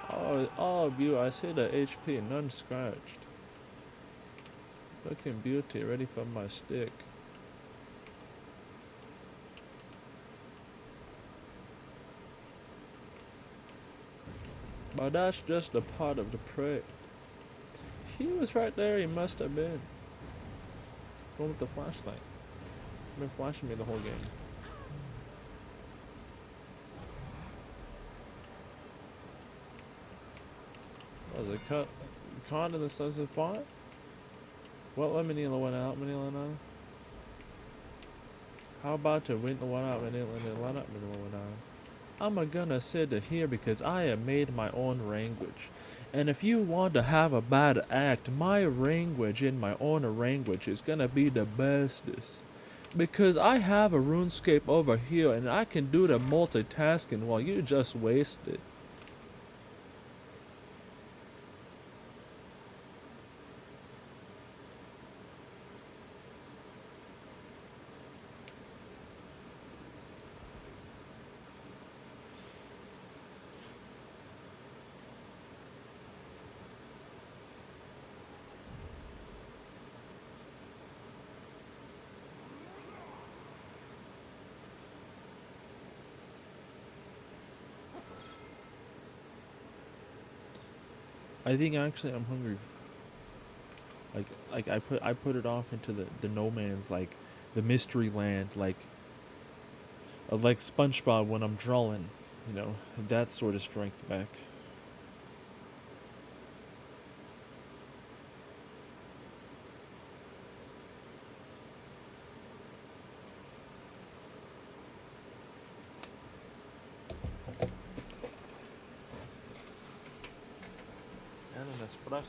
All of you, I see the HP, none scratched. Looking beauty, ready for my stick. But that's just a part of the prey. He was right there, he must have been. The one with the flashlight. Been flashing me the whole game. Was it caught in the sunset spot? What let Manila went out, Manila now? How about to win the one out, Manila went out. I'm gonna sit here because I have made my own language. And if you want to have a bad act, my language in my own language is gonna be the bestest. Because I have a RuneScape over here and I can do the multitasking while you just waste it. I think actually I'm hungry. Like I put it off into the no man's, like the mystery land, like SpongeBob when I'm drawing, you know, that sort of strength back. And an espresso.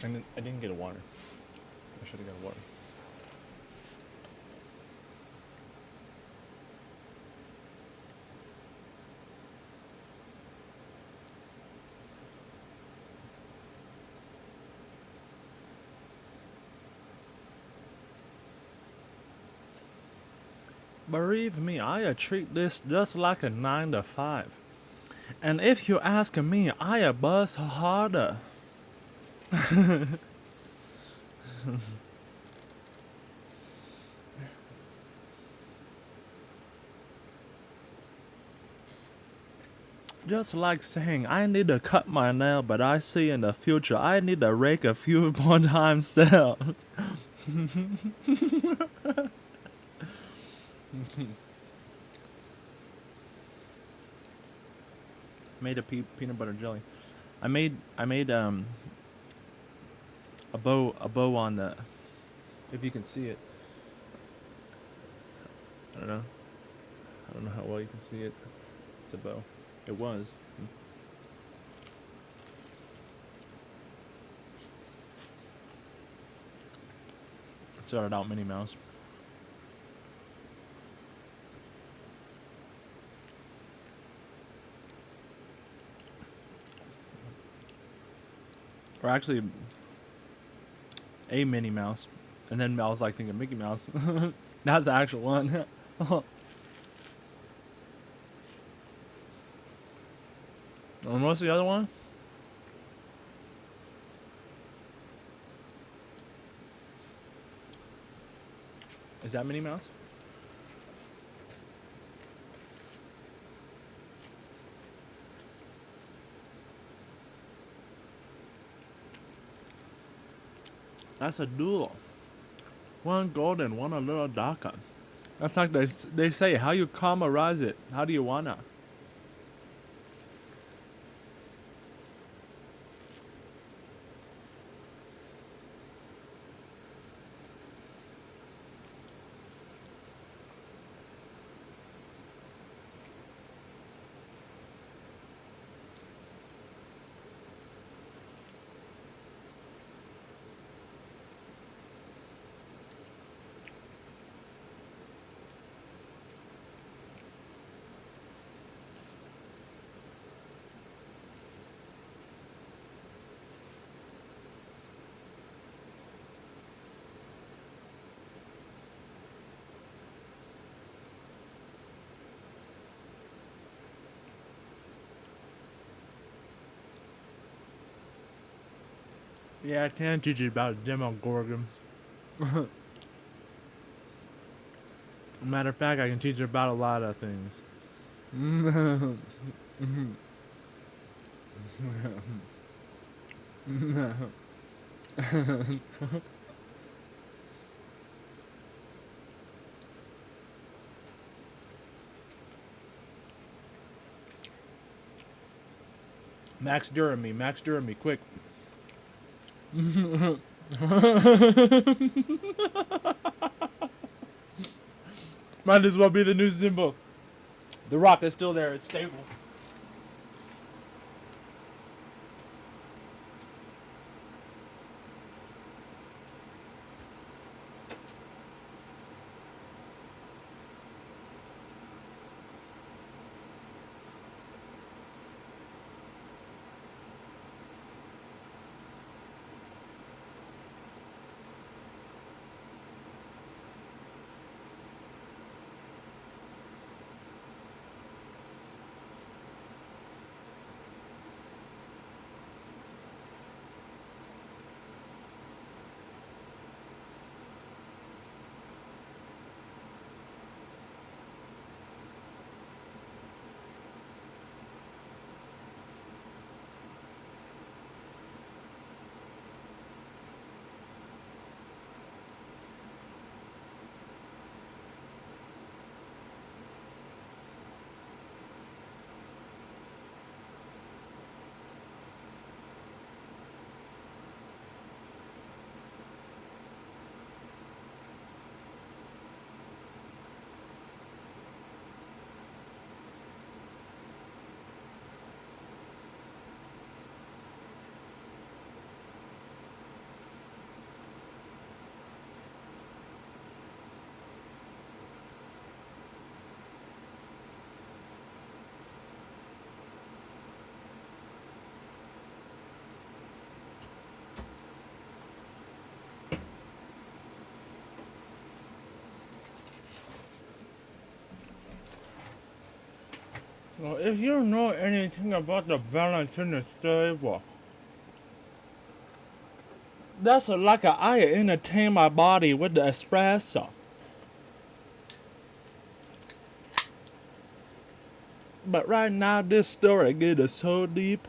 And I didn't get a water. I should have got a water. Believe me, I treat this just like a 9 to 5. And if you ask me, I buzz harder. Just like saying, I need to cut my nail, but I see in the future I need to rake a few more times still. Made a peanut butter jelly. I made a bow on the. If you can see it. I don't know how well you can see it. It's a bow. It was. It started out Minnie Mouse. Or actually, a Minnie Mouse. And then I was like thinking Mickey Mouse. That's the actual one. And what's the other one? Is that Minnie Mouse? That's a duel. One golden, one a little darker. That's like they say, how you caramelize it? How do you wanna? Yeah, I can teach you about Demogorgon. Matter of fact, I can teach you about a lot of things. Max Durham me, quick. Might as well be the new symbol. The rock is still there, it's stable. Well, if you know anything about the balance in the stable, that's like I entertain my body with the espresso. But right now, this story gets so deep.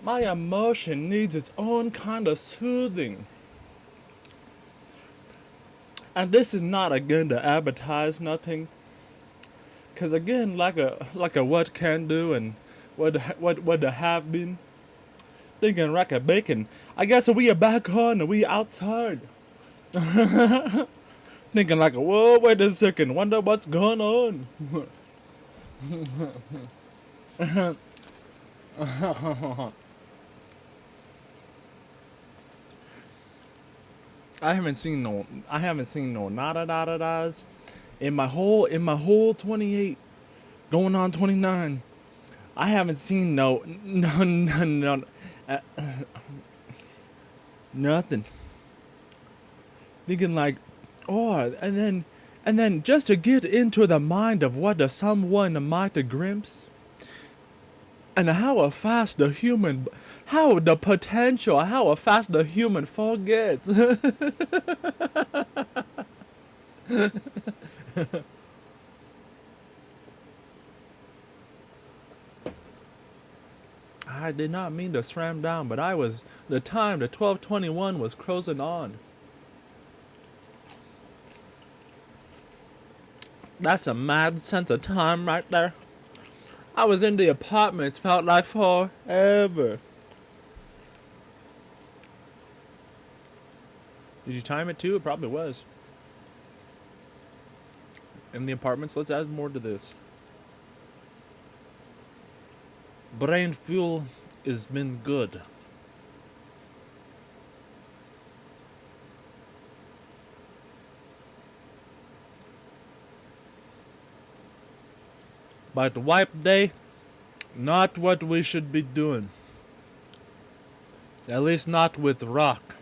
My emotion needs its own kind of soothing. And this is not again to advertise nothing. Cause again, like a what can do and what the have been. Thinking like a bacon. I guess we are back on and we outside. Thinking like, whoa, wait a second, wonder what's going on. I haven't seen no nada nada das in my whole 28 going on 29. I haven't seen no nothing. Thinking like, oh, and then just to get into the mind of what the someone might glimpse, and how fast the human, how the potential, how fast the human forgets. I did not mean to slam down, but the 12:21 was closing on. That's a mad sense of time right there. I was in the apartments, felt like forever. Did you time it too? It probably was. In the apartments, let's add more to this. Brain fuel has been good. But wipe day, not what we should be doing. At least not with rock.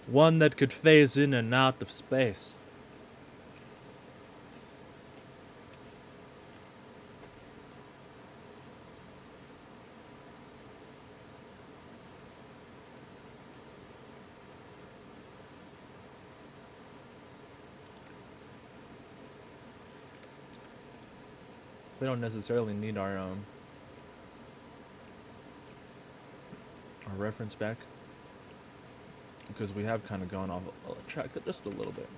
One that could phase in and out of space. We don't necessarily need our reference back, because we have kind of gone off track just a little bit.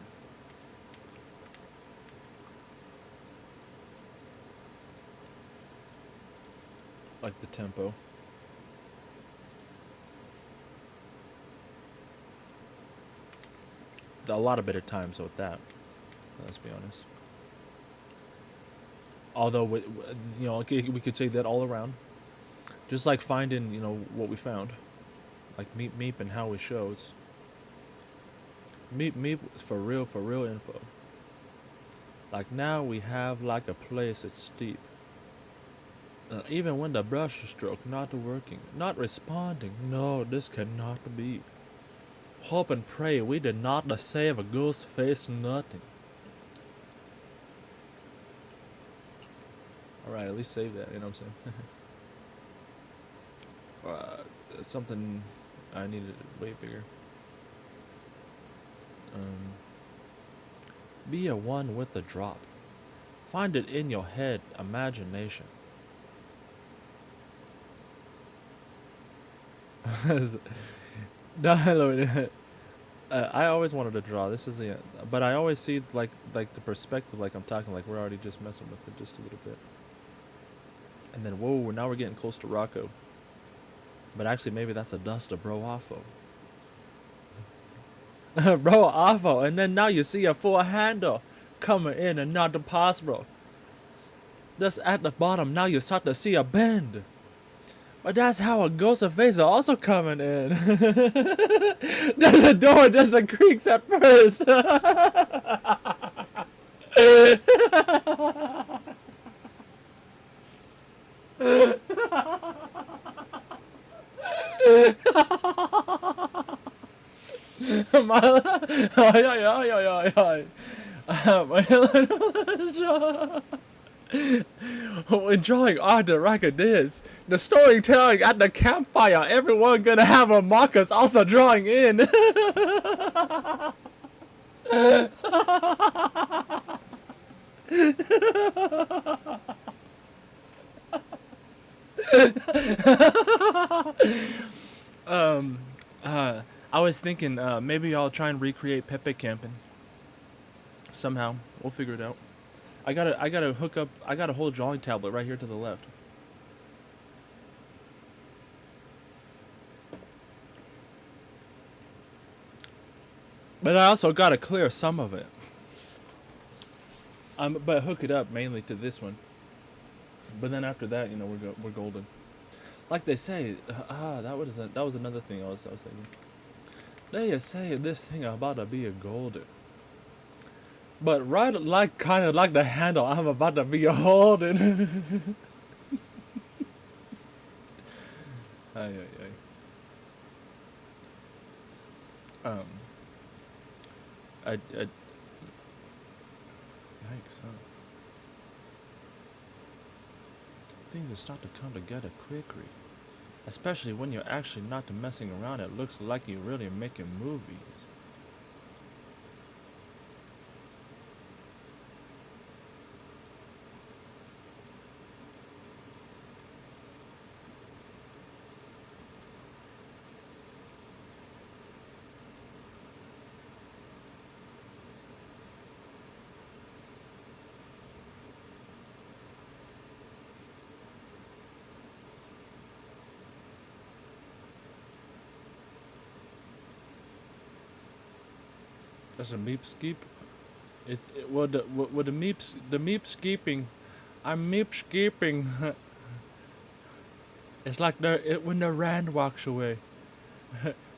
Like the tempo. A lot of better times with that. Let's be honest. Although, we could say that all around. Just like finding, what we found. Like Mmaybbe and how it shows. Mmaybbe is for real info. Like now we have like a place that's steep. Even when the brush stroke not working, not responding, no, this cannot be. Hope and pray we did not save a ghost face nothing. Alright, at least save that, you know what I'm saying? Something I needed way bigger. Be a one with the drop. Find it in your head, imagination. I always wanted to draw. This is the, but I always see like the perspective, like I'm talking, like we're already just messing with it just a little bit. And then whoa, now we're getting close to Rocco. But actually, maybe that's a dust of Bro Offo. Bro Offo, and then now you see a full handle coming in and not the pass, bro. Just at the bottom, now you start to see a bend. But that's how a ghost of face are also coming in. There's a door just a creaks at first. enjoying art like this. The storytelling at the campfire. Everyone gonna have a Marcus also drawing in. um, I was thinking maybe I'll try and recreate Pepe camping. Somehow, we'll figure it out. I gotta hook up. I got a whole drawing tablet right here to the left. But I also gotta clear some of it. But hook it up mainly to this one. But then after that, you know, we're golden. Like they say, that was another thing I was thinking. They say this thing about to be a golden. But right, like kind of like the handle, I'm about to be a golden. Ay, ay, ay. Yikes, huh? Things that start to come together quickly. Especially when you're actually not messing around, it looks like you're really making movies. That's a meep skeep. It's well the meep skeeping. I'm meep skeeping. It's like when the rand walks away.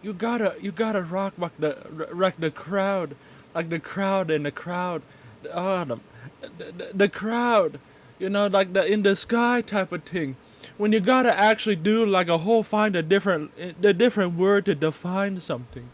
you gotta rock like the crowd, like the crowd and the crowd. Oh, the crowd. You know, like the in the sky type of thing. When you gotta actually do like a whole find the different word to define something.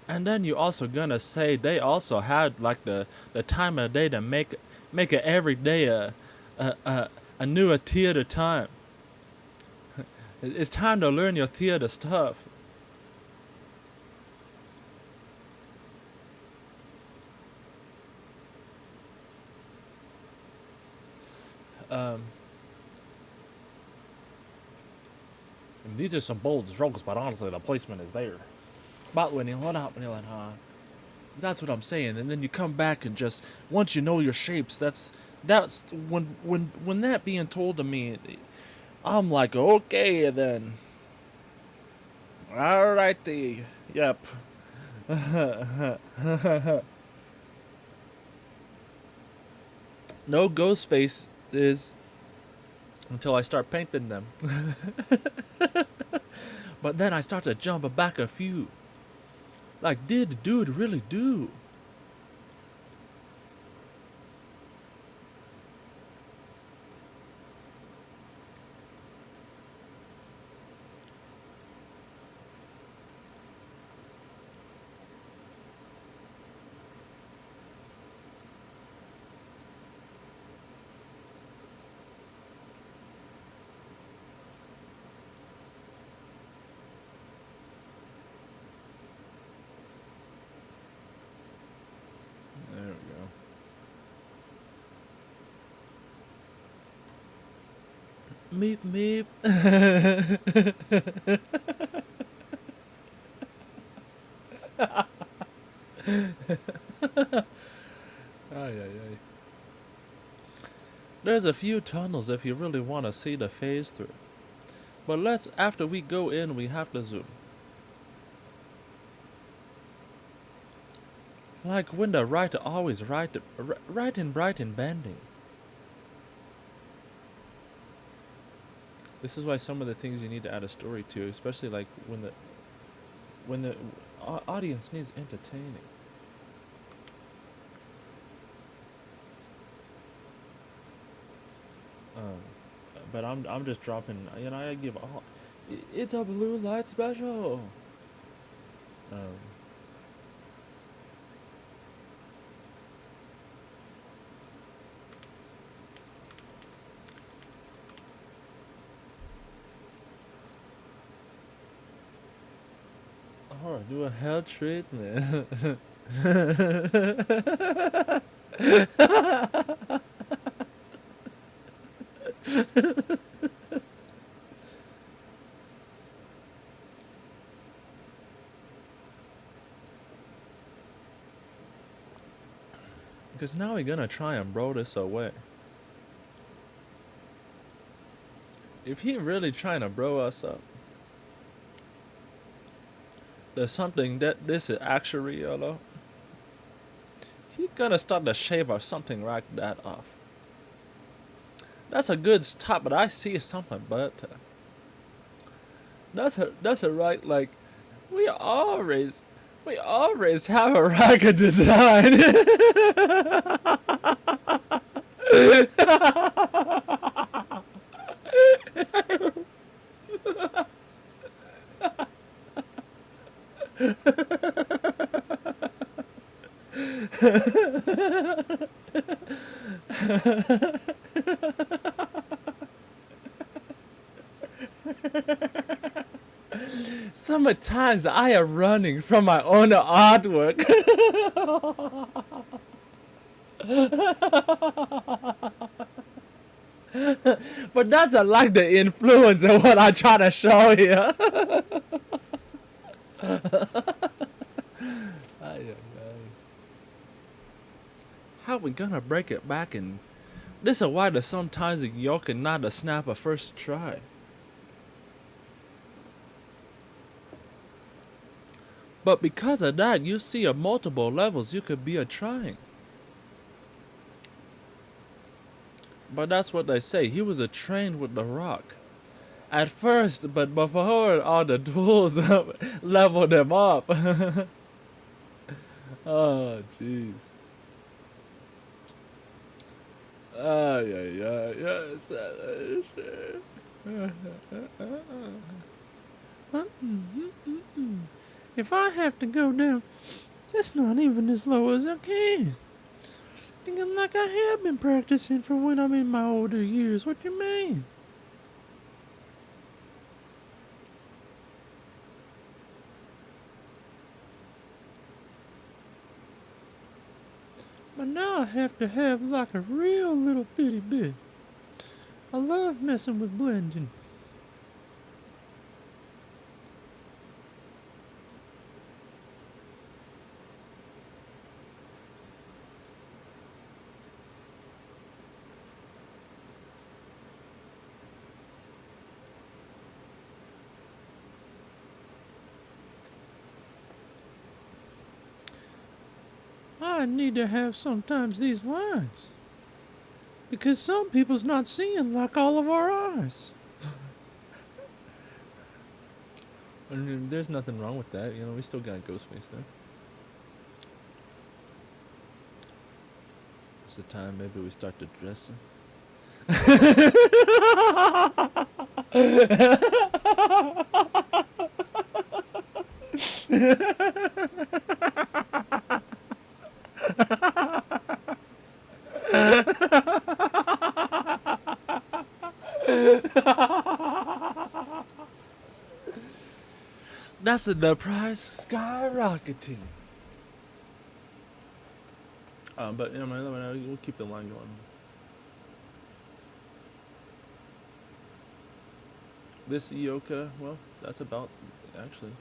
And then you also gonna say they also had like the time of day to make it every day a new theater time. It's time to learn your theater stuff. And these are some bold strokes, but honestly the placement is there. But when you hold up and you're like, that's what I'm saying. And then you come back and just once you know your shapes, that's when that being told to me, I'm like, okay then. Alrighty. Yep. No ghost faces until I start painting them. But then I start to jump back a few. Like, did the dude really do? There we go. Meep meep. Ay, ay, ay. There's a few tunnels if you really want to see the phase through. But after we go in, we have to zoom. Like when the writer always right and bright and bending. This is why some of the things you need to add a story to, especially like when the audience needs entertaining. But I'm just dropping. You know, I give all. It's a blue light special. do a hair treatment. Because now we're gonna try and blow this away. If he really trying to blow us up, there's something that this is actually, he gonna start to shave or something like that off. That's a good start, but I see something better. That's a right, like, we always have a ragged design. Sometimes I am running from my own artwork. But that's like the influence of what I try to show here. How we gonna break it back? And this is why the sometimes you can not a snap a first try. But because of that, you see at multiple levels you could be a trying. But that's what they say. He was a trained with the rock. At first, but before all the tools leveled him up. Oh, jeez. Yes. If I have to go down, that's not even as low as I can. Thinking like I have been practicing for when I'm in my older years. What you mean? But now I have to have like a real little bitty bit. I love messing with blending. I need to have sometimes these lines. Because some people's not seeing like all of our eyes. I mean, there's nothing wrong with that. We still got Ghostface there. It's the time maybe we start to dress him. That's the price skyrocketing. But we'll keep the line going. This Ioka, well, that's about actually.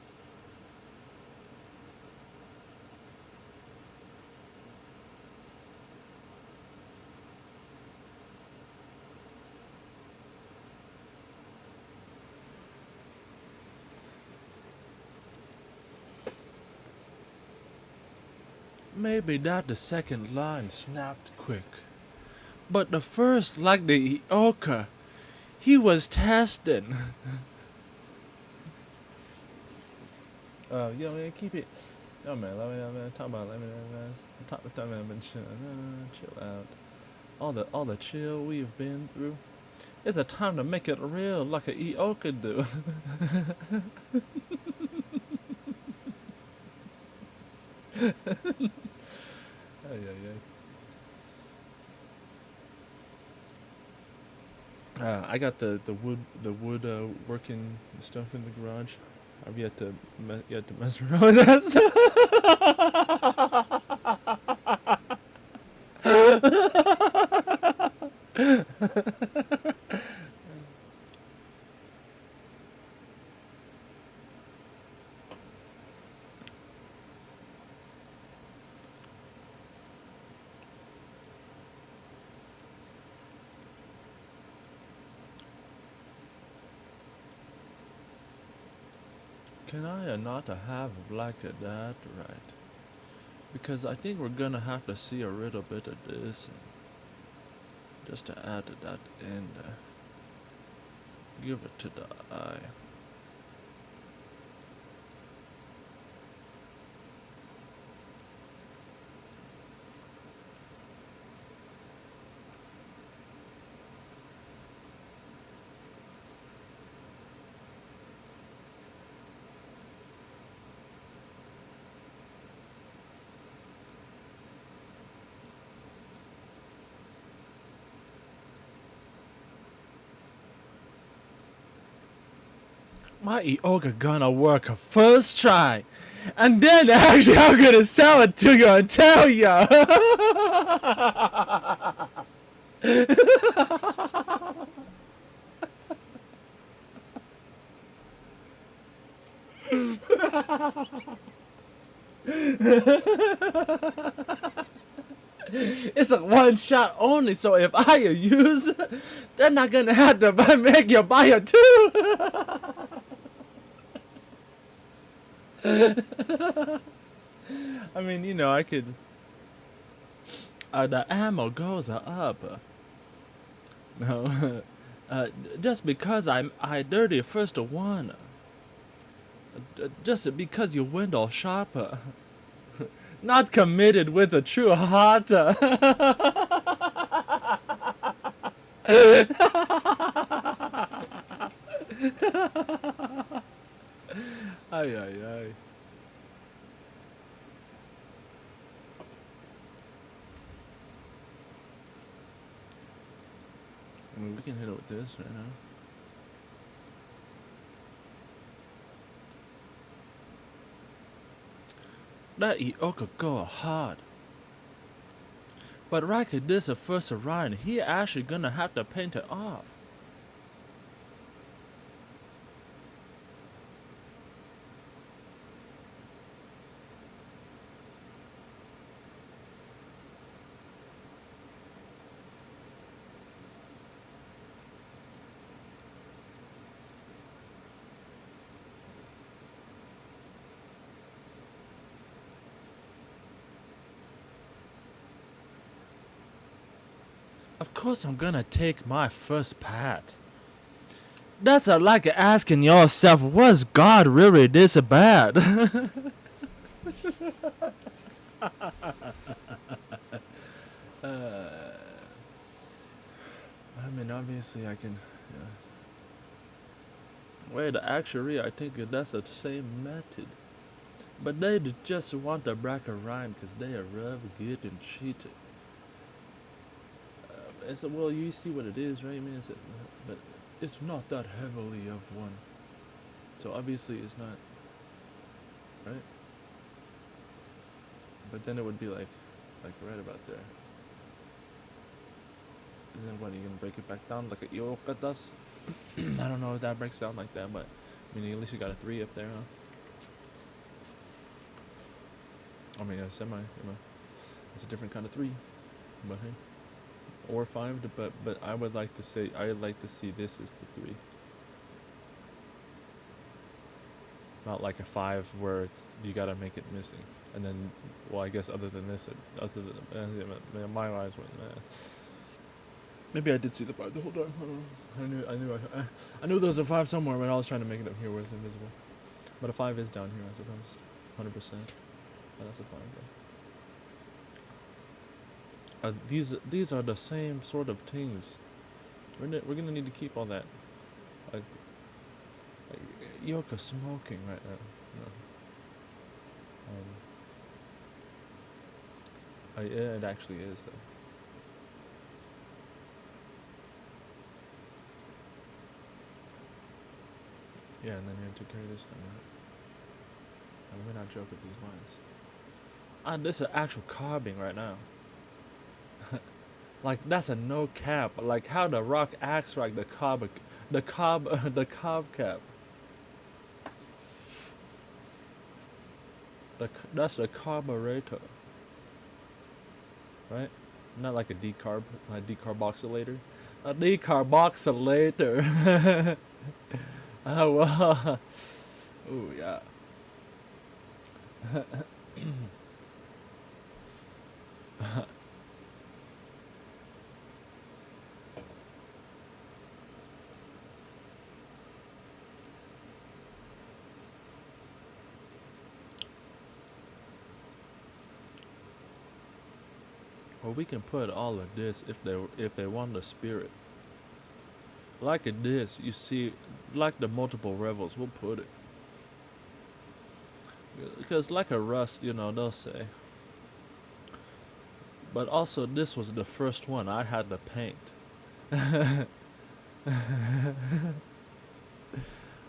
Maybe not the second line snapped quick, but the first, like the Ioka, he was testing. Keep it. Oh man, let me talk about. Let me chill out. All the chill we've been through. It's a time to make it real, like a Ioka do. I got the wood working stuff in the garage. I've yet to mess around with that. Can I not have like that, right? Because I think we're gonna have to see a little bit of this, just to add to that and give it to the eye. My yoga gonna work a first try, and then actually I'm gonna sell it to you and tell ya. It's a one shot only, so if I use, they're not gonna have to make you buy it too. I mean, you know, I could. The ammo goes up. No, just because I dirty first one. Just because you window shopper. Not committed with a true heart. Ay, ay, ay. I mean, we can hit it with this right now. That Ioka go hard. But Riker, this is first Orion. He actually gonna have to paint it off. Of course I'm gonna take my first pat. That's like asking yourself, was God really this bad? I mean, obviously I can. Wait, actually, I think that's the same method. But they just want to brack a rhyme because they are rough, getting cheated. It's well, you see what it is, right? I mean, but it's not that heavily of one. So obviously it's not, right? But then it would be like right about there. And then what, are you gonna break it back down like a yoga does? I don't know if that breaks down like that, but I mean, at least you got a 3 up there, huh? I mean, a semi, it's a different kind of 3, but hey, or 5. But I would like to say I'd like to see this as the 3, not like a 5 where it's you gotta make it missing, and then well, I guess other than this, my eyes went. Maybe I did see the 5 the whole time. I knew there was a 5 somewhere when I was trying to make it up here where it's invisible. But a 5 is down here, I suppose. 100%. But that's a 5 though. These are the same sort of things. We're gonna need to keep all that. Like Yoka smoking right now. Yeah, it actually is though. Yeah, and then you have to carry this down. Right? Let me not joke with these lines. Ah, this is actual carving right now. Like that's a no cap. Like how the rock acts like the cob, the cob cap. That's the carburetor, right? Not like a decarboxylator. A decarboxylator. Oh well. Oh yeah. Or we can put all of this if they want the spirit. Like a this, you see, like the multiple revels, we'll put it. Because like a rust, you know, they'll say. But also, this was the first one I had to paint.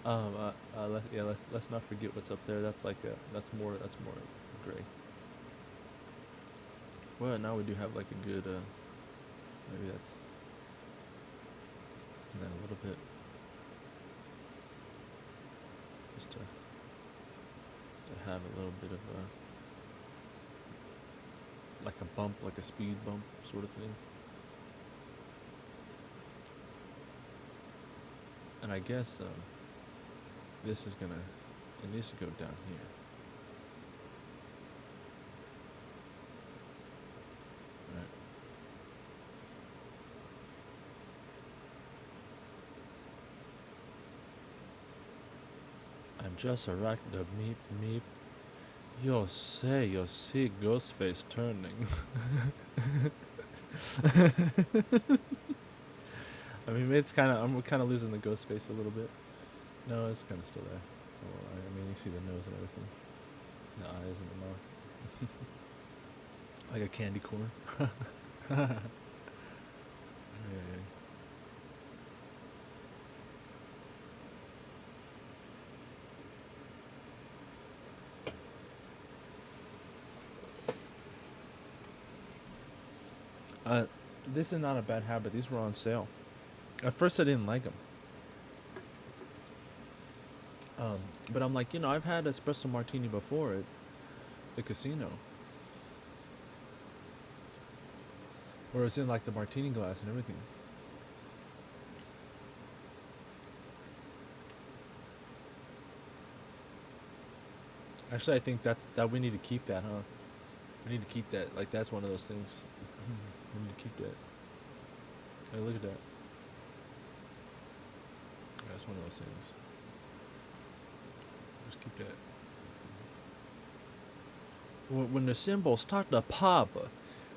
Let's not forget what's up there. That's more gray. Well, now we do have like a good maybe that's and then a little bit just to have a little bit of like a bump, like a speed bump sort of thing. And I guess this is gonna, it needs to go down here. Right. I'm just a rack the meep meep. You'll see Ghostface turning. I mean, I'm kind of losing the ghost face a little bit. No, it's kind of still there. Oh, I mean, you see the nose and everything, the eyes and the mouth, like a candy corn. Yeah. This is not a bad habit. These were on sale. At first, I didn't like them. But I'm like, I've had espresso martini before at the casino. Where it's in like the martini glass and everything. Actually, I think that we need to keep that, huh? We need to keep that. Like, that's one of those things. We need to keep that. Hey, look at that. That's one of those things. Just keep that. When the symbols start to pop,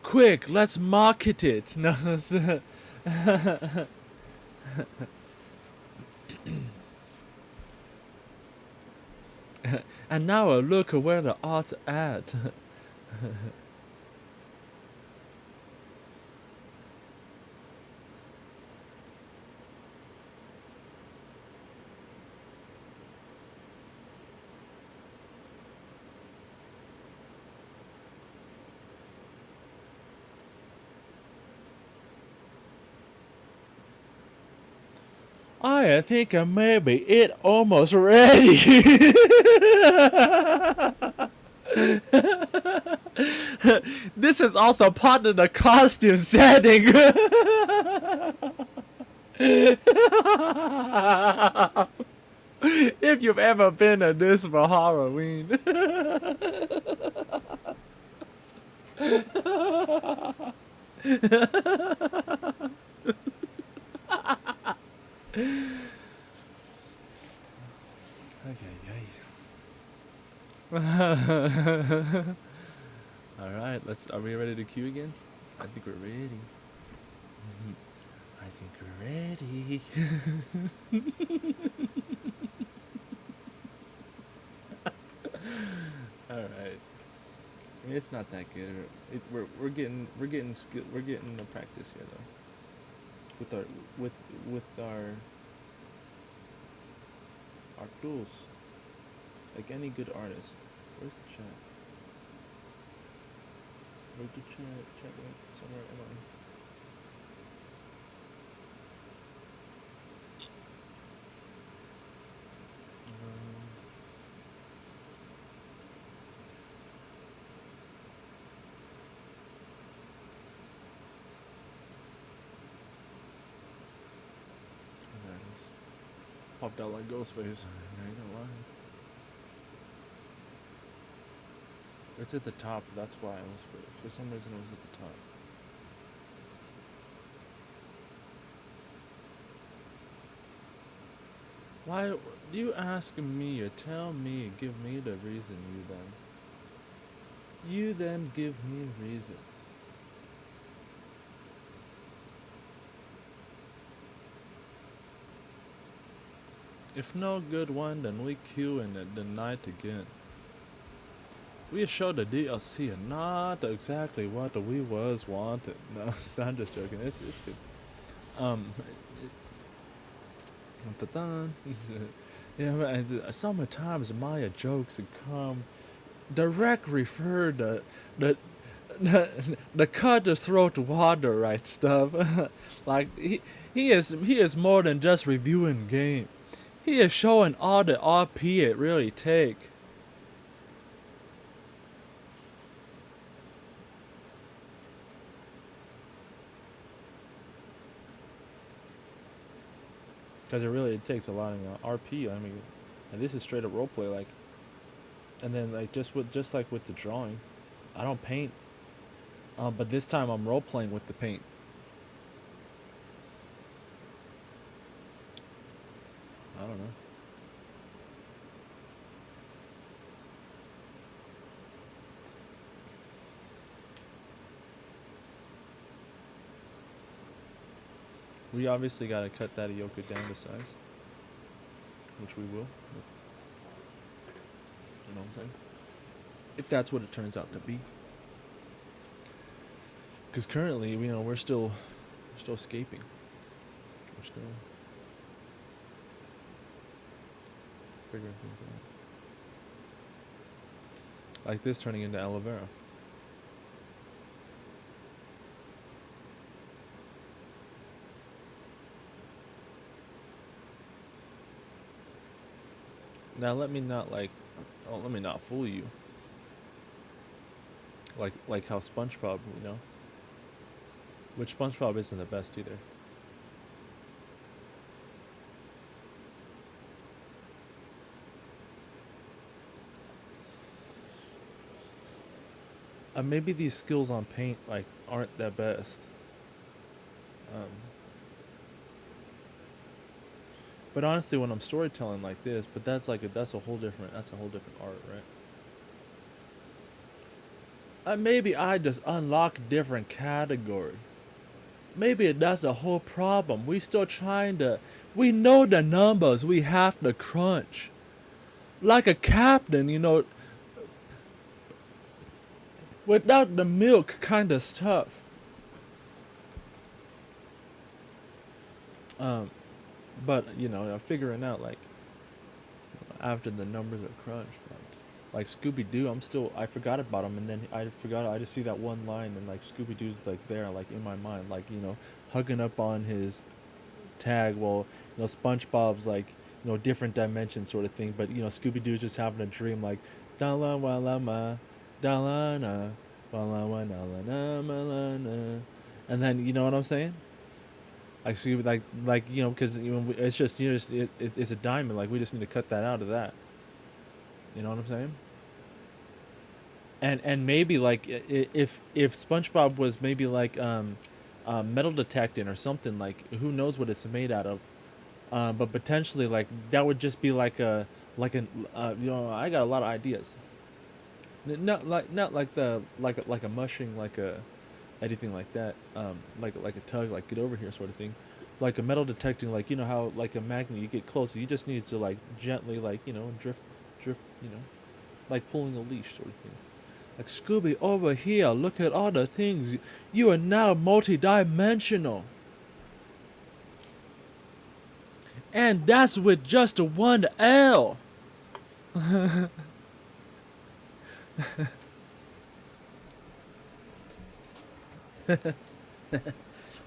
quick, let's market it. No. And now a look where the art's at. I think maybe it almost ready. This is also part of the costume setting. If you've ever been to this for Halloween. All right, are we ready to cue again? I think we're ready. I think we're ready. All right. I mean, it's not that good. We're getting skill. We're getting the practice here though. With our Art tools. Like any good artist. Where's the chat? Where's the chat? Chat went somewhere. Am I? There it is. Popped out like Ghostface. I ain't gonna lie. It's at the top. That's why it was for some reason it was at the top. Why you asking me or tell me, give me the reason, you then? You then give me a reason. If no good one, then we queue in the night again. We show the DLC and not exactly what we was wanted. No, I'm just joking. It's good. Yeah, man, sometimes my jokes come direct refer the cut the throat water right stuff. Like he is more than just reviewing game. He is showing all the RP it really take. Because it takes a lot of RP. I mean, and this is straight up roleplay, like. And then like just like with the drawing, I don't paint. But this time I'm role playing with the paint. I don't know. We obviously gotta cut that Ioka down to size, which we will. You know what I'm saying? If that's what it turns out to be. Because currently, you know, we're still escaping. We're still figuring things out. Like this turning into aloe vera. Now let me not fool you. Like how SpongeBob, you know, which SpongeBob isn't the best either. Maybe these skills on paint like aren't the best. But honestly, when I'm storytelling like this, but that's a whole different art, right? Maybe I just unlock different category. Maybe that's the whole problem. We still trying to. We know the numbers we have to crunch. Like a captain, you know. Without the milk kind of stuff. But you know, figuring out like after the numbers are crunched, like Scooby Doo, I forgot about him, and then I just see that one line, and like Scooby Doo's like there, like in my mind, like you know, hugging up on his tag, while you know SpongeBob's like you know different dimension sort of thing, but you know Scooby Doo's just having a dream like da la wa la ma da la na wa la wa na la na ma la na, and then you know what I'm saying? Like see, like you know, because you know, it's just it's a diamond. Like we just need to cut that out of that. You know what I'm saying? And maybe like if SpongeBob was maybe like metal detecting or something, like who knows what it's made out of, but potentially like that would just be like an you know, I got a lot of ideas. Not like a mushing, like a anything like that, like a tug, like get over here sort of thing, like a metal detecting, like you know how like a magnet, you get closer, you just need to like gently like you know drift, you know, like pulling a leash sort of thing. Like Scooby, over here, look at all the things. You are now multi-dimensional. And that's with just one L.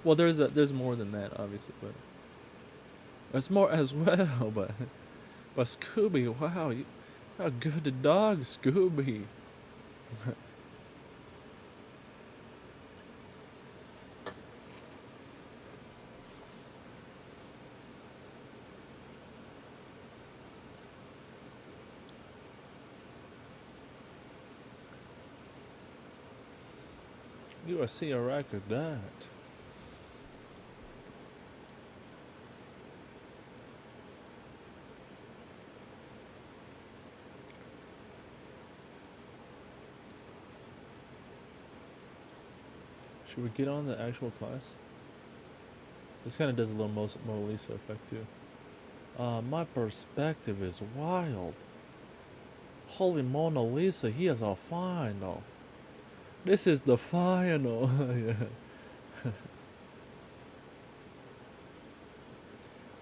Well, there's more than that, obviously, but there's more as well. But Scooby, wow, you a good dog, Scooby. You will see a record that. Should we get on the actual class? This kind of does a little Mona Lisa effect too. My perspective is wild. Holy Mona Lisa, he is a final. This is the final. Yeah.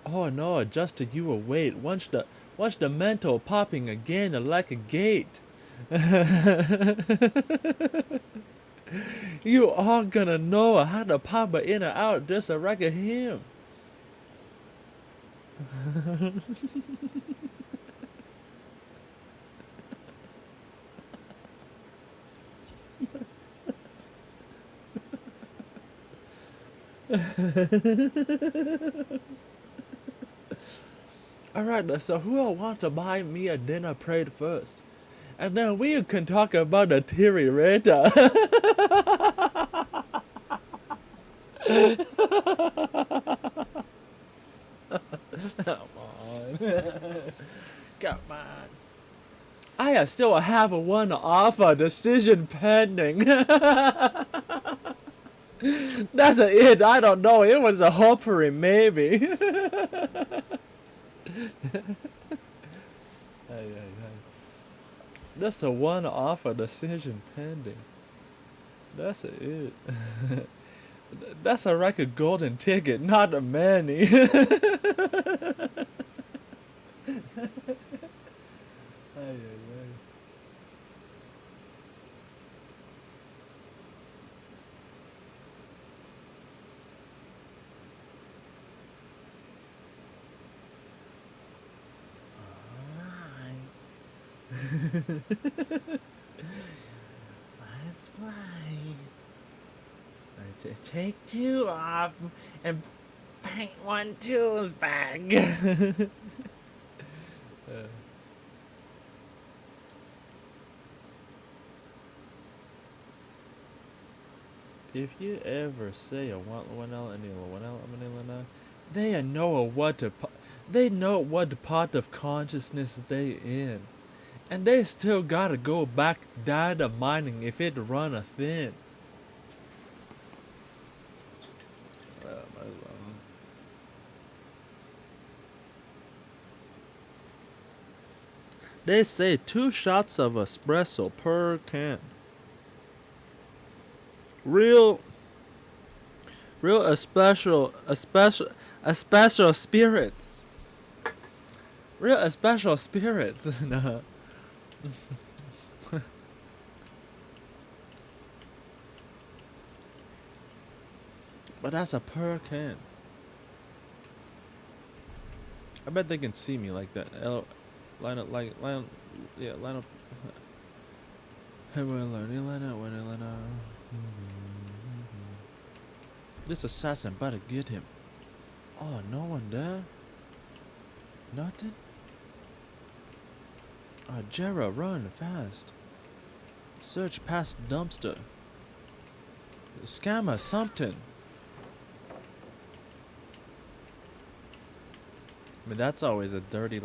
Oh no, adjusted you will wait. Watch the mental popping again like a gate. You are gonna know how to pop it in or out just like a him. Alright, so who will want to buy me a dinner plate first? And then we can talk about the theory later. Come on. Come on. I still have one offer decision pending. That's it. I don't know. It was a hoppery maybe. Hey. That's a one offer decision pending. That's it. That's a record golden ticket, not a many. Ay. Let's play. Take two off and paint 1-2's back. If you ever say a one L they know what part of consciousness they in. And they still gotta go back data mining if it run a thin. They say 2 shots of espresso per can. Real special spirits. Real special spirits. No. But that's a per can. I bet they can see me like that. Line up. Hey, line up. This assassin better get him. Oh, no one there? Nothing? Oh, Jera, run fast. Search past dumpster. Scammer, something. I mean, that's always a dirty,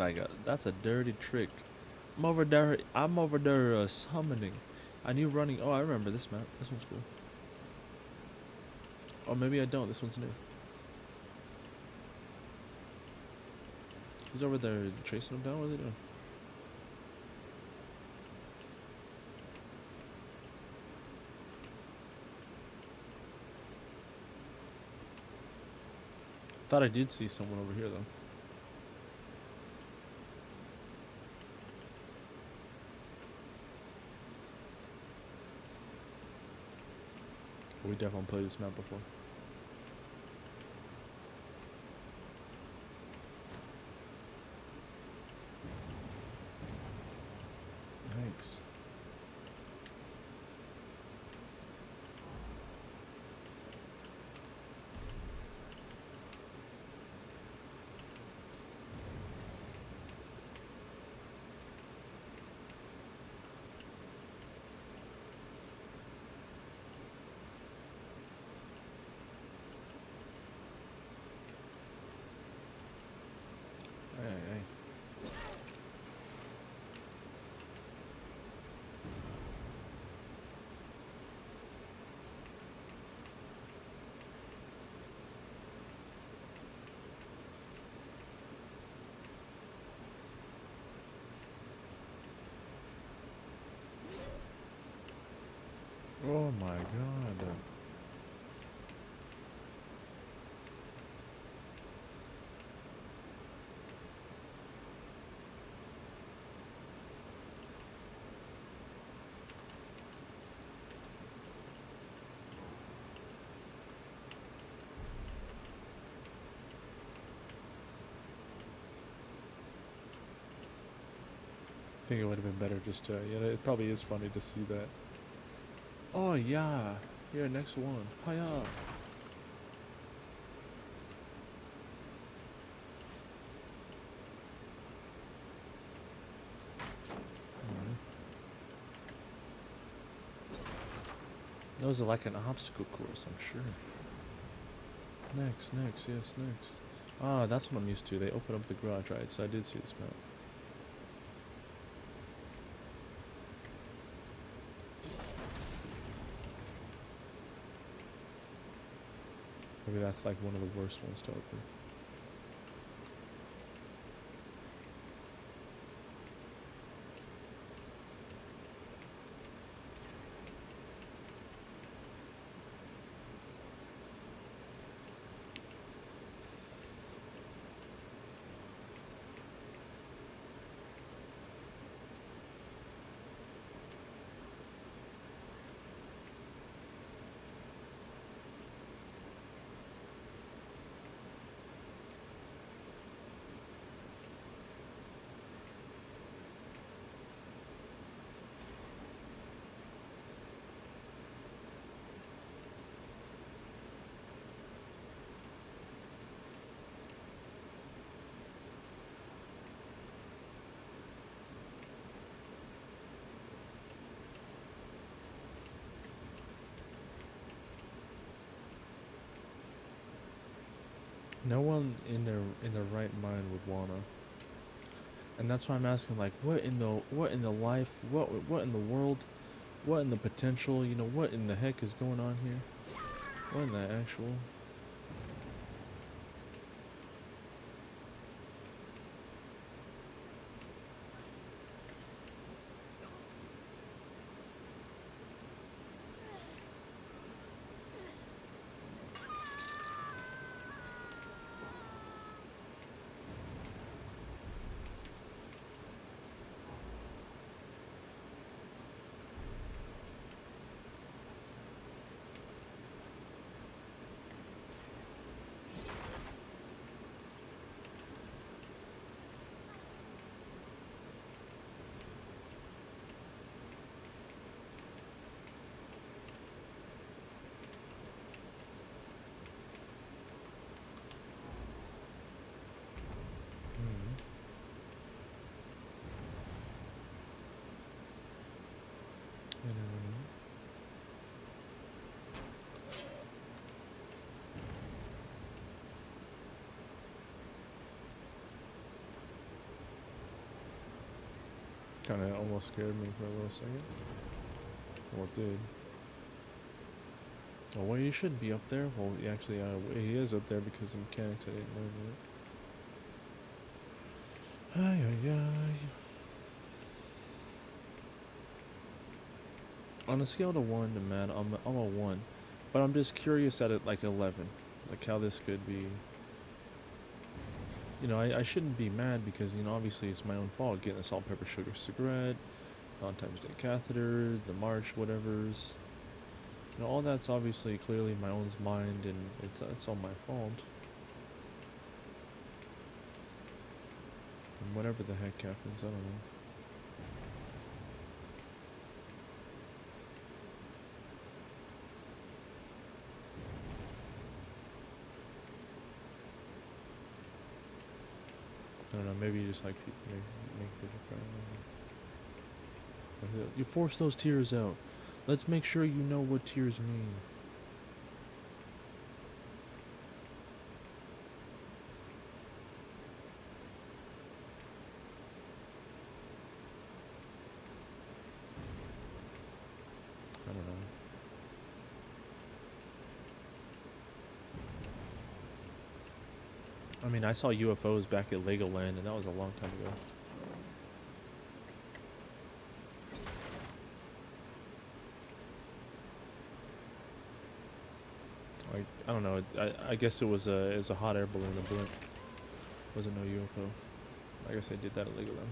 that's a dirty trick. I'm over there summoning. I knew running. Oh, I remember this map. This one's cool. Or maybe I don't. This one's new. He's over there chasing them down. What are they doing? Thought I did see someone over here though. definitely played this map before. Yikes. Hey. Oh my god. I think it would have been better just to, yeah, it probably is funny to see that. Oh yeah, here next one. Hiya. Those are like an obstacle course, I'm sure. Next, yes, next. Ah, that's what I'm used to. They open up the garage, right? So I did see this map. Maybe that's like one of the worst ones to open. No one in their right mind would wanna. And that's why I'm asking, like, what in the life, what in the world, what in the potential, you know, what in the heck is going on here? What in the actual? You never know. Kind of almost scared me for a little second. Well, it did. Oh, well, you shouldn't be up there. Well, actually, he is up there because of mechanics. I didn't know that. Ay, ay, ay. On a scale to 1 to mad, I'm a 1. But I'm just curious at it like 11. Like how this could be. You know, I shouldn't be mad because, you know, obviously it's my own fault getting the salt, pepper, sugar cigarette, Valentine's Day catheter, the March whatevers. You know, all that's obviously clearly my own mind, and it's all my fault. And whatever the heck happens, I don't know. I don't know, maybe you just like make people cry. You force those tears out. Let's make sure you know what tears mean. I don't know. I mean, I saw UFOs back at Legoland, and that was a long time ago. I don't know. I guess it was a hot air balloon, a blimp. Wasn't no UFO. I guess they did that at Legoland.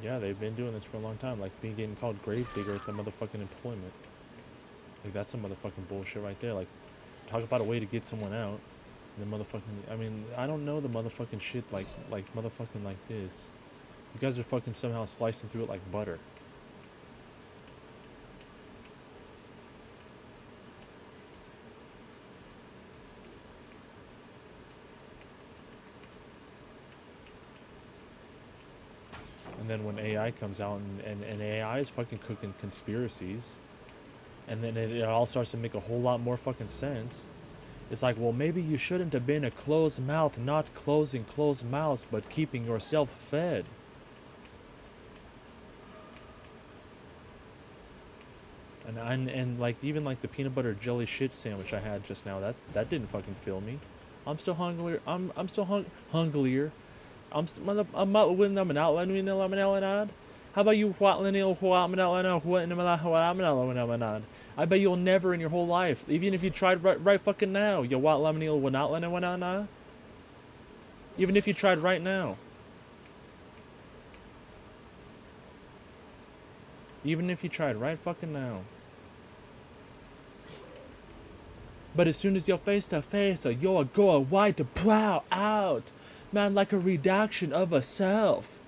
Yeah, they've been doing this for a long time. Like, being getting called gravedigger at the motherfucking employment. Like, that's some motherfucking bullshit right there. Like, talk about a way to get someone out. And the motherfucking, I mean, I don't know the motherfucking shit like motherfucking like this. You guys are fucking somehow slicing through it like butter. And then when AI comes out and AI is fucking cooking conspiracies, and then it all starts to make a whole lot more fucking sense. It's like, well, maybe you shouldn't have been a closed mouth, not closing closed mouths, but keeping yourself fed. And like, even like the peanut butter jelly shit sandwich I had just now, that didn't fucking fill me. I'm still hungrier. I'm still hungrier. I'm not with them and outlining me no. How about you I bet you'll never in your whole life, even if you tried right fucking now, you want laminil will not let even if you tried right now. Even if you tried right fucking now. But as soon as you're face to face, you're going wide to plow out. Man, like a redaction of a self.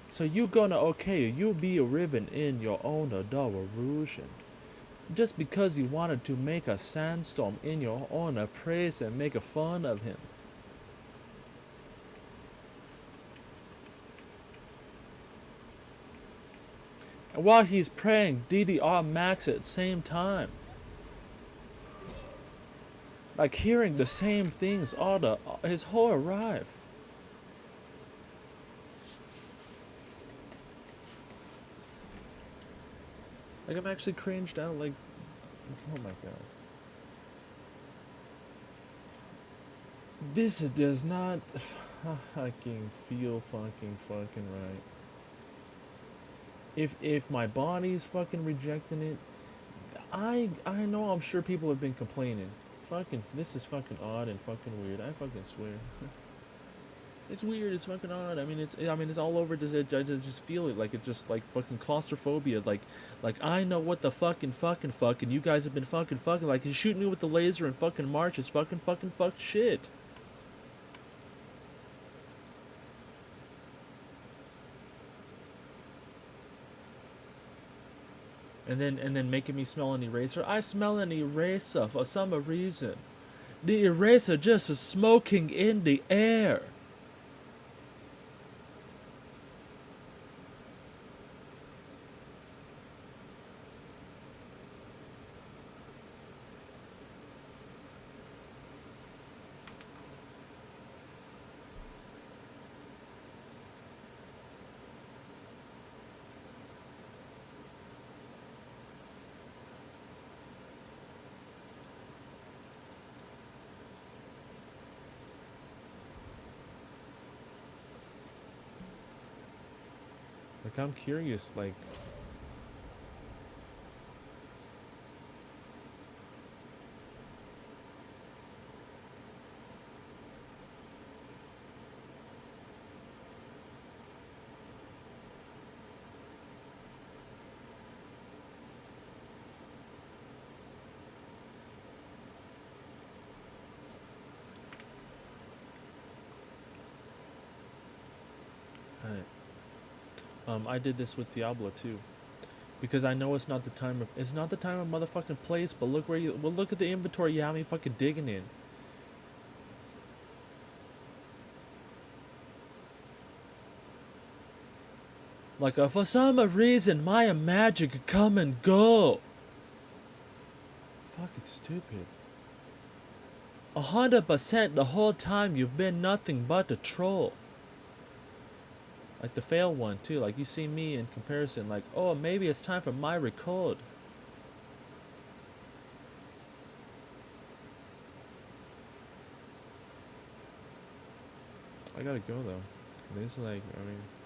So you gonna, okay, you be a ribbon in your own adoration. Just because you wanted to make a sandstorm in your own praise and make a fun of him. And while he's praying DDR Max at the same time. Like hearing the same things all his whole life. Like, I'm actually cringed out, like, oh my god. This does not fucking feel fucking right. If my body's fucking rejecting it, I know, I'm sure people have been complaining. Fucking, this is fucking odd and fucking weird. I fucking swear. It's weird. It's fucking odd. I mean, it's all over. I just feel it. Like, it's just like fucking claustrophobia. Like I know what the fucking. You guys have been fucking. Like, he's shooting me with the laser and fucking March is fuck shit. And then making me smell an eraser. I smell an eraser for some reason. The eraser just is smoking in the air. Like, I'm curious, like, I did this with Diablo too, because I know it's not the time of motherfucking place. But look at the inventory you have me fucking digging in. Like, for some reason, my magic could come and go. Fucking stupid. 100% the whole time you've been nothing but a troll. Like the fail one too. Like, you see me in comparison. Like, oh, maybe it's time for my record. I gotta go though. This is like, I mean.